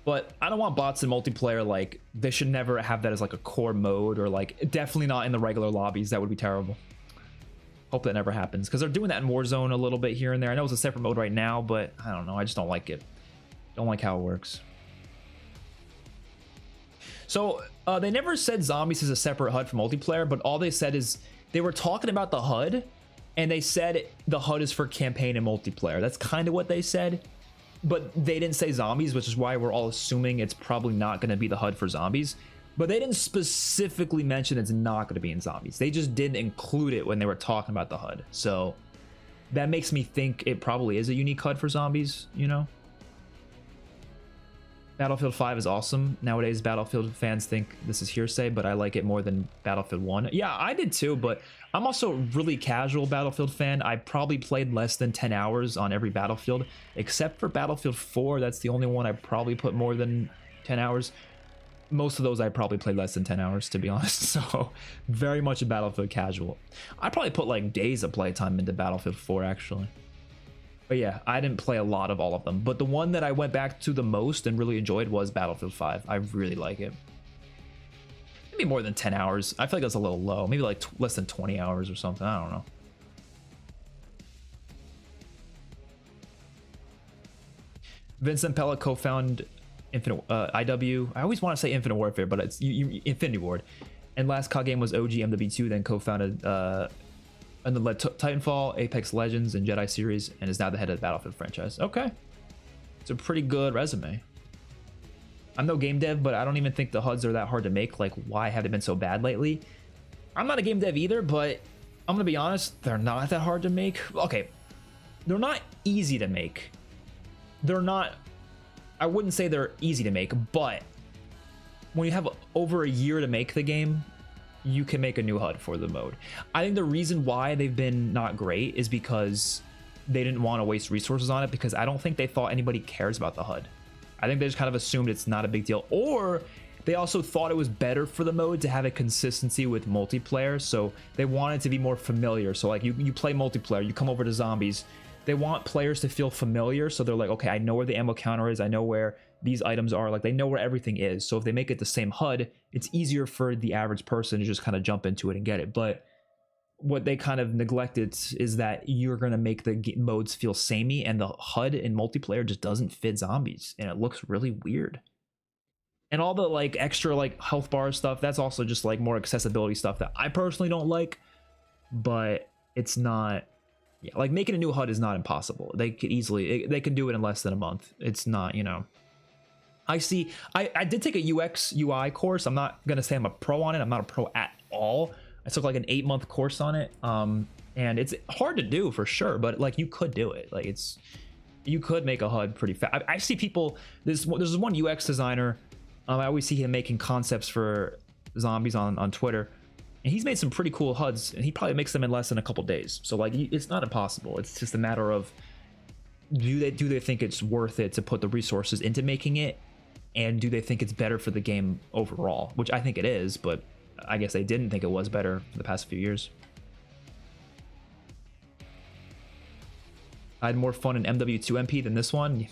But I don't want bots in multiplayer. Like, they should never have that as like a core mode, or like definitely not in the regular lobbies. That would be terrible. Hope that never happens, because they're doing that in Warzone a little bit here and there. I know it's a separate mode right now, but I don't know. I just don't like it. Don't like how it works. So they never said Zombies is a separate HUD for multiplayer, but all they said is they were talking about the HUD, and they said the HUD is for campaign and multiplayer. That's kind of what they said. But they didn't say zombies, which is why we're all assuming it's probably not going to be the HUD for zombies. But they didn't specifically mention it's not going to be in zombies. They just didn't include it when they were talking about the HUD. So that makes me think it probably is a unique HUD for zombies, you know? Battlefield 5 is awesome. Nowadays, Battlefield fans think this is hearsay, but I like it more than Battlefield 1. Yeah, I did too, but I'm also a really casual Battlefield fan. I probably played less than 10 hours on every Battlefield, except for Battlefield 4. That's the only one I probably put more than 10 hours. Most of those I probably played less than 10 hours, to be honest. So very much a Battlefield casual. I probably put like days of playtime into Battlefield 4, actually. But yeah, I didn't play a lot of all of them. But the one that I went back to the most and really enjoyed was Battlefield 5. I really like it. Maybe more than 10 hours. I feel like that's a little low. Maybe like less than 20 hours or something. I don't know. Vincent Pella co-founded Infinite IW. I always want to say Infinite Warfare, but it's Infinity Ward. And last COD game was OG MW2, then co-founded and then led Titanfall, Apex Legends, and Jedi series, and is now the head of the Battlefield franchise. Okay. It's a pretty good resume. I'm no game dev, but I don't even think the HUDs are that hard to make. Like, why have they been so bad lately? I'm not a game dev either, but I'm gonna be honest, they're not that hard to make. Okay, they're not easy to make. They're not, I wouldn't say they're easy to make, but when you have over a year to make the game, you can make a new HUD for the mode. I think the reason why they've been not great is because they didn't want to waste resources on it, because I don't think they thought anybody cares about the HUD. I think they just kind of assumed it's not a big deal, or they also thought it was better for the mode to have a consistency with multiplayer, so they wanted to be more familiar. So like you play multiplayer, you come over to zombies, they want players to feel familiar, so they're like, okay, I know where the ammo counter is, I know where these items are, like they know where everything is. So if they make it the same HUD, it's easier for the average person to just kind of jump into it and get it. But what they kind of neglected is that you're going to make the modes feel samey, and the HUD in multiplayer just doesn't fit zombies, and it looks really weird. And all the like extra like health bar stuff, that's also just like more accessibility stuff that I personally don't like, but it's not, yeah, like making a new HUD is not impossible. They could easily, they can do it in less than a month. It's not, you know, I did take a UX UI course. I'm not going to say I'm a pro on it. I'm not a pro at all. I took like an 8-month course on it. And it's hard to do for sure, but like you could do it. Like you could make a HUD pretty fast. I see people, there's one UX designer, I always see him making concepts for zombies on Twitter, and he's made some pretty cool HUDs, and he probably makes them in less than a couple days. So like it's not impossible. It's just a matter of do they think it's worth it to put the resources into making it, and do they think it's better for the game overall, which I think it is, but I guess they didn't think it was better for the past few years. I had more fun in MW2MP than this one.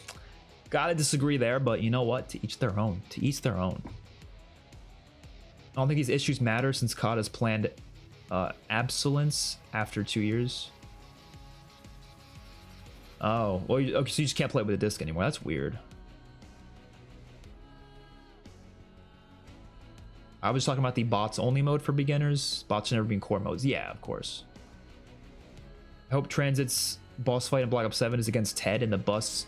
Gotta disagree there, but you know what? To each their own. To each their own. I don't think these issues matter since COD has planned absence after 2 years. Oh, well, okay, so you just can't play it with a disc anymore. That's weird. I was talking about the bots only mode for beginners. Bots have never been core modes. Yeah, of course. I hope Transit's boss fight in Black Ops 7 is against Ted in the bus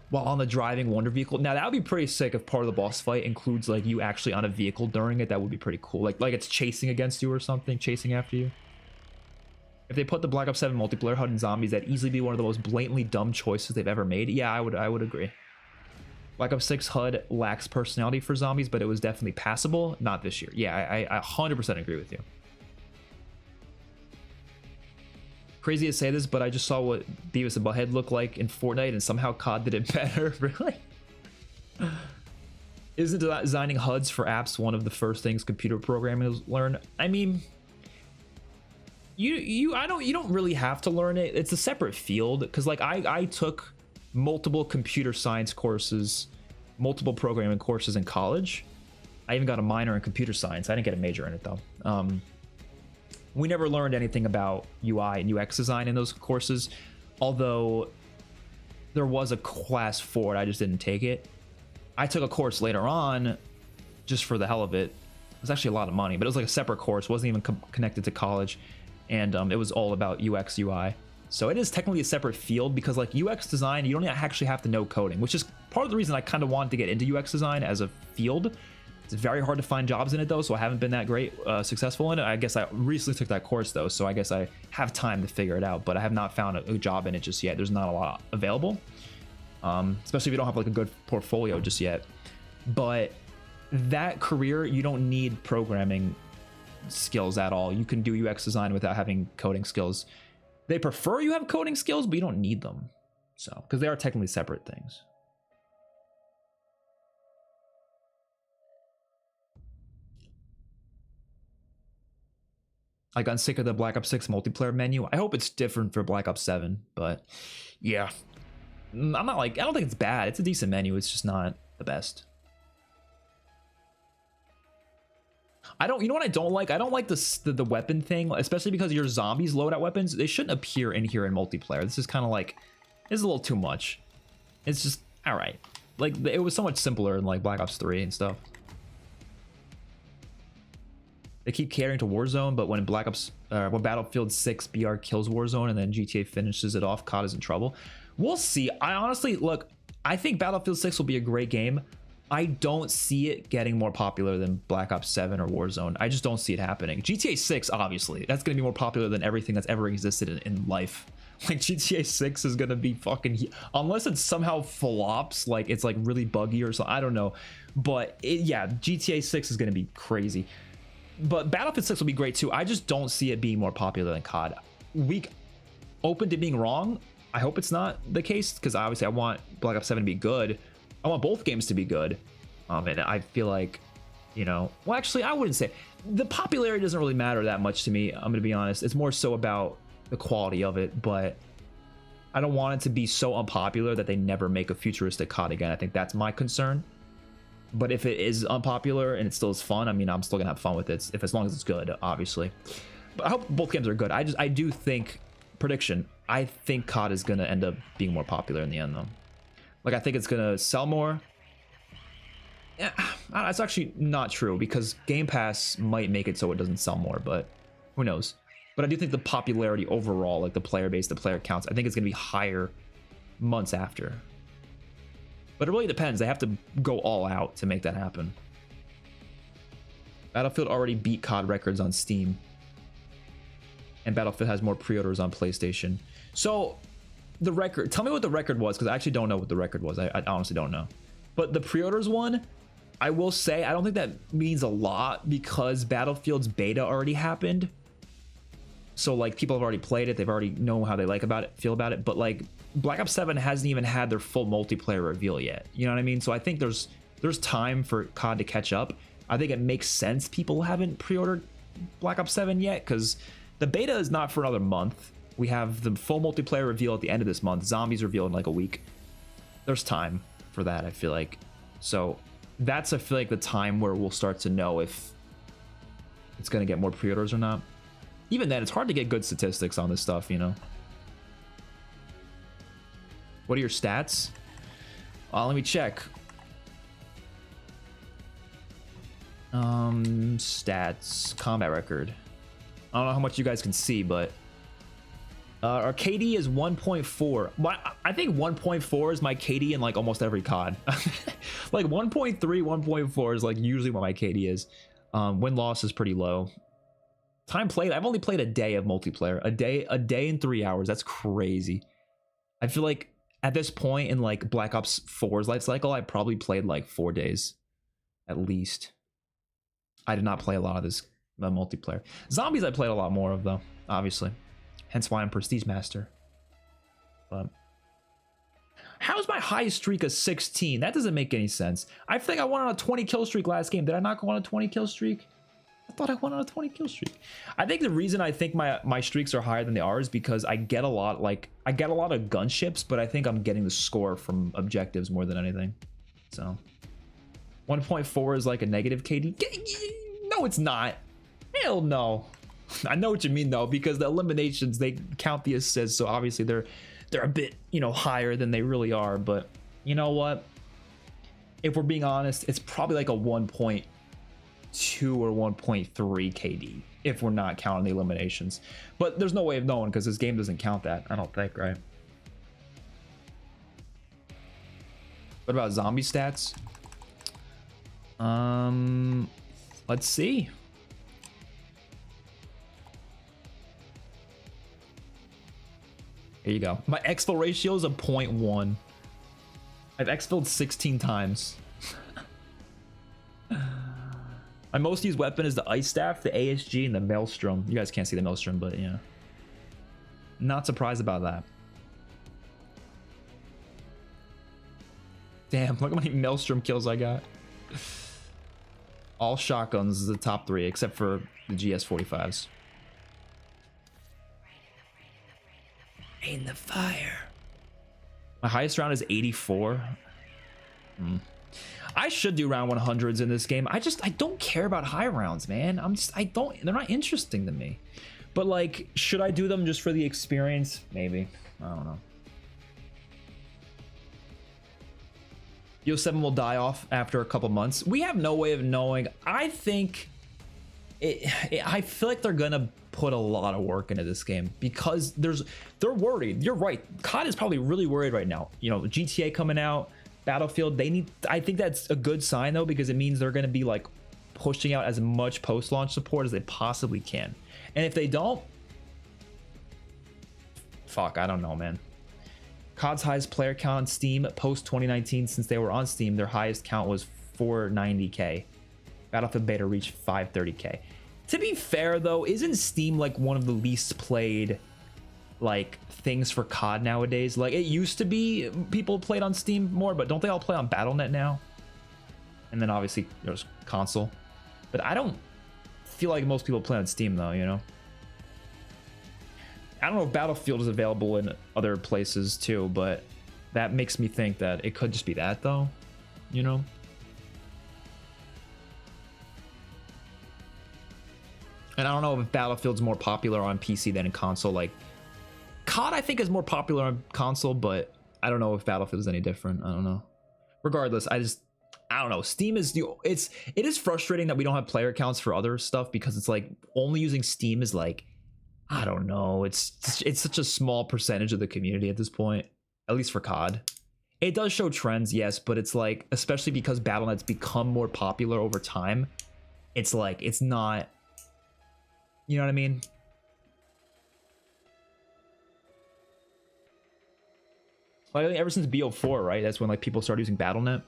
while on the driving wonder vehicle. Now that would be pretty sick if part of the boss fight includes like you actually on a vehicle during it. That would be pretty cool. Like it's chasing against you or something, chasing after you. If they put the Black Ops 7 multiplayer HUD in zombies, that'd easily be one of the most blatantly dumb choices they've ever made. Yeah, I would agree. Black Ops 6 HUD lacks personality for zombies, but it was definitely passable. Not this year. Yeah, I 100% agree with you. Crazy to say this, but I just saw what Beavis and Butthead looked like in Fortnite, and somehow COD did it better. Really? Isn't designing HUDs for apps one of the first things computer programmers learn? I mean, you don't really have to learn it. It's a separate field, because like I took multiple computer science courses, multiple programming courses in college. I even got a minor in computer science. I didn't get a major in it though. We never learned anything about UI and UX design in those courses, although there was a class for it. I just didn't take it. I took a course later on just for the hell of it. It was actually a lot of money, but it was like a separate course. It wasn't even connected to college, and it was all about UX UI. So it is technically a separate field, because like UX design, you don't actually have to know coding, which is part of the reason I kind of wanted to get into UX design as a field. It's very hard to find jobs in it though, so I haven't been that great successful in it. I guess I recently took that course though, so I guess I have time to figure it out, but I have not found a job in it just yet. There's not a lot available, especially if you don't have like a good portfolio just yet. But that career, you don't need programming skills at all. You can do UX design without having coding skills. They prefer you have coding skills, but you don't need them. So, because they are technically separate things. I got sick of the Black Ops 6 multiplayer menu. I hope it's different for Black Ops 7, but yeah. I don't think it's bad. It's a decent menu. It's just not the best. You know what I don't like? I don't like the weapon thing, especially because your zombies load out weapons. They shouldn't appear in here in multiplayer. This is kind of like, it's a little too much. It's just, all right. Like, it was so much simpler in like Black Ops 3 and stuff. They keep catering to Warzone, but when when Battlefield 6 BR kills Warzone and then GTA finishes it off, COD is in trouble. We'll see. I honestly, look, I think Battlefield 6 will be a great game. I don't see it getting more popular than Black Ops 7 or Warzone. I just don't see it happening. GTA 6, obviously, that's going to be more popular than everything that's ever existed in life. Like, GTA 6 is going to be fucking... Unless it somehow flops, like it's like really buggy or something. I don't know. But yeah, GTA 6 is going to be crazy. But Battlefield 6 will be great too. I just don't see it being more popular than COD. Open to being wrong. I hope it's not the case, because obviously I want Black Ops 7 to be good. I want both games to be good. And I feel like, you know, well, actually, I wouldn't say the popularity doesn't really matter that much to me. I'm going to be honest. It's more so about the quality of it, but I don't want it to be so unpopular that they never make a futuristic COD again. I think that's my concern. But if it is unpopular and it still is fun, I mean, I'm still gonna have fun with it, as long as it's good, obviously. But I hope both games are good. I do think, prediction, I think COD is gonna end up being more popular in the end though. Like, I think it's gonna sell more. Yeah, that's actually not true, because Game Pass might make it so it doesn't sell more, but who knows. But I do think the popularity overall, like the player base, the player counts, I think it's gonna be higher months after. But it really depends. They have to go all out to make that happen. Battlefield already beat COD records on Steam. and Battlefield has more pre-orders on PlayStation. So the record, tell me what the record was, because I actually don't know what the record was. I honestly don't know. But the pre-orders one, I will say, I don't think that means a lot because Battlefield's beta already happened. So like people have already played it, they've already know how they feel about it. But like Black Ops 7 hasn't even had their full multiplayer reveal yet. You know what I mean? So I think there's time for COD to catch up. I think it makes sense people haven't pre-ordered Black Ops 7 yet because the beta is not for another month. We have the full multiplayer reveal at the end of this month. Zombies reveal in like a week. There's time for that, I feel like. So that's, I feel like, the time where we'll start to know if it's going to get more pre-orders or not. Even then, it's hard to get good statistics on this stuff, you know? What are your stats? Let me check. Stats, combat record. I don't know how much you guys can see, but our KD is 1.4. I think 1.4 is my KD in like almost every COD. Like 1.3, 1.4 is like usually what my KD is. Win-loss is pretty low. Time played, I've only played a day of multiplayer. A day and 3 hours. That's crazy. I feel like at this point in like Black Ops 4's life cycle, I probably played like 4 days at least. I did not play a lot of this multiplayer. Zombies I played a lot more of though, obviously. Hence why I'm Prestige Master. But how's my highest streak of 16? That doesn't make any sense. I think I went on a 20 kill streak last game. Did I not go on a 20 kill streak? I thought I went on a 20 kill streak. I think the reason I think my streaks are higher than they are is because I get a lot of gunships, but I think I'm getting the score from objectives more than anything. So 1.4 is like a negative KD. No, it's not. Hell no. I know what you mean though, because the eliminations, they count the assists, so obviously they're a bit, you know, higher than they really are. But you know what? If we're being honest, it's probably like a 1.2 or 1.3 KD if we're not counting the eliminations. But there's no way of knowing because this game doesn't count that, I don't think, right? What about zombie stats? Let's see. Here you go. My exfil ratio is a 0.1. I've exfilled 16 times. My most used weapon is the ice staff, the ASG, and the maelstrom. You guys can't see the maelstrom, but yeah. Not surprised about that. Damn, look how many maelstrom kills I got. All shotguns is the top 3, except for the GS45s. In the fire. My highest round is 84. I should do round 100s in this game. I don't care about high rounds, man. They're not interesting to me. But like, should I do them just for the experience? Maybe. I don't know. Yo7 will die off after a couple months. We have no way of knowing. I think I feel like they're gonna put a lot of work into this game because they're worried. You're right. COD is probably really worried right now. You know, GTA coming out, Battlefield, I think that's a good sign though, because it means they're going to be like pushing out as much post-launch support as they possibly can. And if they don't, fuck, I don't know, man. COD's highest player count on Steam post 2019, since they were on Steam, their highest count was 490k. Battlefield beta reached 530k. To be fair though, isn't Steam like one of the least played like things for COD nowadays? Like it used to be people played on Steam more, but don't they all play on Battle.net now? And then obviously there's console. But I don't feel like most people play on Steam though, you know? I don't know if Battlefield is available in other places too, but that makes me think that it could just be that though, you know? And I don't know if Battlefield's more popular on PC than in console. Like COD, I think, is more popular on console, but I don't know if Battlefield is any different. I don't know. Regardless, I don't know. Steam is it is frustrating that we don't have player counts for other stuff, because it's like only using Steam is like, I don't know. It's such a small percentage of the community at this point, at least for COD. It does show trends, yes, but it's like, especially because Battle.net's become more popular over time, it's like, it's not, you know what I mean? I think ever since BO4, right? That's when like people started using BattleNet.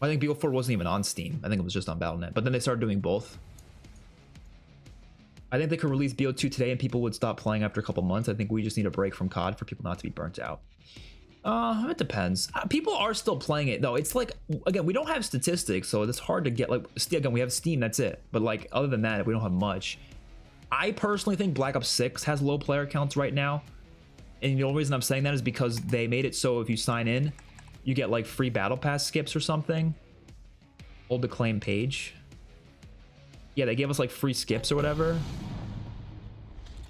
I think BO4 wasn't even on Steam. I think it was just on BattleNet. But then they started doing both. I think they could release BO2 today and people would stop playing after a couple months. I think we just need a break from COD for people not to be burnt out. It depends. People are still playing it though. It's like, again, we don't have statistics, so it's hard to get, like, again, we have Steam, that's it. But like, other than that, we don't have much. I personally think Black Ops 6 has low player counts right now. And the only reason I'm saying that is because they made it so if you sign in, you get like free battle pass skips or something. Hold the claim page. Yeah, they gave us like free skips or whatever.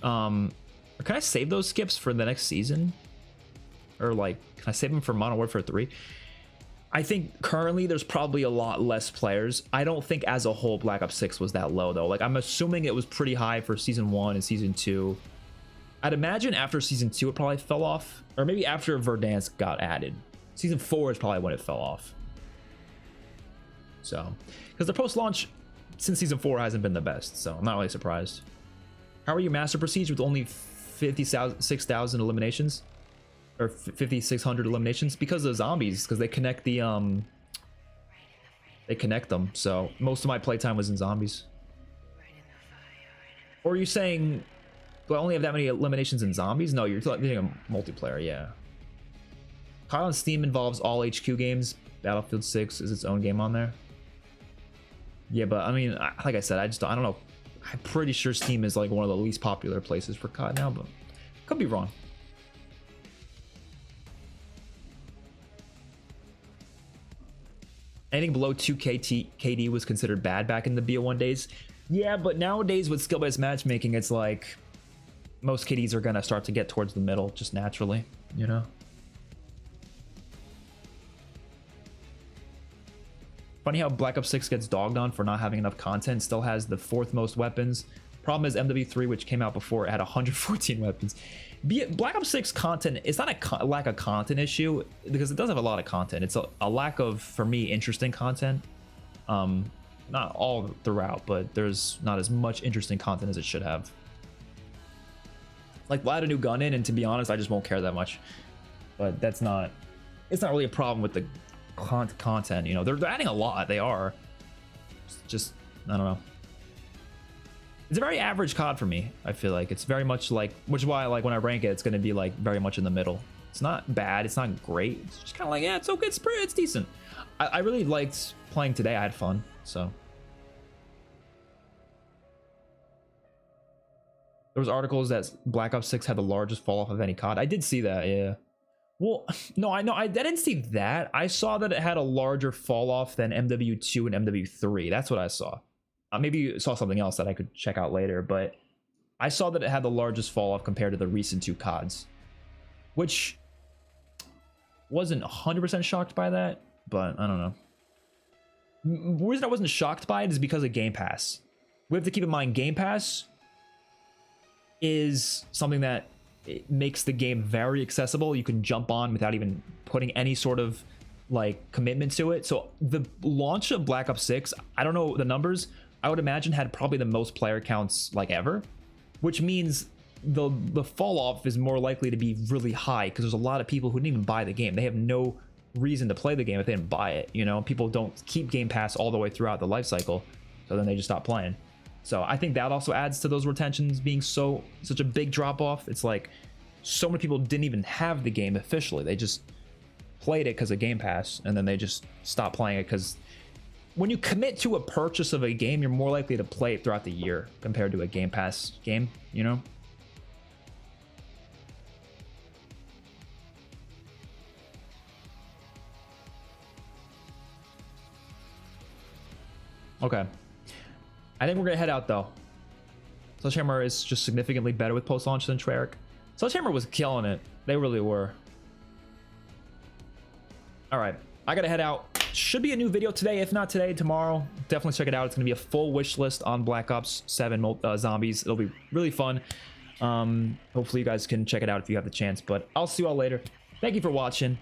Or can I save those skips for the next season? Or like, can I save them for Modern Warfare 3? I think currently there's probably a lot less players. I don't think as a whole Black Ops 6 was that low though. Like, I'm assuming it was pretty high for season 1 and season 2. I'd imagine after season 2 it probably fell off, or maybe after Verdansk got added. Season 4 is probably when it fell off. So, because the post-launch since season 4 hasn't been the best, so I'm not really surprised. How are your master procedure with only 56,000 eliminations? Or 5,600 eliminations? Because of zombies, because they connect the they connect them. So most of my playtime was in zombies. Or are you saying, do I only have that many eliminations in zombies? No, you're talking a multiplayer, yeah. COD on Steam involves all HQ games. Battlefield 6 is its own game on there. Yeah, but I mean, like I said, I don't know. I'm pretty sure Steam is like one of the least popular places for COD now, but could be wrong. Anything below 2k KD was considered bad back in the BO1 days. Yeah, but nowadays with skill-based matchmaking, it's like most KDs are gonna start to get towards the middle just naturally, you know? Funny how Black Ops 6 gets dogged on for not having enough content, still has the 4th most weapons. Problem is MW3, which came out before, it had 114 weapons. Black Ops 6 content, it's not a lack of content issue, because it does have a lot of content. It's a lack of, for me, interesting content. Not all throughout, but there's not as much interesting content as it should have. Like, we'll add a new gun in, and to be honest, I just won't care that much. But that's not, it's not really a problem with the content, you know. They're adding a lot, they are. Just, I don't know. It's a very average COD for me. I feel like it's very much like, which is why like when I rank it, it's going to be like very much in the middle. It's not bad, it's not great, it's just kind of like, yeah, it's okay, it's decent. I really liked playing today. I had fun. So there was articles that Black Ops 6 had the largest fall off of any COD. I did see that, yeah. Well, no, I didn't see that. I saw that it had a larger fall off than MW2 and MW3. That's what I saw. Maybe you saw something else that I could check out later, but I saw that it had the largest fall off compared to the recent 2 CODs, which wasn't 100% shocked by that, but I don't know. The reason I wasn't shocked by it is because of Game Pass. We have to keep in mind Game Pass is something that it makes the game very accessible. You can jump on without even putting any sort of like commitment to it. So the launch of Black Ops 6, I don't know the numbers, I would imagine had probably the most player counts like ever, which means the fall off is more likely to be really high because there's a lot of people who didn't even buy the game. They have no reason to play the game if they didn't buy it, you know. People don't keep Game Pass all the way throughout the life cycle, so then they just stop playing. So I think that also adds to those retentions being such a big drop off. It's like so many people didn't even have the game officially, they just played it because of Game Pass, and then they just stopped playing it because when you commit to a purchase of a game, you're more likely to play it throughout the year compared to a Game Pass game, you know? Okay. I think we're gonna head out though. Sledgehammer is just significantly better with post-launch than Treyarch. Sledgehammer was killing it. They really were. All right, I gotta head out. Should be a new video today. If not today, tomorrow. Definitely check it out. It's gonna be a full wish list on Black Ops 7 zombies. It'll be really fun. Hopefully you guys can check it out if you have the chance. But I'll see you all later. Thank you for watching.